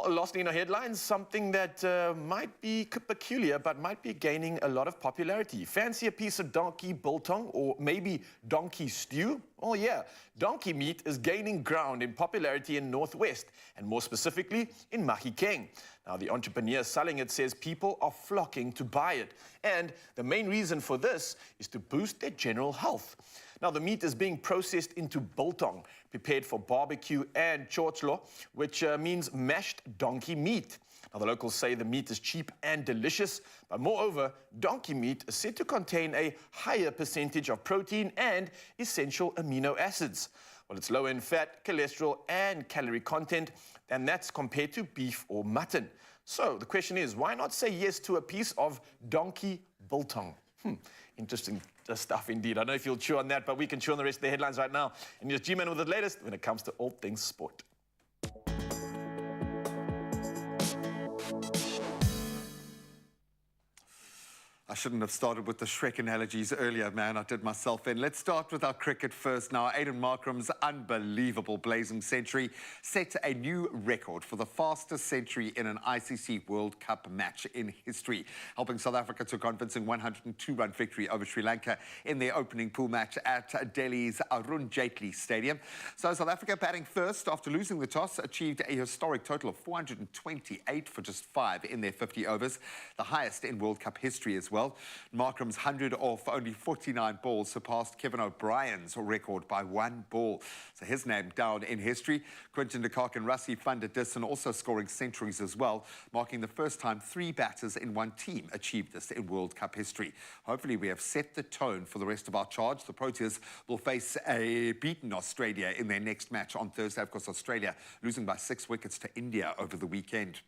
Well, lastly in our headlines, something that might be peculiar but might be gaining a lot of popularity. Fancy a piece of donkey biltong or maybe donkey stew? Oh yeah, donkey meat is gaining ground in popularity in Northwest and more specifically in Mahikeng. Now the entrepreneur selling it says people are flocking to buy it, and the main reason for this is to boost their general health. Now the meat is being processed into biltong, prepared for barbecue and chorchlo, which means mashed donkey meat. Now the locals say the meat is cheap and delicious, but moreover, donkey meat is said to contain a higher percentage of protein and essential amino acids. Well, it's low in fat, cholesterol and calorie content, and that's compared to beef or mutton. So the question is, why not say yes to a piece of donkey biltong? Interesting stuff indeed. I don't know if you'll chew on that, but we can chew on the rest of the headlines right now. And here's G-Man with the latest when it comes to all things sport. I shouldn't have started with the Shrek analogies earlier, man. I did myself in. Let's start with our cricket first. Now, Aiden Markram's unbelievable blazing century set a new record for the fastest century in an ICC World Cup match in history, helping South Africa to a convincing 102-run victory over Sri Lanka in their opening pool match at Delhi's Arun Jaitley Stadium. So South Africa, batting first after losing the toss, achieved a historic total of 428 for just 5 in their 50 overs, the highest in World Cup history as well. Markram's 100 off only 49 balls surpassed Kevin O'Brien's record by 1 ball. So his name down in history. Quinton de Kock and Rassie van der Dussen also scoring centuries as well, marking the first time 3 batters in one team achieved this in World Cup history. Hopefully we have set the tone for the rest of our charge. The Proteas will face a beaten Australia in their next match on Thursday. Of course, Australia losing by 6 wickets to India over the weekend.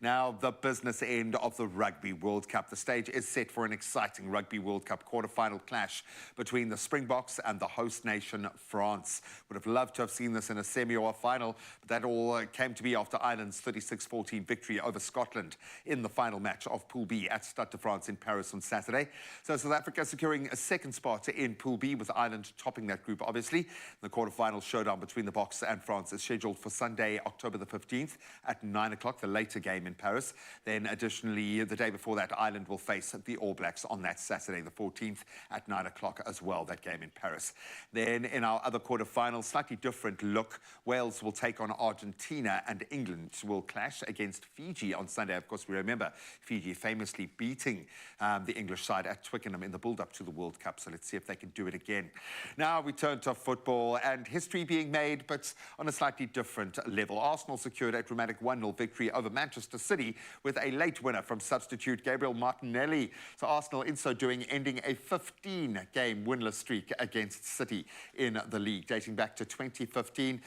Now, the business end of the Rugby World Cup. The stage is set for an exciting Rugby World Cup quarter-final clash between the Springboks and the host nation, France. Would have loved to have seen this in a semi or a final, but that all came to be after Ireland's 36-14 victory over Scotland in the final match of Pool B at Stade de France in Paris on Saturday. So South Africa securing a second spot in Pool B, with Ireland topping that group, obviously. The quarter-final showdown between the Boks and France is scheduled for Sunday, October the 15th at 9 o'clock, the later game in Paris. Then additionally, the day before that, Ireland will face the All Blacks on that Saturday, the 14th at 9 o'clock as well, that game in Paris. Then in our other quarterfinal, slightly different look, Wales will take on Argentina and England will clash against Fiji on Sunday. Of course, we remember Fiji famously beating the English side at Twickenham in the build-up to the World Cup. So let's see if they can do it again. Now we turn to football and history being made, but on a slightly different level. Arsenal secured a dramatic 1-0 victory over Manchester City with a late winner from substitute Gabriel Martinelli. So Arsenal, in so doing, ending a 15-game winless streak against City in the league, dating back to 2015.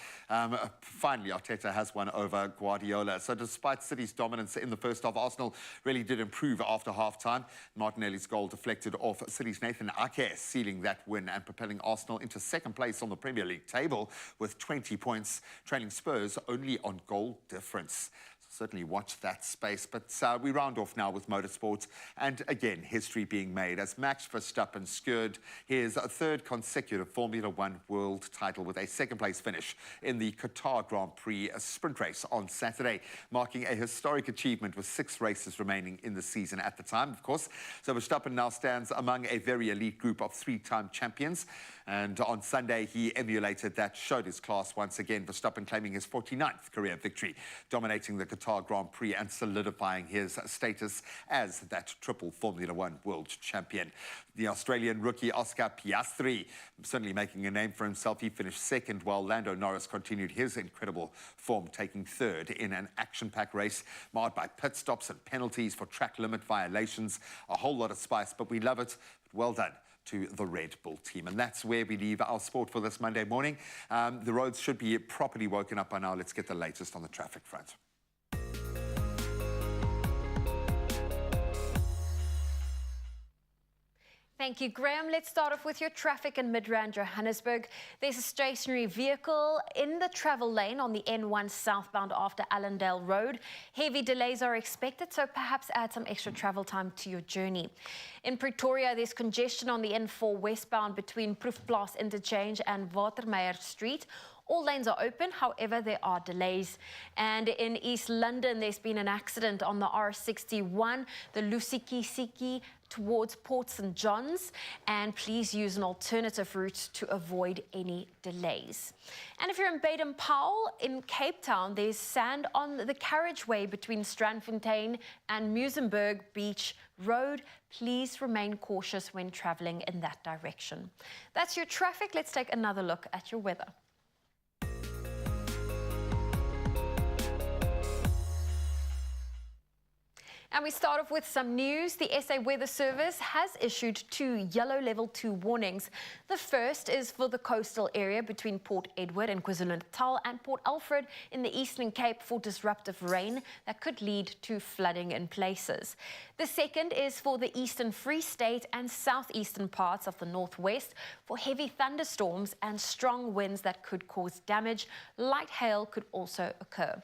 Finally, Arteta has won over Guardiola. So despite City's dominance in the first half, Arsenal really did improve after half-time. Martinelli's goal deflected off City's Nathan Ake, sealing that win and propelling Arsenal into second place on the Premier League table with 20 points, trailing Spurs only on goal difference. Certainly watch that space. But we round off now with motorsports. And again, history being made as Max Verstappen secured his 3rd consecutive Formula One world title with a 2nd-place finish in the Qatar Grand Prix sprint race on Saturday, marking a historic achievement with 6 races remaining in the season at the time, of course. So Verstappen now stands among a very elite group of 3-time champions. And on Sunday, he emulated that, showed his class once again. Verstappen claiming his 49th career victory, dominating the Qatar Grand Prix and solidifying his status as that triple Formula One world champion. The Australian rookie Oscar Piastri certainly making a name for himself. He finished 2nd, while Lando Norris continued his incredible form, taking 3rd in an action-packed race marred by pit stops and penalties for track limit violations. A whole lot of spice, but we love it. Well done to the Red Bull team. And that's where we leave our sport for this Monday morning. The roads should be properly woken up by now. Let's get the latest on the traffic front. Thank you, Graham. Let's start off with your traffic in Midrand, Johannesburg. There's a stationary vehicle in the travel lane on the N1 southbound after Allendale Road. Heavy delays are expected, so perhaps add some extra travel time to your journey. In Pretoria, there's congestion on the N4 westbound between Proefplaas Interchange and Watermeyer Street. All lanes are open, however, there are delays. And in East London, there's been an accident on the R61, the Lusikisiki towards Port St. John's, and please use an alternative route to avoid any delays. And if you're in Baden-Powell in Cape Town, there's sand on the carriageway between Strandfontein and Muizenberg Beach Road. Please remain cautious when traveling in that direction. That's your traffic. Let's take another look at your weather. And we start off with some news. The SA Weather Service has issued 2 yellow level 2 warnings. The first is for the coastal area between Port Edward and KwaZulu-Natal and Port Alfred in the Eastern Cape for disruptive rain that could lead to flooding in places. The second is for the Eastern Free State and southeastern parts of the northwest for heavy thunderstorms and strong winds that could cause damage. Light hail could also occur.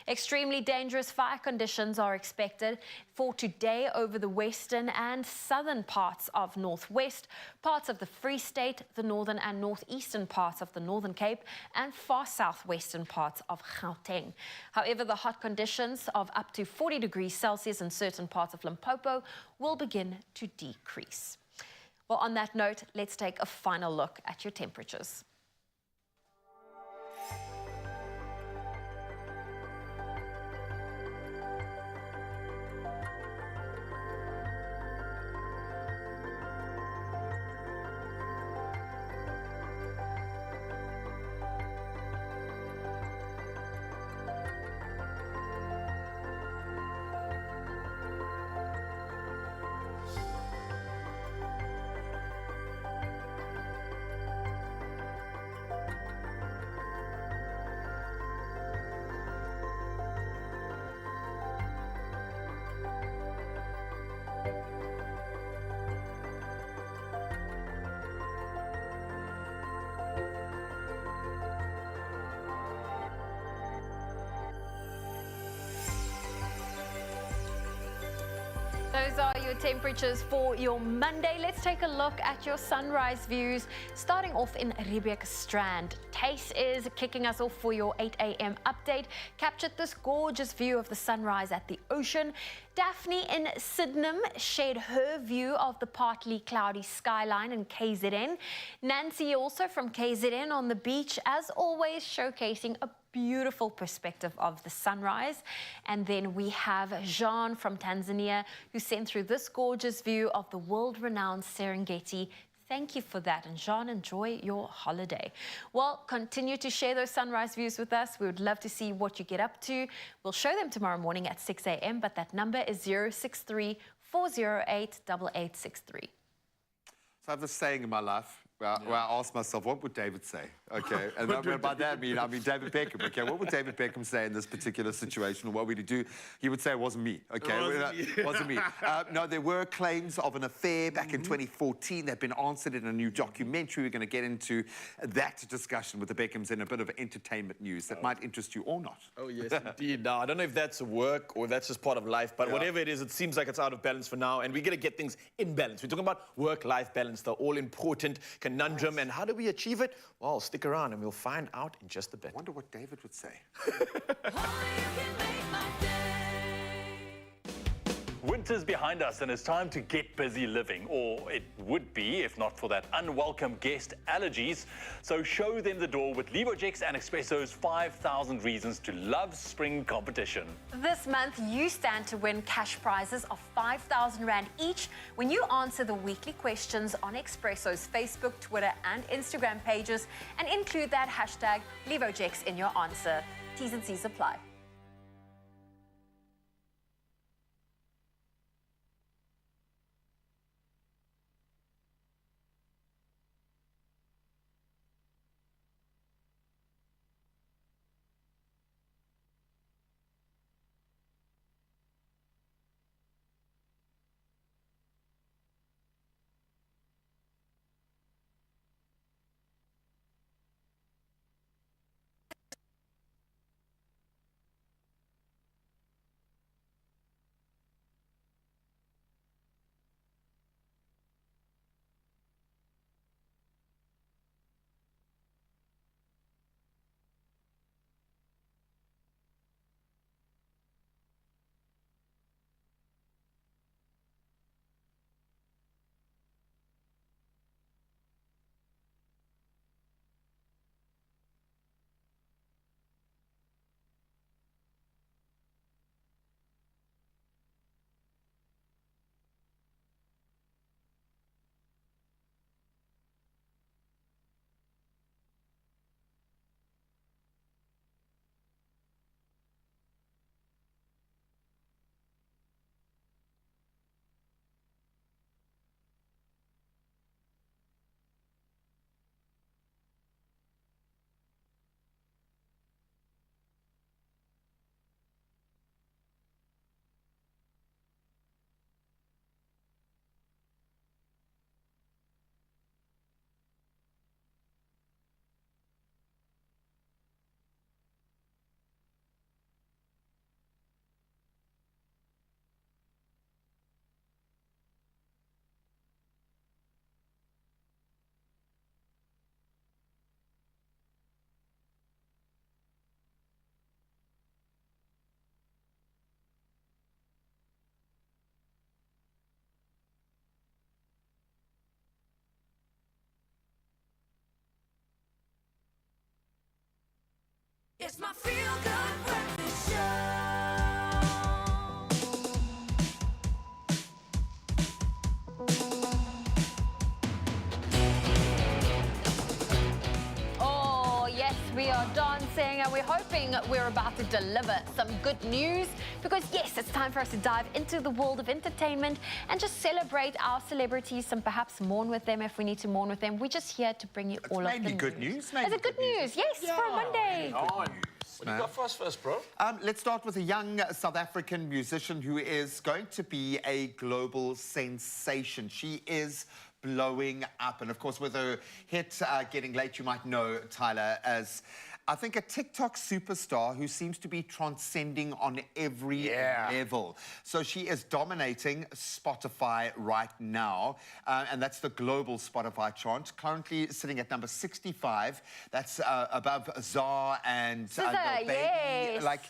Extremely dangerous fire conditions are expected for today over the western and southern parts of northwest, parts of the Free State, the northern and northeastern parts of the Northern Cape, and far southwestern parts of Gauteng. However, the hot conditions of up to 40 degrees Celsius in certain parts of Limpopo will begin to decrease. Well, on that note, let's take a final look at your temperatures. Those are your temperatures for your Monday. Let's take a look at your sunrise views. Starting off in Riebeek Strand. Tace is kicking us off for your 8 a.m. update. Captured this gorgeous view of the sunrise at the ocean. Daphne in Sydenham shared her view of the partly cloudy skyline in KZN. Nancy also from KZN on the beach, as always, showcasing a beautiful perspective of the sunrise. And then we have Jean from Tanzania, who sent through this gorgeous view of the world-renowned Serengeti. Thank you for that. And Jean, enjoy your holiday. Well, continue to share those sunrise views with us. We would love to see what you get up to. We'll show them tomorrow morning at 6 a.m., but that number is 063 408 8863. So I have this saying in my life where I ask myself, what would David say? Okay, and by that I mean David Beckham. Okay, what would David Beckham say in this particular situation, or what would he do? He would say it wasn't me. Okay, it wasn't me. No, there were claims of an affair back in 2014 that have been answered in a new documentary. We're going to get into that discussion with the Beckhams in a bit of entertainment news that might interest you or not. Oh yes, indeed. Now I don't know if that's work or that's just part of life, but whatever it is, it seems like it's out of balance for now, and we're going to get things in balance. We're talking about work-life balance, the all-important conundrum, and how do we achieve it? Well, stick around and we'll find out in just a bit. I wonder what David would say. Winter's behind us and it's time to get busy living, or it would be if not for that unwelcome guest allergies. So show them the door with Levojex and Expresso's 5,000 Reasons to Love Spring competition. This month, you stand to win cash prizes of 5,000 Rand each when you answer the weekly questions on Expresso's Facebook, Twitter and Instagram pages and include that hashtag Levojex in your answer. T's and C's apply. It's my feel-good breakfast show. Oh, yes, we are dancing and we're hoping we're about to deliver some good news because, yes, it's time for us to dive into the world of entertainment and just celebrate our celebrities and perhaps mourn with them if we need to mourn with them. We're just here to bring you all of the news. Good news. Is it good news? Yes, for a Monday. What do you got for us first, bro? Let's start with a young South African musician who is going to be a global sensation. She is blowing up. And of course, with her hit Getting Late, you might know Tyler as, I think, a TikTok superstar who seems to be transcending on every level. So she is dominating Spotify right now, and that's the global Spotify chart, currently sitting at number 65. That's above Zar and Lil Baby. Yes. Like,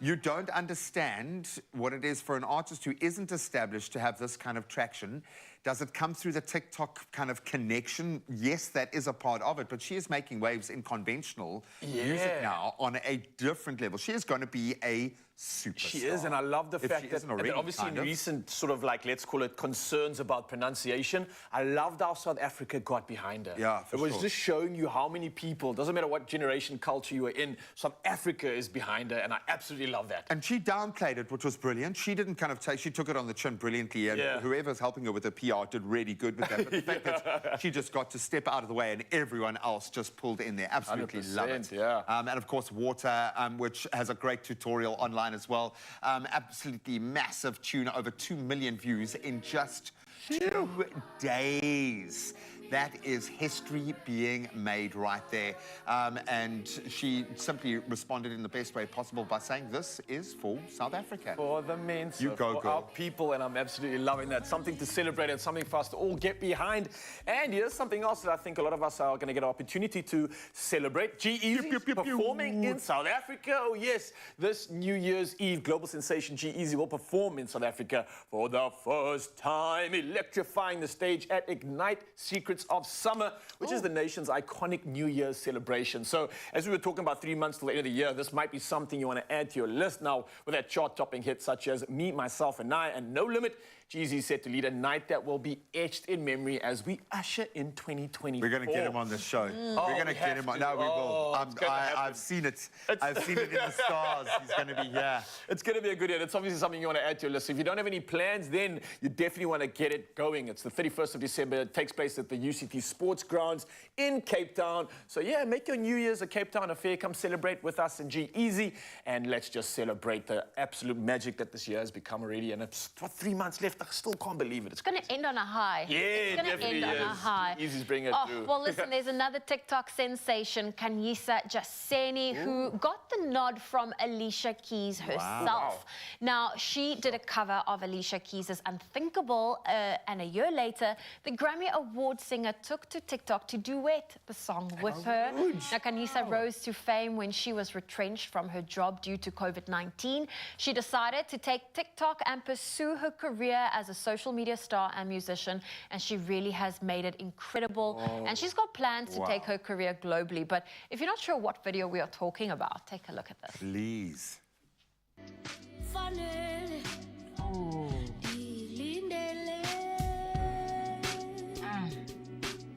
you don't understand what it is for an artist who isn't established to have this kind of traction. Does it come through the TikTok kind of connection? Yes, that is a part of it, but she is making waves in conventional music now on a different level. She is going to be a superstar. She is, and I love the fact that obviously in kind of. recent sort of like, let's call it concerns about pronunciation, I loved how South Africa got behind her. Yeah, for It was sure. just showing you how many people, doesn't matter what generation, culture you were in, South Africa is behind her, and I absolutely love that. And she downplayed it, which was brilliant. She didn't kind of take, she took it on the chin brilliantly, and whoever's helping her with the PR did really good with that. But the fact that she just got to step out of the way and everyone else just pulled in there. Absolutely love it. 100%, yeah. And of course, Water, which has a great tutorial online as well. Absolutely massive tune, over 2 million views in just 2 days. That is history being made right there. And she simply responded in the best way possible by saying, this is for South Africa. For the men, You go, for girl. our people, and I'm absolutely loving that. Something to celebrate and something for us to all get behind. And here's something else that I think a lot of us are going to get an opportunity to celebrate. G-Eazy performing in South Africa. Oh, yes. This New Year's Eve, global sensation G-Eazy will perform in South Africa for the first time, electrifying the stage at Ignite Secrets of Summer, which is the nation's iconic New Year's celebration. So, as we were talking about 3 months till the end of the year, this might be something you want to add to your list now with that chart-topping hit such as Me, Myself and I and No Limit. G-Eazy is set to lead a night that will be etched in memory as we usher in 2024. We're going to get him on the show. We're going to get him on. No, we will. I've seen it. I've seen it in the stars. He's going to be here. It's going to be a good year. It's obviously something you want to add to your list. If you don't have any plans, then you definitely want to get it going. It's the 31st of December. It takes place at the UCT Sports Grounds in Cape Town. So, yeah, make your New Year's a Cape Town affair. Come celebrate with us in G-Eazy. And let's just celebrate the absolute magic that this year has become already. And it's 3 months left. I still can't believe it. It's going to end on a high. Yeah, it's going to definitely end on a is. high. G-Eazy's bringing it through. Well, listen, there's another TikTok sensation, Kanyisa Jaseni, who got the nod from Alicia Keys herself. Wow. Now, she did a cover of Alicia Keys' Unthinkable, and a year later, the Grammy Award singer took to TikTok to duet the song with her. Now, Kanyisa rose to fame when she was retrenched from her job due to COVID-19. She decided to take TikTok and pursue her career as a social media star and musician, and she really has made it incredible. And she's got plans to take her career globally. But if you're not sure what video we are talking about, take a look at this. Please.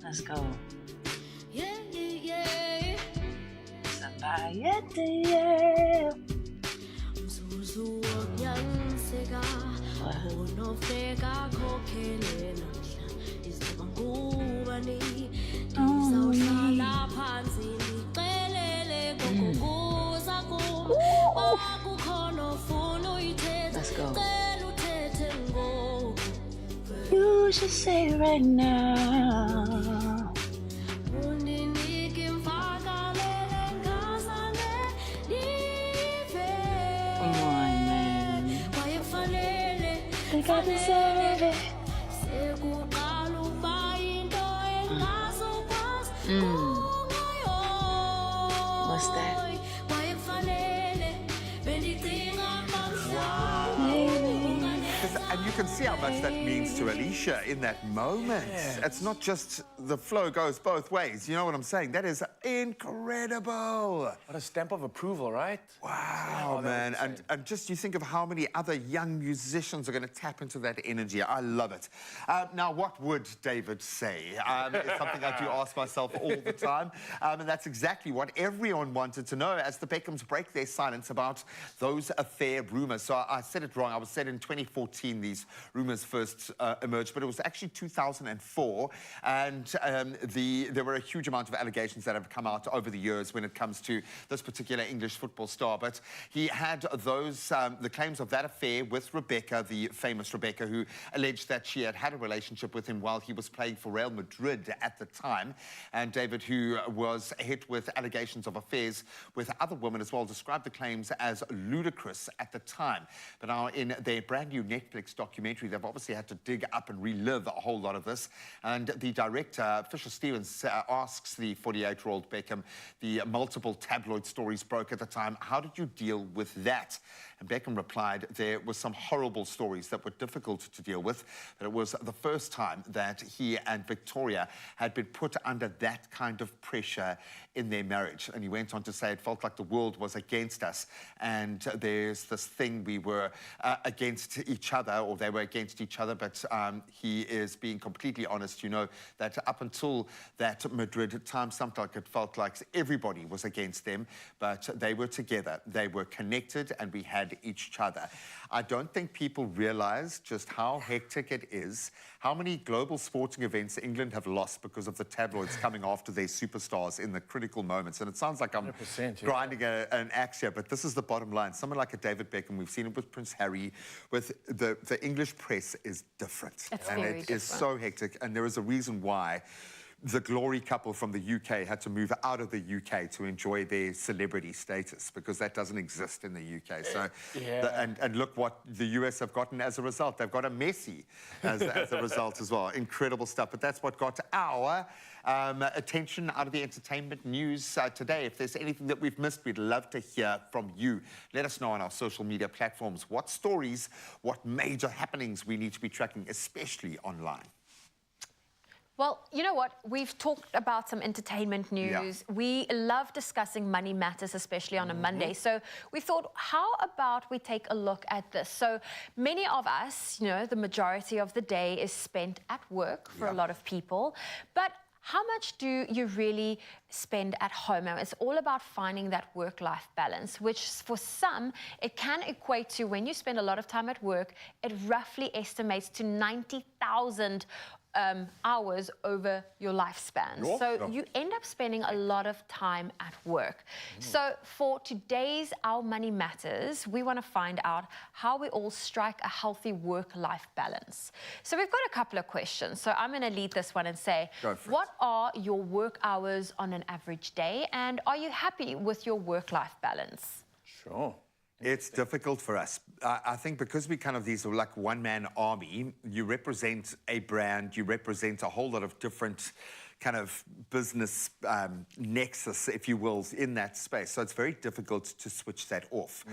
Let's go. Let's go. You should say it right now. Come on, man. Think I deserve it. What's that? And you can see how much that means to Alicia in that moment. Yeah. It's not just the flow goes both ways. You know what I'm saying? That is incredible. What a stamp of approval, right? Wow, man. And just you think of how many other young musicians are going to tap into that energy. I love it. Now, what would David say? It's something I do ask myself all the time. And that's exactly what everyone wanted to know as the Beckhams break their silence about those affair rumours. So I said it wrong. I was said in 2014 these rumours first emerged, but it was actually 2004. And there were a huge amount of allegations that have come out over the years when it comes to this particular English football star. But he had those, the claims of that affair with Rebecca, the famous Rebecca, who alleged that she had a relationship with him while he was playing for Real Madrid at the time. And David, who was hit with allegations of affairs with other women as well, described the claims as ludicrous at the time. But now in their brand new Netflix documentary, they've obviously had to dig up and relive a whole lot of this. And the director, Fisher Stevens, asks the 48-year-old Beckham, the multiple tabloid stories broke at the time, how did you deal with that? And Beckham replied, there were some horrible stories that were difficult to deal with, but it was the first time that he and Victoria had been put under that kind of pressure in their marriage. And he went on to say it felt like the world was against us, and there's this thing we were against each other, or they were against each other, but he is being completely honest, you know, that up until that Madrid time, sometimes it felt like everybody was against them, but they were together, they were connected, and we had each other. I don't think people realize just how hectic it is, how many global sporting events England have lost because of the tabloids coming after their superstars in the critical moments. And it sounds like I'm grinding an axe here, but this is the bottom line. Someone like a David Beckham, we've seen it with Prince Harry, with the English press is different. And it is so hectic, and there is a reason why the glory couple from the UK had to move out of the UK to enjoy their celebrity status, because that doesn't exist in the UK. So, and look what the US have gotten as a result. They've got a Messi as a result as well. Incredible stuff. But that's what got our attention out of the entertainment news today. If there's anything that we've missed, we'd love to hear from you. Let us know on our social media platforms what stories, what major happenings we need to be tracking, especially online. Well, you know what? We've talked about some entertainment news. Yeah. We love discussing money matters, especially on a Monday. So we thought, how about we take a look at this? So many of us, you know, the majority of the day is spent at work for a lot of people. But how much do you really spend at home? And it's all about finding that work-life balance, which for some, it can equate to, when you spend a lot of time at work, it roughly estimates to 90,000 hours over your lifespan. So you end up spending a lot of time at work. So for today's Our Money Matters, we want to find out how we all strike a healthy work-life balance. So we've got a couple of questions. So I'm going to lead this one and say, what are your work hours on an average day? And are you happy with your work-life balance? Sure. It's difficult for us. I think because we kind of these like one-man army, you represent a brand, you represent a whole lot of different kind of business nexus, if you will, in that space. So it's very difficult to switch that off.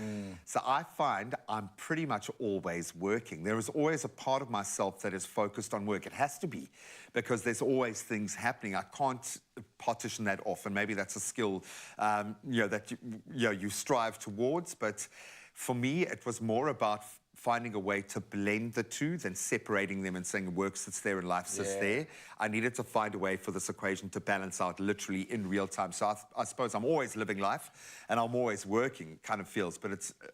So I find I'm pretty much always working. There is always a part of myself that is focused on work. It has to be, because there's always things happening. I can't partition that off, and maybe that's a skill you know, that you strive towards. But for me, it was more about finding a way to blend the two than separating them and saying work sits there and life sits there. I needed to find a way for this equation to balance out literally in real time. So I suppose I'm always living life and I'm always working, kind of feels, but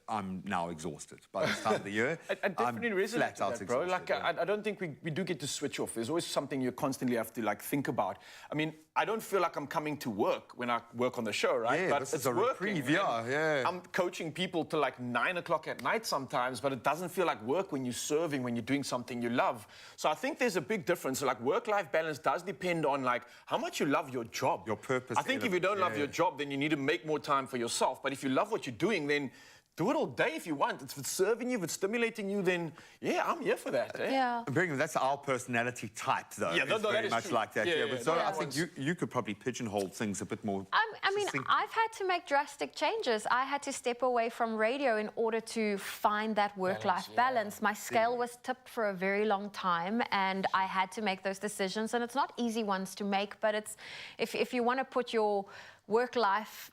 I'm now exhausted by this time of the year. I definitely resonate with that, bro. Like, I don't think we do get to switch off. There's always something you constantly have to like think about. I mean, I don't feel like I'm coming to work when I work on the show, right? Yeah, but this is a reprieve, I'm coaching people till like 9 o'clock at night sometimes, but it doesn't feel like work when you're serving, when you're doing something you love. So I think there's a big difference. So like work-life balance does depend on like how much you love your job. Your purpose. I think if you don't love your job, then you need to make more time for yourself. But if you love what you're doing, then do it all day if you want. If it's serving you, if it's stimulating you, then yeah, I'm here for that. Eh? Yeah. That's our personality type, though. Yeah, it's very much like that. But so I think you could probably pigeonhole things a bit more. I mean, I've had to make drastic changes. I had to step away from radio in order to find that work-life balance. My scale was tipped for a very long time, and I had to make those decisions. And it's not easy ones to make, but it's if you want to put your work-life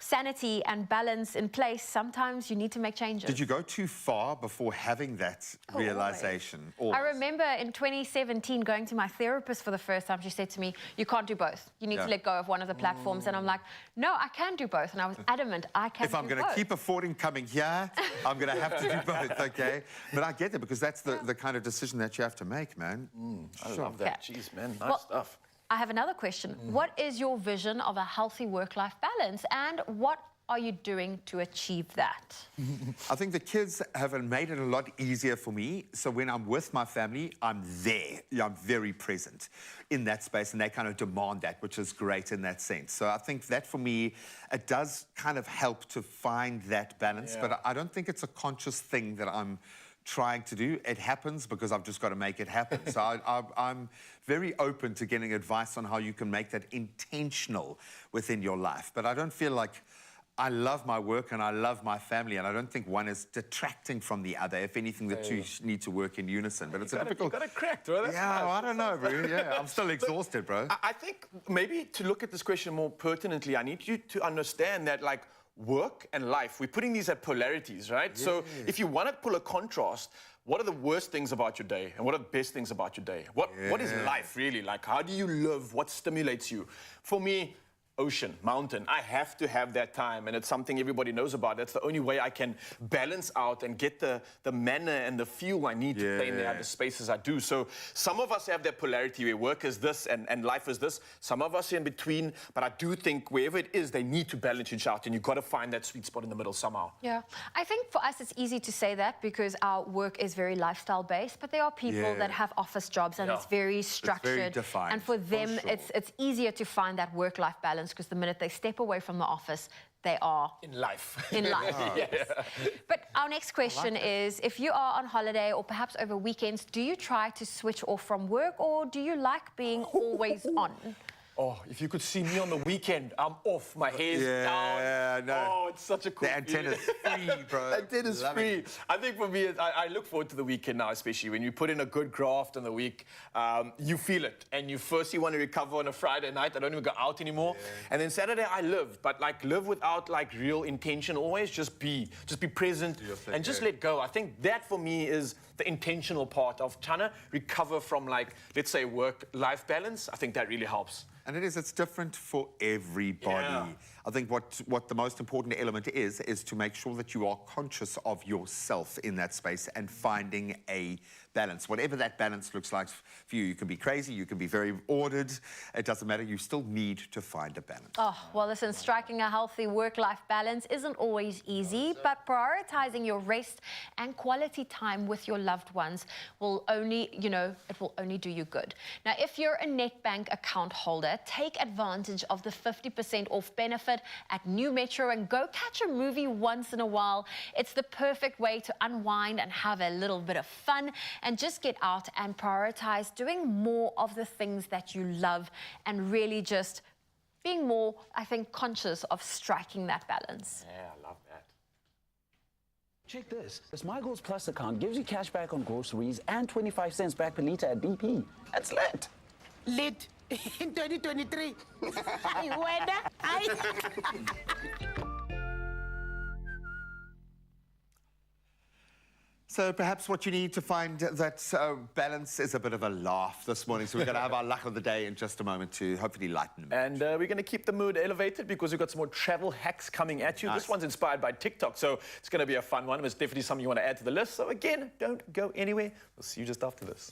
sanity and balance in place, sometimes you need to make changes. Did you go too far before having that realization? Always. I remember in 2017 going to my therapist for the first time. She said to me, you can't do both. You need to let go of one of the platforms. And I'm like, no, I can do both. And I was adamant, I can do both. If I'm going to keep affording coming here, I'm going to have to do both, okay? But I get it, because that's the kind of decision that you have to make, man. I love that. Jeez, man, nice stuff. I have another question. What is your vision of a healthy work-life balance, and what are you doing to achieve that? I think the kids have made it a lot easier for me. So when I'm with my family, I'm there. I'm very present in that space, and they kind of demand that, which is great in that sense. So I think that for me, it does kind of help to find that balance, but I don't think it's a conscious thing that I'm trying to do. It happens because I've just got to make it happen. So I'm very open to getting advice on how you can make that intentional within your life. But I don't feel like I love my work and I love my family, and I don't think one is detracting from the other. If anything, the two need to work in unison. But it's difficult. You got it cracked, bro. That's nice. I don't know, bro. Yeah, I'm still exhausted, bro. I think maybe to look at this question more pertinently, I need you to understand that, like, work and life, we're putting these at polarities, right? Yes. So if you want to pull a contrast, what are the worst things about your day and what are the best things about your day? What is life really? Like, how do you live? What stimulates you? For me, ocean, mountain. I have to have that time, and it's something everybody knows about. That's the only way I can balance out and get the manner and the fuel I need to play in the other spaces I do. So some of us have that polarity where work is this and life is this. Some of us are in between, but I do think wherever it is, they need to balance each out, and you've got to find that sweet spot in the middle somehow. Yeah, I think for us it's easy to say that because our work is very lifestyle based, but there are people that have office jobs and it's very structured. It's very defined. And for them, it's easier to find that work-life balance, because the minute they step away from the office, they are in life. In life. But our next question is, if you are on holiday or perhaps over weekends, do you try to switch off from work, or do you like being always on? Oh, if you could see me on the weekend, I'm off, my hair's down. No. Oh, it's such a cool The antenna's free, bro. Antenna's free. I think for me, I look forward to the weekend now, especially when you put in a good graft in the week. You feel it, and you firstly want to recover on a Friday night. I don't even go out anymore. And then Saturday I live, but like live without like real intention. Always just be present and just let go. I think that for me is the intentional part of trying to recover from, like, let's say, work-life balance. I think that really helps. And it's different for everybody. Yeah. I think what the most important element is to make sure that you are conscious of yourself in that space and finding a balance. Whatever that balance looks like for you. You can be crazy, you can be very ordered. It doesn't matter. You still need to find a balance. Oh, well, listen, striking a healthy work-life balance isn't always easy, but prioritizing your rest and quality time with your loved ones will only, it will only do you good. Now, if you're a Netbank account holder, take advantage of the 50% off benefit at New Metro and go catch a movie once in a while. It's the perfect way to unwind and have a little bit of fun and just get out and prioritize doing more of the things that you love and really just being more, I think, conscious of striking that balance. Yeah, I love that. Check this. This My Goals Plus account gives you cash back on groceries and 25 cents back per litre at BP. That's lit. Lit in 2023. So perhaps what you need to find that balance is a bit of a laugh this morning. So we're going to have our luck of the day in just a moment to hopefully lighten them. And we're going to keep the mood elevated because we've got some more travel hacks coming at you. Nice. This one's inspired by TikTok, so it's going to be a fun one. It's definitely something you want to add to the list. So again, don't go anywhere. We'll see you just after this.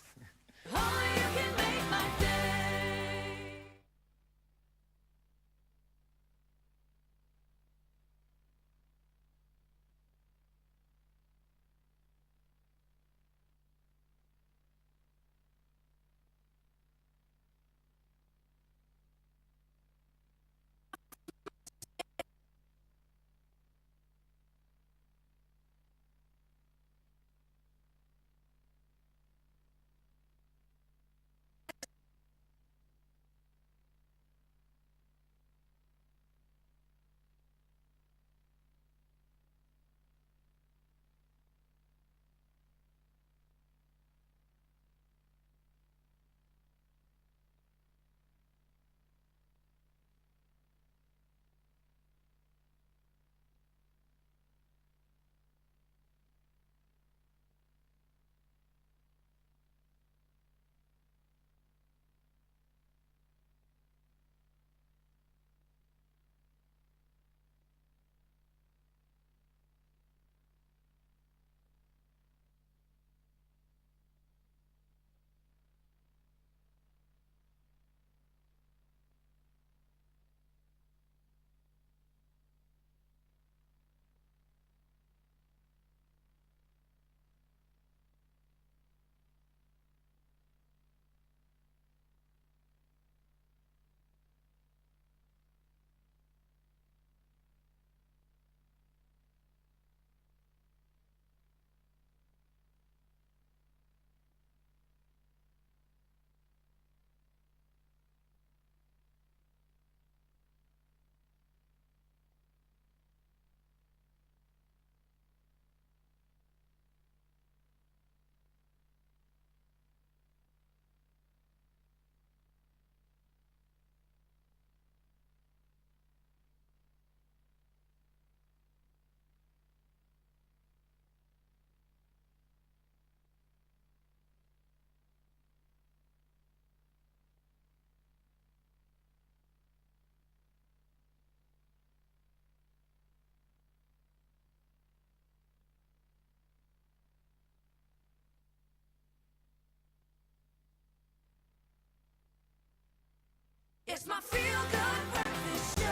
It's my feel-good breakfast show.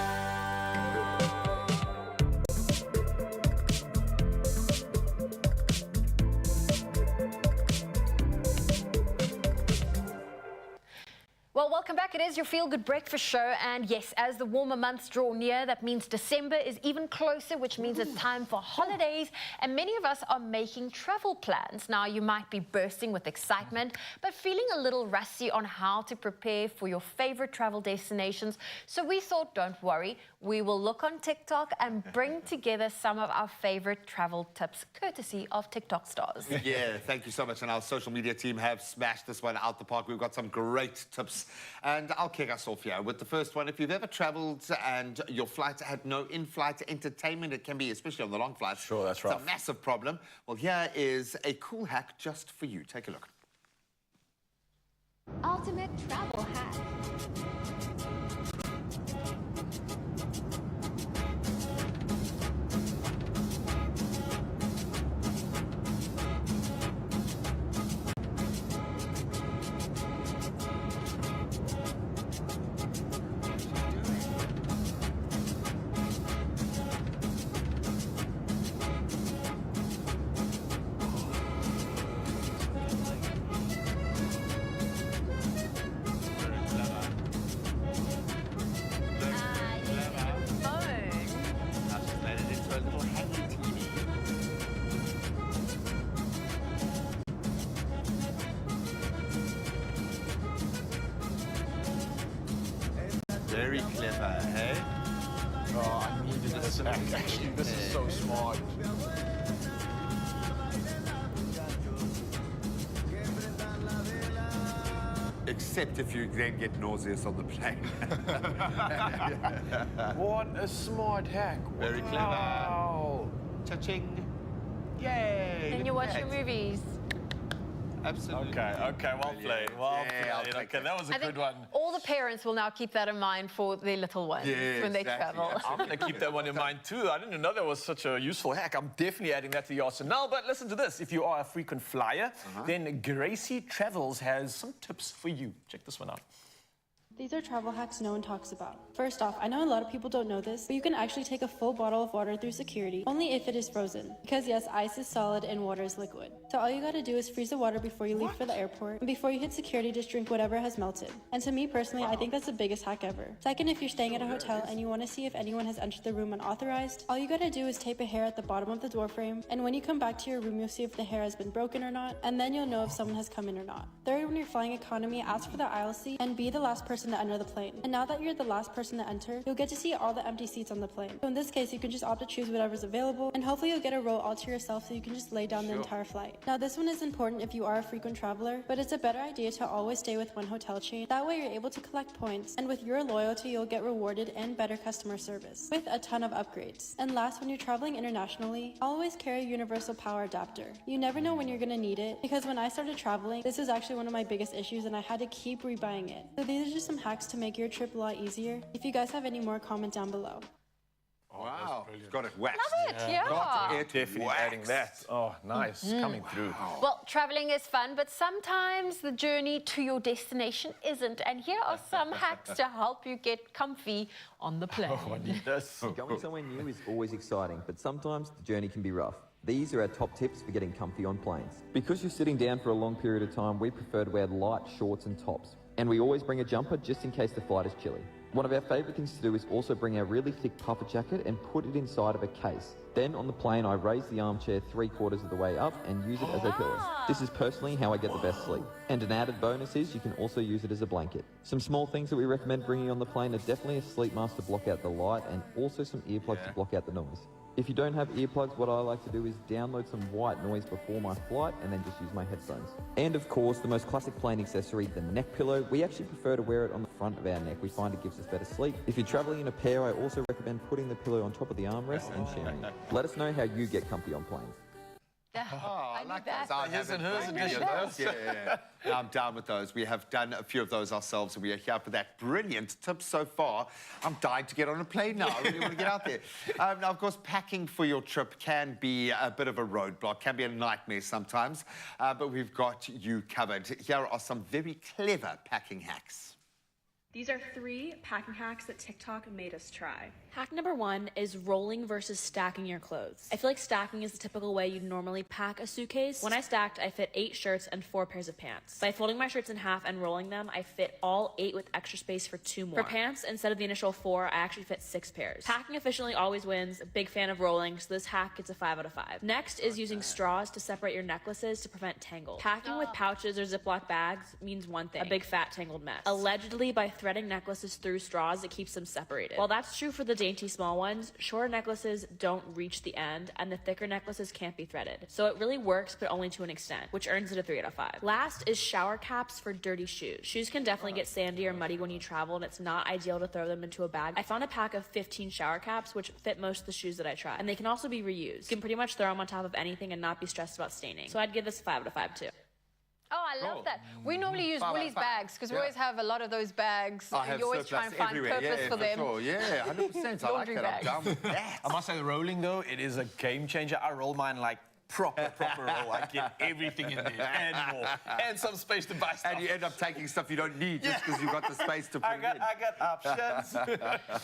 Well, welcome back. It is your Feel Good Breakfast Show. And yes, as the warmer months draw near, that means December is even closer, which means it's time for holidays. And many of us are making travel plans. Now, you might be bursting with excitement, but feeling a little rusty on how to prepare for your favorite travel destinations. So we thought, don't worry, we will look on TikTok and bring together some of our favorite travel tips, courtesy of TikTok stars. Yeah, thank you so much. And our social media team have smashed this one out the park. We've got some great tips. And I'll kick us off here with the first one. If you've ever traveled and your flight had no in-flight entertainment, it can be, especially on the long flights. Sure, that's rough. It's a massive problem. Well, here is a cool hack just for you. Take a look. Ultimate travel hack. Very clever, hey? Oh, I needed this. Actually, this is so smart. Except if you then get nauseous on the plane. What a smart hack. Very clever. Wow. Cha-ching. Yay. Then you watch your movies. Absolutely. Okay, well played. Well played. Okay, that was a I think good one. all the parents will now keep that in mind for their little ones when they travel. I'm going to keep that one in mind too. I didn't know that was such a useful hack. I'm definitely adding that to the arsenal. But listen to this. If you are a frequent flyer, then Gracie Travels has some tips for you. Check this one out. These are travel hacks no one talks about. First off, I know a lot of people don't know this, but you can actually take a full bottle of water through security, only if it is frozen. Because yes, ice is solid and water is liquid. So all you gotta do is freeze the water before you leave for the airport, and before you hit security, just drink whatever has melted. And to me personally, I think that's the biggest hack ever. Second, if you're staying at a hotel and you wanna see if anyone has entered the room unauthorized, all you gotta do is tape a hair at the bottom of the door frame, and when you come back to your room, you'll see if the hair has been broken or not, and then you'll know if someone has come in or not. Third, when you're flying economy, ask for the aisle seat and be the last person to enter the plane. And now that you're the last person to enter, you'll get to see all the empty seats on the plane. So in this case, you can just opt to choose whatever's available, and hopefully you'll get a row all to yourself so you can just lay down the entire flight. Now this one is important if you are a frequent traveler, but it's a better idea to always stay with one hotel chain. That way you're able to collect points, and with your loyalty, you'll get rewarded and better customer service, with a ton of upgrades. And last, when you're traveling internationally, always carry a universal power adapter. You never know when you're gonna need it, because when I started traveling, this was actually one of my biggest issues and I had to keep rebuying it. So these are just some hacks to make your trip a lot easier. If you guys have any more, comment down below. Wow, got it waxed. Love it, yeah. Got it Definitely waxed. adding that. Oh, nice. Coming through. Well, traveling is fun, but sometimes the journey to your destination isn't. And here are some hacks to help you get comfy on the plane. Oh, I need this. Going somewhere new is always exciting, but sometimes the journey can be rough. These are our top tips for getting comfy on planes. Because you're sitting down for a long period of time, we prefer to wear light shorts and tops. And we always bring a jumper just in case the flight is chilly. One of our favourite things to do is also bring our really thick puffer jacket and put it inside of a case. Then on the plane, I raise the armchair 3/4 of the way up and use it as a pillow. This is personally how I get the best sleep. And an added bonus is you can also use it as a blanket. Some small things that we recommend bringing on the plane are definitely a sleep mask to block out the light and also some earplugs to block out the noise. If you don't have earplugs, what I like to do is download some white noise before my flight and then just use my headphones. And of course, the most classic plane accessory, the neck pillow. We actually prefer to wear it on the front of our neck. We find it gives us better sleep. If you're traveling in a pair, I also recommend putting the pillow on top of the armrest and sharing it. Let us know how you get comfy on planes. I like that. His and hers edition. Yeah. I'm down with those. We have done a few of those ourselves, and we are here for that brilliant tip so far. I'm dying to get on a plane now. I really want to get out there. Now, of course, packing for your trip can be a bit of a roadblock, can be a nightmare sometimes, but we've got you covered. Here are some very clever packing hacks. These are 3 packing hacks that TikTok made us try. Hack number 1 is rolling versus stacking your clothes. I feel like stacking is the typical way you'd normally pack a suitcase. When I stacked, I fit 8 shirts and 4 pairs of pants. By folding my shirts in half and rolling them, I fit all 8 with extra space for 2 more. For pants, instead of the initial 4, I actually fit 6 pairs. Packing efficiently always wins. A big fan of rolling, so this hack gets a 5 out of 5. Next is using straws to separate your necklaces to prevent tangles. Packing with pouches or Ziploc bags means one thing: a big fat tangled mess. Allegedly, by threading necklaces through straws, it keeps them separated. While that's true for the dainty small ones, shorter necklaces don't reach the end, and the thicker necklaces can't be threaded. So it really works, but only to an extent, which earns it a 3 out of 5. Last is shower caps for dirty shoes. Shoes can definitely get sandy or muddy when you travel, and it's not ideal to throw them into a bag. I found a pack of 15 shower caps, which fit most of the shoes that I tried, and they can also be reused. You can pretty much throw them on top of anything and not be stressed about staining. So I'd give this a 5 out of 5 too. Oh, I love that. We normally use Woolies bags because we always have a lot of those bags. I You always try and find everywhere. purpose for them. Sure. Yeah, 100%. I like Laundry that. I'm bags. down with that. I must say, the rolling, though, it is a game changer. I roll mine like proper roll. I get everything in there and more. And some space to buy stuff. And you end up taking stuff you don't need just because you've got the space to put it in. I got options.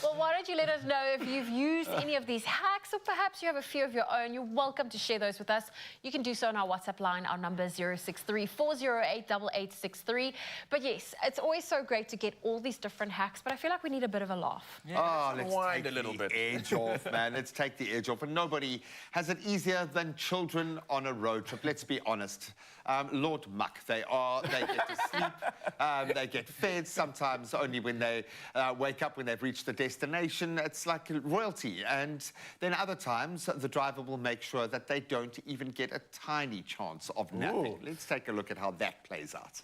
Well, why don't you let us know if you've used any of these hacks, or perhaps you have a few of your own. You're welcome to share those with us. You can do so on our WhatsApp line. Our number is 063-408-8863. But yes, it's always so great to get all these different hacks, but I feel like we need a bit of a laugh. Yeah, let's take the edge off, man. Let's take the edge off. And nobody has it easier than children on a road trip. Let's be honest. Lord Muck, they get to sleep, they get fed, sometimes only when they wake up when they've reached the destination. It's like royalty. And then other times, the driver will make sure that they don't even get a tiny chance of napping. Let's take a look at how that plays out.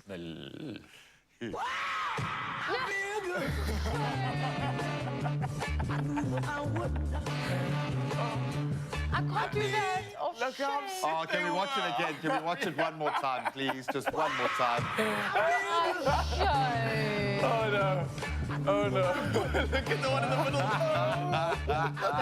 I can't do that. Oh, Look how oh, can we watch it again? Can we watch it one more time, please? Just one more time. Oh, no. Oh, no. Look at the one in the middle.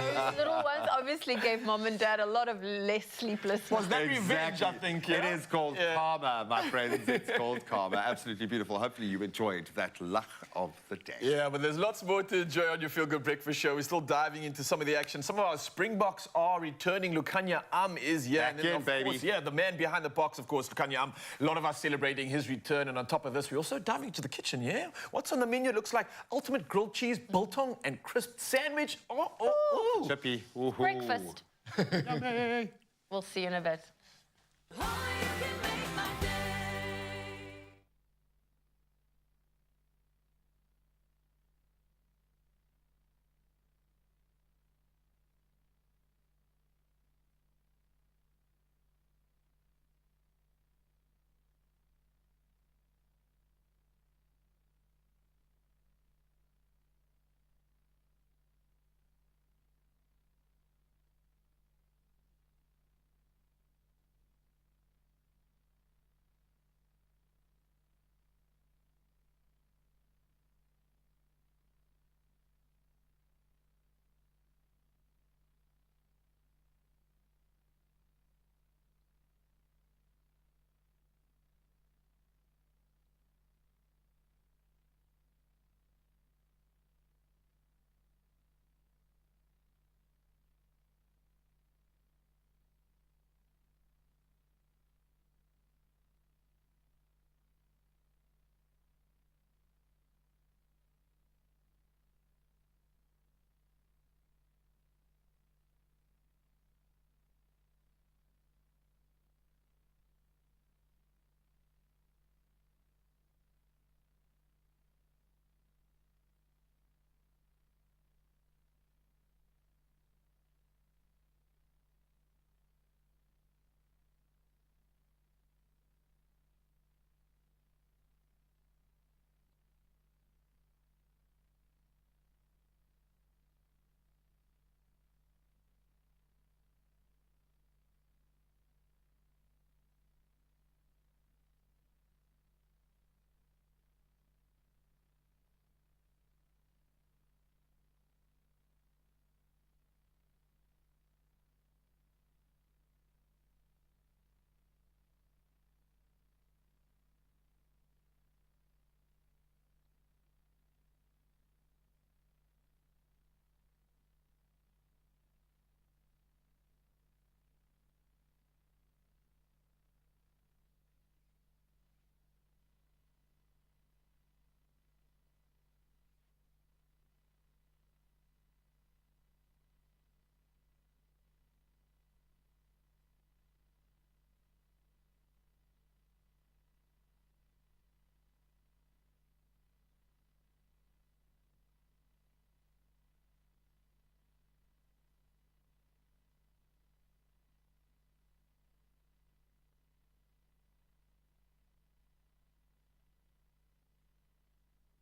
Those little ones obviously gave mom and dad a lot of less sleepless nights. Was that revenge, I think? It is called karma, my friends. It's called karma. Absolutely beautiful. Hopefully you enjoyed that luck of the day. Yeah, but there's lots more to enjoy on your Feel Good Breakfast show. We're still diving into some of the action. Some of our Springboks are returning. Lukanya is here. Back in, baby. Course, yeah, the man behind the box, of course, Lukanya. A lot of us celebrating his return. And on top of this, we're also diving into the kitchen, yeah? What's on the menu? It looks like ultimate grilled cheese, biltong, and crisp sandwich. Chippy. Breakfast. We'll see you in a bit.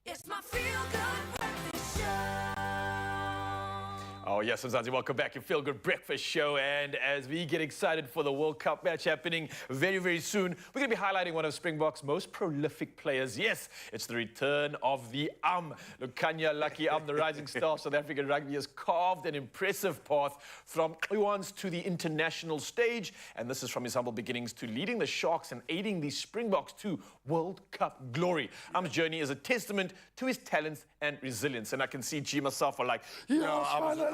It's my feel-good breakfast show. Oh, yes, Mzansi, welcome back. Your Feel Good Breakfast Show. And as we get excited for the World Cup match happening very, very soon, we're going to be highlighting one of Springbok's most prolific players. Yes, it's the return of the Lukhanyo Lucky the rising star of South African rugby, has carved an impressive path from Iwan's to the international stage. And this is from his humble beginnings to leading the Sharks and aiding the Springboks to World Cup glory. Am's journey is a testament to his talents and resilience. And I can see G myself are like,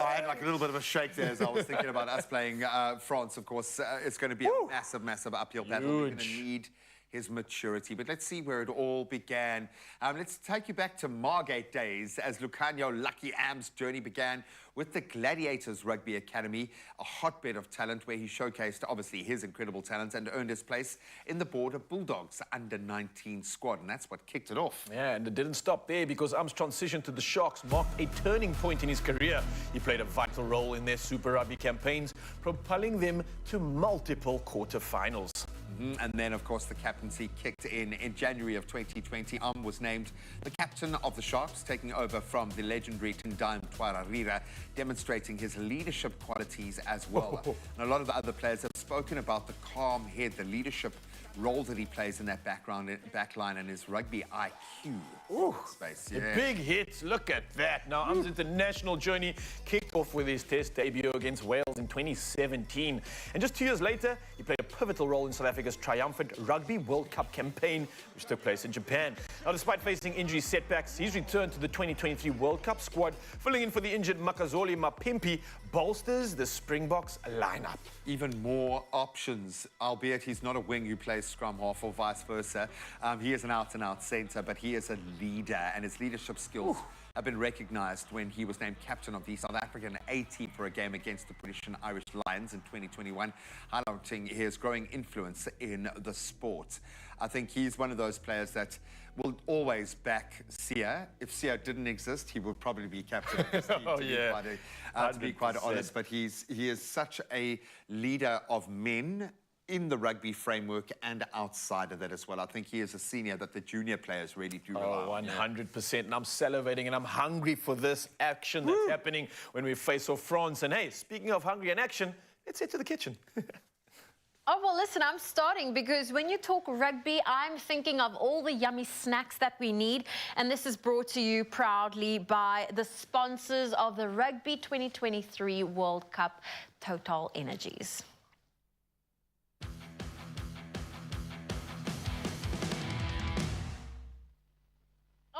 I had like a little bit of a shake there as I was thinking about us playing France. Of course, it's going to be a massive, massive uphill battle. We're going to need his maturity. But let's see where it all began. Let's take you back to Margate days as Lukhanyo Lucky Am's journey began with the Gladiators Rugby Academy, a hotbed of talent where he showcased, obviously, his incredible talent and earned his place in the Border Bulldogs under-19 squad. And that's what kicked it off. Yeah, and it didn't stop there because Am's transition to the Sharks marked a turning point in his career. He played a vital role in their Super Rugby campaigns, propelling them to multiple quarterfinals. And then, of course, the captaincy kicked in January of 2020. Was named the captain of the Sharks, taking over from the legendary Tindai Mtwararira, demonstrating his leadership qualities as well. And a lot of the other players have spoken about the calm head, the leadership role that he plays in that backline and his rugby IQ. Space. The big hits, look at that. Now, Am's international journey kicked off with his test debut against Wales in 2017. And just 2 years later, he played a pivotal role in South Africa's triumphant Rugby World Cup campaign, which took place in Japan. Now, despite facing injury setbacks, he's returned to the 2023 World Cup squad, filling in for the injured Makazole Mapimpi, bolsters the Springboks lineup. Even more options, albeit he's not a wing who plays scrum half or vice versa. He is an out-and-out centre, but he is a leader, and his leadership skills have been recognised when he was named captain of the South African A team for a game against the British and Irish Lions in 2021, highlighting his growing influence in the sport. I think he's one of those players that will always back Sia. If Sia didn't exist, he would probably be captain of this team, to be quite honest. But he is such a leader of men in the rugby framework and outside of that as well. I think he is a senior that the junior players really do rely on. 100%. And I'm salivating and I'm hungry for this action that's happening when we face off France. And hey, speaking of hungry and action, let's head to the kitchen. Oh, well, listen, I'm starting because when you talk rugby, I'm thinking of all the yummy snacks that we need. And this is brought to you proudly by the sponsors of the Rugby 2023 World Cup, Total Energies.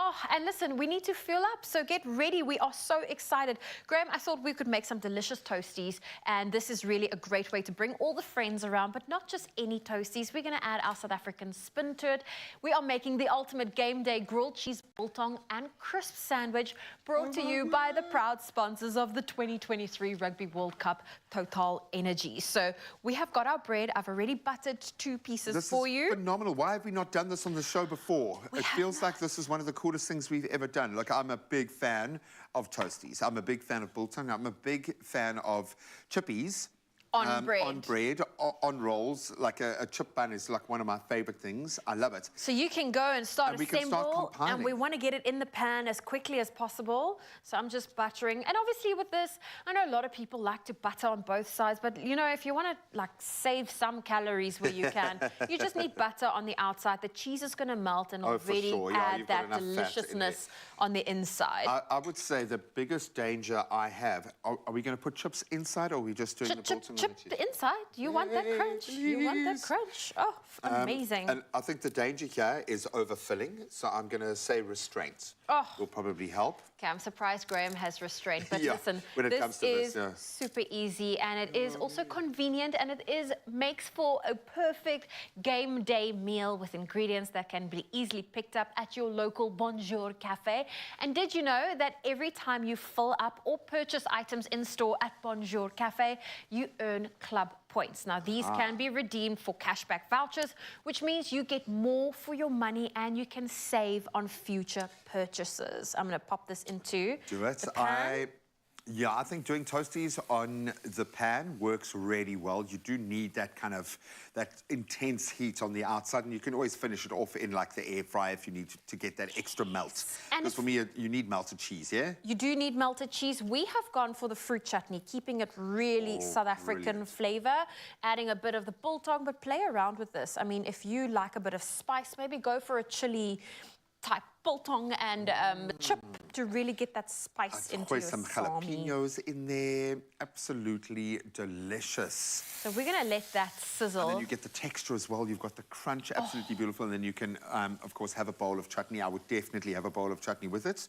Oh, and listen, we need to fill up, so get ready. We are so excited. Graham, I thought we could make some delicious toasties, and this is really a great way to bring all the friends around, but not just any toasties. We're going to add our South African spin to it. We are making the ultimate game day grilled cheese biltong and crisp sandwich, brought to you by the proud sponsors of the 2023 Rugby World Cup, Total Energies. So we have got our bread. I've already buttered 2 pieces for you. This is phenomenal. Why have we not done this on the show before? It feels like this is one of the coolest things we've ever done. Look, I'm a big fan of toasties. I'm a big fan of biltong. I'm a big fan of chippies. On bread. On bread, on rolls. Like a chip bun is like one of my favorite things. I love it. So you can go and start assemble, and we want to get it in the pan as quickly as possible. So I'm just buttering. And obviously with this, I know a lot of people like to butter on both sides, but you know, if you want to like save some calories where you can, you just need butter on the outside. The cheese is going to melt and already add that deliciousness on the inside. I would say the biggest danger I have, are we going to put chips inside, or are we just doing the biltong? Chip the inside. You want that crunch. You want that crunch. Oh, amazing. And I think the danger here is overfilling. So I'm going to say restraint. Will probably help. Okay, I'm surprised Graham has restraint. But yeah, listen, when it comes to this is super easy, and it is also convenient, and it makes for a perfect game day meal with ingredients that can be easily picked up at your local Bonjour Cafe. And did you know that every time you fill up or purchase items in store at Bonjour Cafe, you earn club points. Now, these can be redeemed for cashback vouchers, which means you get more for your money and you can save on future purchases. I'm going to pop this into Do it. the pan. Yeah, I think doing toasties on the pan works really well. You do need that kind of, that intense heat on the outside, and you can always finish it off in like the air fryer if you need to get that extra melt. Because for me, you need melted cheese, yeah? You do need melted cheese. We have gone for the fruit chutney, keeping it really South African flavor, adding a bit of the biltong, but play around with this. I mean, if you like a bit of spice, maybe go for a chili type biltong and chip to really get that spice into your some salmi. jalapenos in there. Absolutely delicious. So we're going to let that sizzle. And then you get the texture as well. You've got the crunch, absolutely beautiful. And then you can, of course, have a bowl of chutney. I would definitely have a bowl of chutney with it.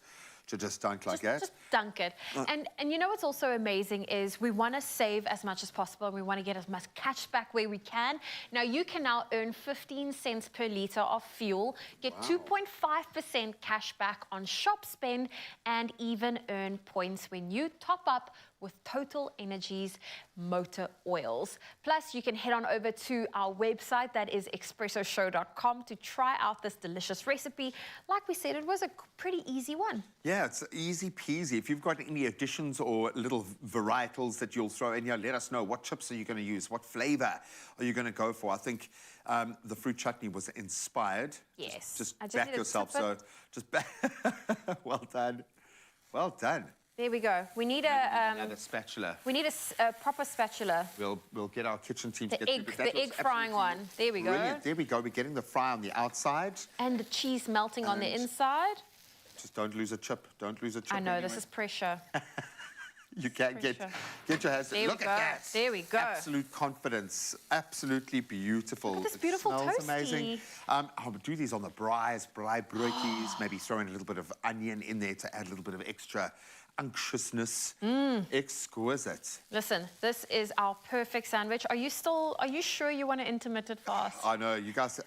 To just dunk like that. Just dunk it. And you know what's also amazing is we want to save as much as possible, and we want to get as much cash back where we can. Now you can now earn 15 cents per litre of fuel, get 2.5% cash back on shop spend, and even earn points when you top up with Total Energies motor oils. Plus, you can head on over to our website, that is expressoshow.com, to try out this delicious recipe. Like we said, it was a pretty easy one. Yeah, it's easy peasy. If you've got any additions or little varietals that you'll throw in here, let us know. What chips are you going to use? What flavour are you going to go for? I think the fruit chutney was inspired. Yes. Just back yourself. So just back. Well done. Well done. There we go. We need another spatula. We need a proper spatula. We'll get our kitchen team the to get egg, the egg frying one. There we go. Brilliant. There we go. We're getting the fry on the outside. And the cheese melting on the inside. Just don't lose a chip. Don't lose a chip. I know, this is pressure. You can't get your hands. There Look we at go. that. There we go. Absolute confidence. Absolutely beautiful. Look at this beautiful it smells toasty. amazing. I'll do these on the braais, braai broodjies, maybe throw in a little bit of onion in there to add a little bit of extra unctuousness. Exquisite. Listen, this is our perfect sandwich. Are you sure you want to intermittent fast? I know, you guys,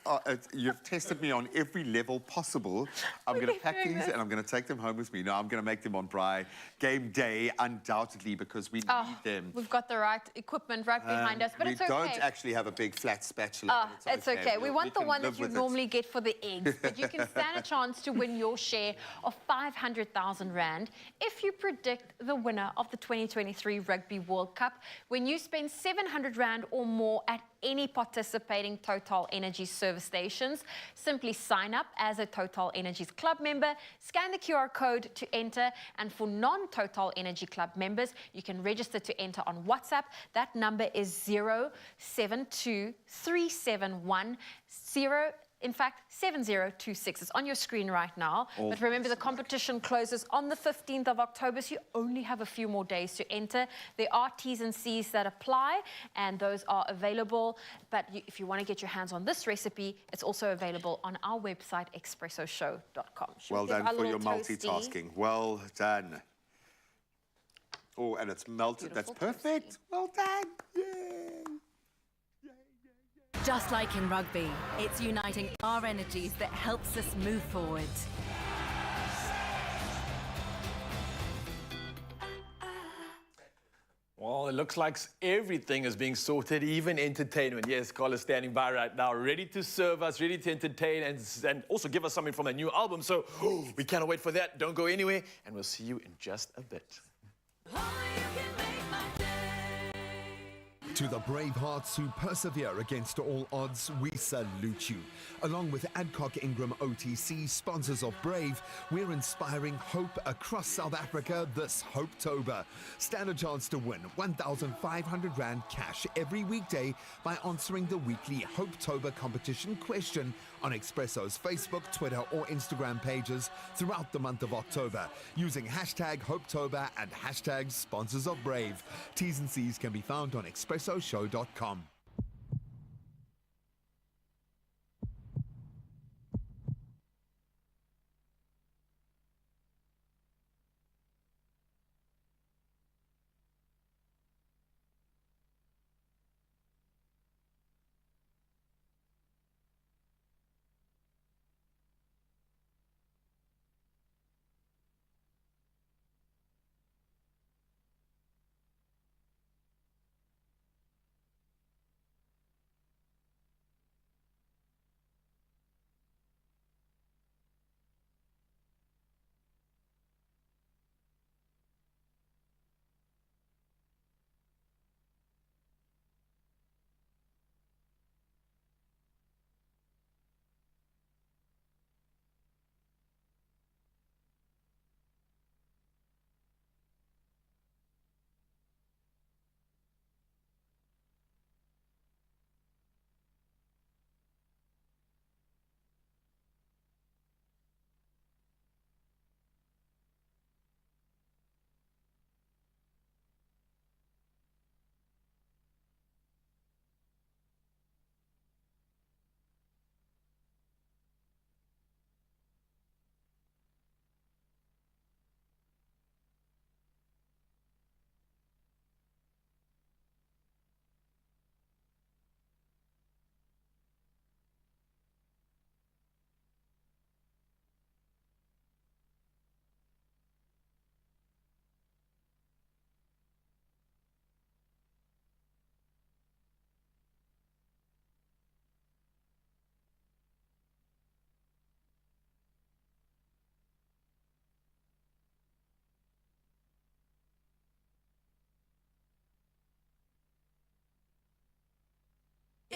you've tested me on every level possible. I'm going to pack these and I'm going to take them home with me. No, I'm going to make them on braai game day, undoubtedly, because we need them. We've got the right equipment right behind us, but it's okay. We don't actually have a big flat spatula. It's okay. We want the one that you normally get for the eggs, but you can stand a chance to win your share of 500,000 Rand if you predict the winner of the 2023 Rugby World Cup when you spend 700 Rand or more at any participating Total Energies service stations. Simply sign up as a Total Energies Club member, scan the QR code to enter, and for non-Total Energy Club members, you can register to enter on WhatsApp. That number is 072371 7026. It's on your screen right now. But remember, the competition closes on the 15th of October, so you only have a few more days to enter. There are T's and C's that apply, and those are available. But if you want to get your hands on this recipe, it's also available on our website, expressoshow.com. Well done for your multitasking. Well done. Oh, and it's melted. That's perfect. Well done. Yay. Just like in rugby, it's uniting our energies that helps us move forward. Well, it looks like everything is being sorted, even entertainment. Yes, Carla's standing by right now, ready to serve us, ready to entertain, and also give us something from a new album. So we cannot wait for that. Don't go anywhere, and we'll see you in just a bit. To the brave hearts who persevere against all odds, we salute you. Along with Adcock Ingram OTC, sponsors of Brave, we're inspiring hope across South Africa this Hopetober. Stand a chance to win 1,500 Rand cash every weekday by answering the weekly Hopetober competition question on Expresso's Facebook, Twitter or Instagram pages throughout the month of October using hashtag Hopetober and hashtag sponsors of Brave. T's and C's can be found on expressoshow.com.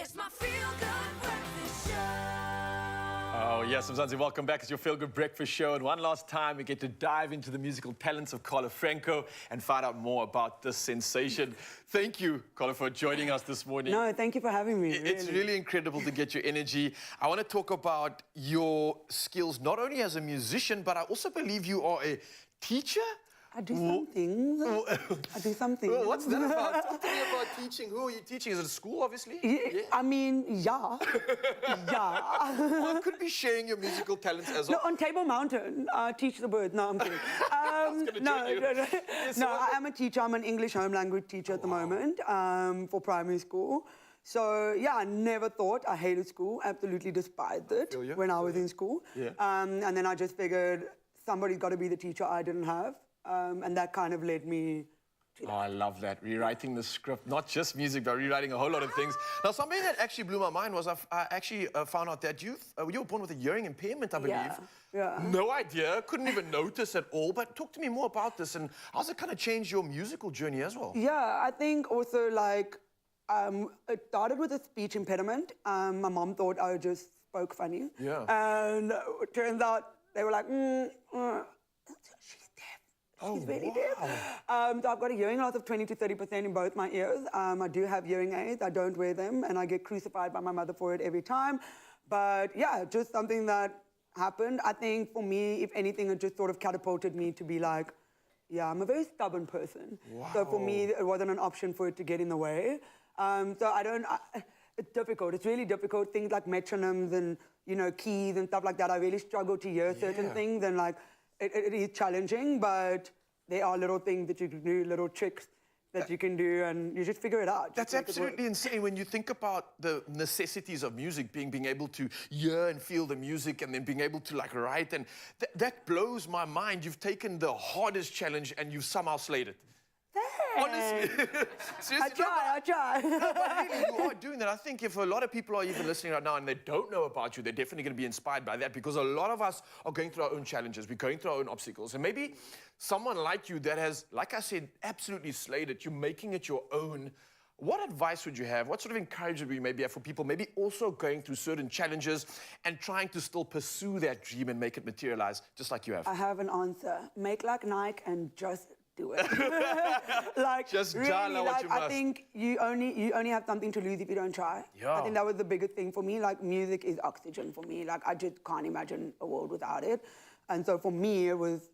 It's my feel-good breakfast show. Oh, yes, Mzansi, welcome back. It's your Feel Good Breakfast Show. And one last time, we get to dive into the musical talents of Carla Franco and find out more about this sensation. Thank you, Carla, for joining us this morning. No, thank you for having me. It's really incredible to get your energy. I want to talk about your skills, not only as a musician, but I also believe you are a teacher? I do some things. I do some things. Well, what's that about? Talk to me about teaching. Who are you teaching? Is it a school, obviously? Yeah. I mean, yeah. Yeah. Well, it could be sharing your musical talents as well. No, on Table Mountain, teach the birds. No, I'm kidding. No, I am a teacher. I'm an English home language teacher at the moment for primary school. So, yeah, I never thought I hated school. Absolutely despised it when I was in school. Yeah. And then I just figured somebody's got to be the teacher I didn't have. And that kind of led me to that. Oh, I love that. Rewriting the script, not just music, but rewriting a whole lot of things. Now, something that actually blew my mind was I actually found out that you were born with a hearing impairment, I believe. Yeah. No idea, couldn't even notice at all. But talk to me more about this and how's it kind of changed your musical journey as well? Yeah, I think also like it started with a speech impediment. My mom thought I just spoke funny. Yeah. And it turns out they were like, she's really deaf. So I've got a hearing loss of 20 to 30% in both my ears. I do have hearing aids. I don't wear them, and I get crucified by my mother for it every time. But yeah, just something that happened. I think for me, if anything, it just sort of catapulted me to be like, yeah, I'm a very stubborn person. Wow. So for me, it wasn't an option for it to get in the way. So it's difficult. It's really difficult. Things like metronomes and, you know, keys and stuff like that. I really struggle to hear certain things, and like, it is challenging, but there are little things that you can do, little tricks that you can do, and you just figure it out. That's absolutely insane when you think about the necessities of music, being able to hear and feel the music and then being able to like write, and that blows my mind. You've taken the hardest challenge and you've somehow slayed it. Honestly. Seriously, I try. No, but really, you are doing that. I think if a lot of people are even listening right now and they don't know about you, they're definitely going to be inspired by that, because a lot of us are going through our own challenges. We're going through our own obstacles. And maybe someone like you that has, like I said, absolutely slayed it, you're making it your own. What advice would you have? What sort of encouragement would you maybe have for people maybe also going through certain challenges and trying to still pursue that dream and make it materialize, just like you have? I have an answer. Make like Nike and just do it. Like, just really, jala what like, you must. I think you only have something to lose if you don't try. Yeah. I think that was the biggest thing for me. Like, music is oxygen for me. Like, I just can't imagine a world without it. And so for me, it was,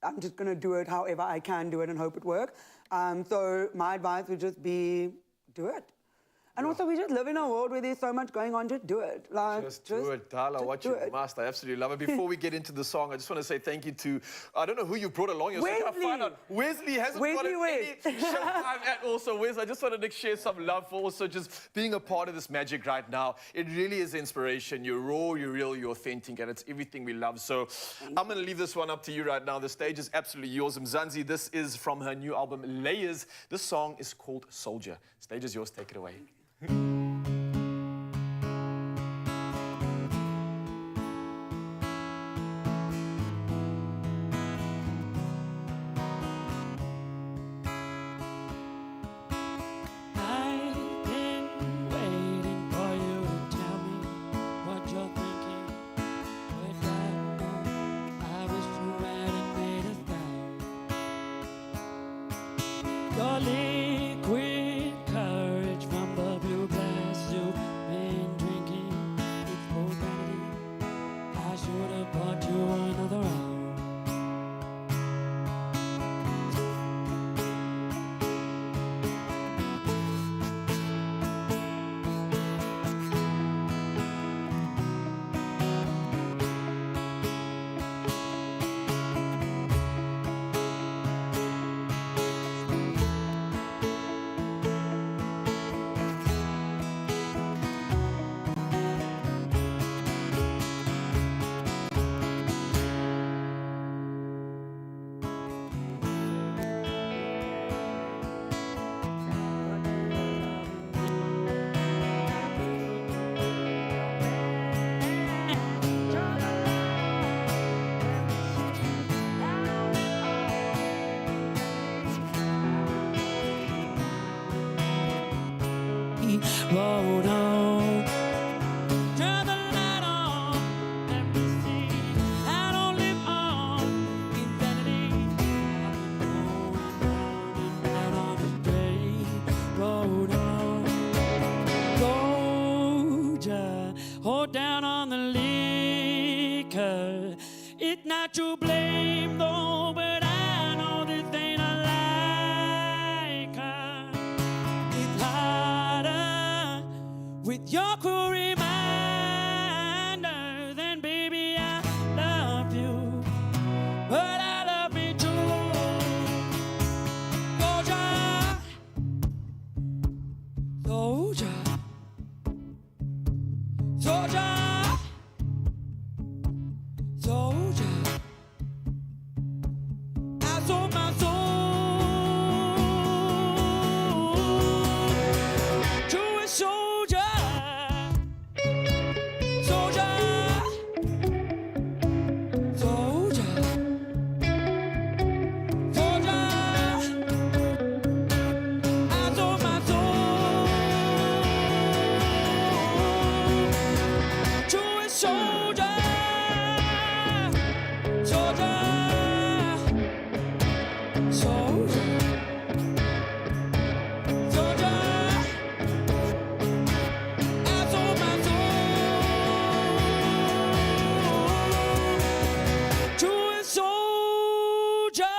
I'm just gonna do it however I can do it and hope it works. So my advice would just be, do it. And also, we just live in a world where there's so much going on. Just do it. Like, just do it, Carla, what you must. I absolutely love it. Before we get into the song, I just want to say thank you to, I don't know who you brought along. You're Wesley. So I find out Wesley hasn't got any showtime at all. So Wesley, I just wanted to share some love for also just being a part of this magic right now. It really is inspiration. You're raw, you're real, you're authentic, and it's everything we love. So I'm going to leave this one up to you right now. The stage is absolutely yours. Mzansi, this is from her new album, Layers. This song is called Soldier. Stage is yours. Take it away. Your liquid courage from the blue glass you've been drinking. It's both vanity. I should have bought you another hour. Rolled on hold down on the liquor. It's not to blame though, but I know this ain't a like her. It's harder with your cool reminder. Then baby I love you, but I love me too. Soldier, soldier, soldier, I sold my soul to a soldier, soldier, soldier, soldier, I sold my soul to a soldier, soldier, soldier, soldier. I sold my soul to a soldier.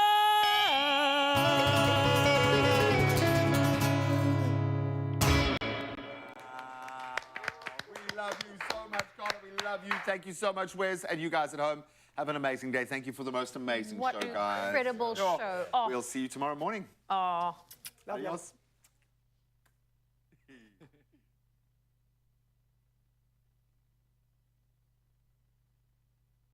We love you so much, Carla. We love you. Thank you so much, Wes. And you guys at home, have an amazing day. Thank you for the most amazing What show, an guys. incredible show. Oh. We'll see you tomorrow morning. Oh. Adios.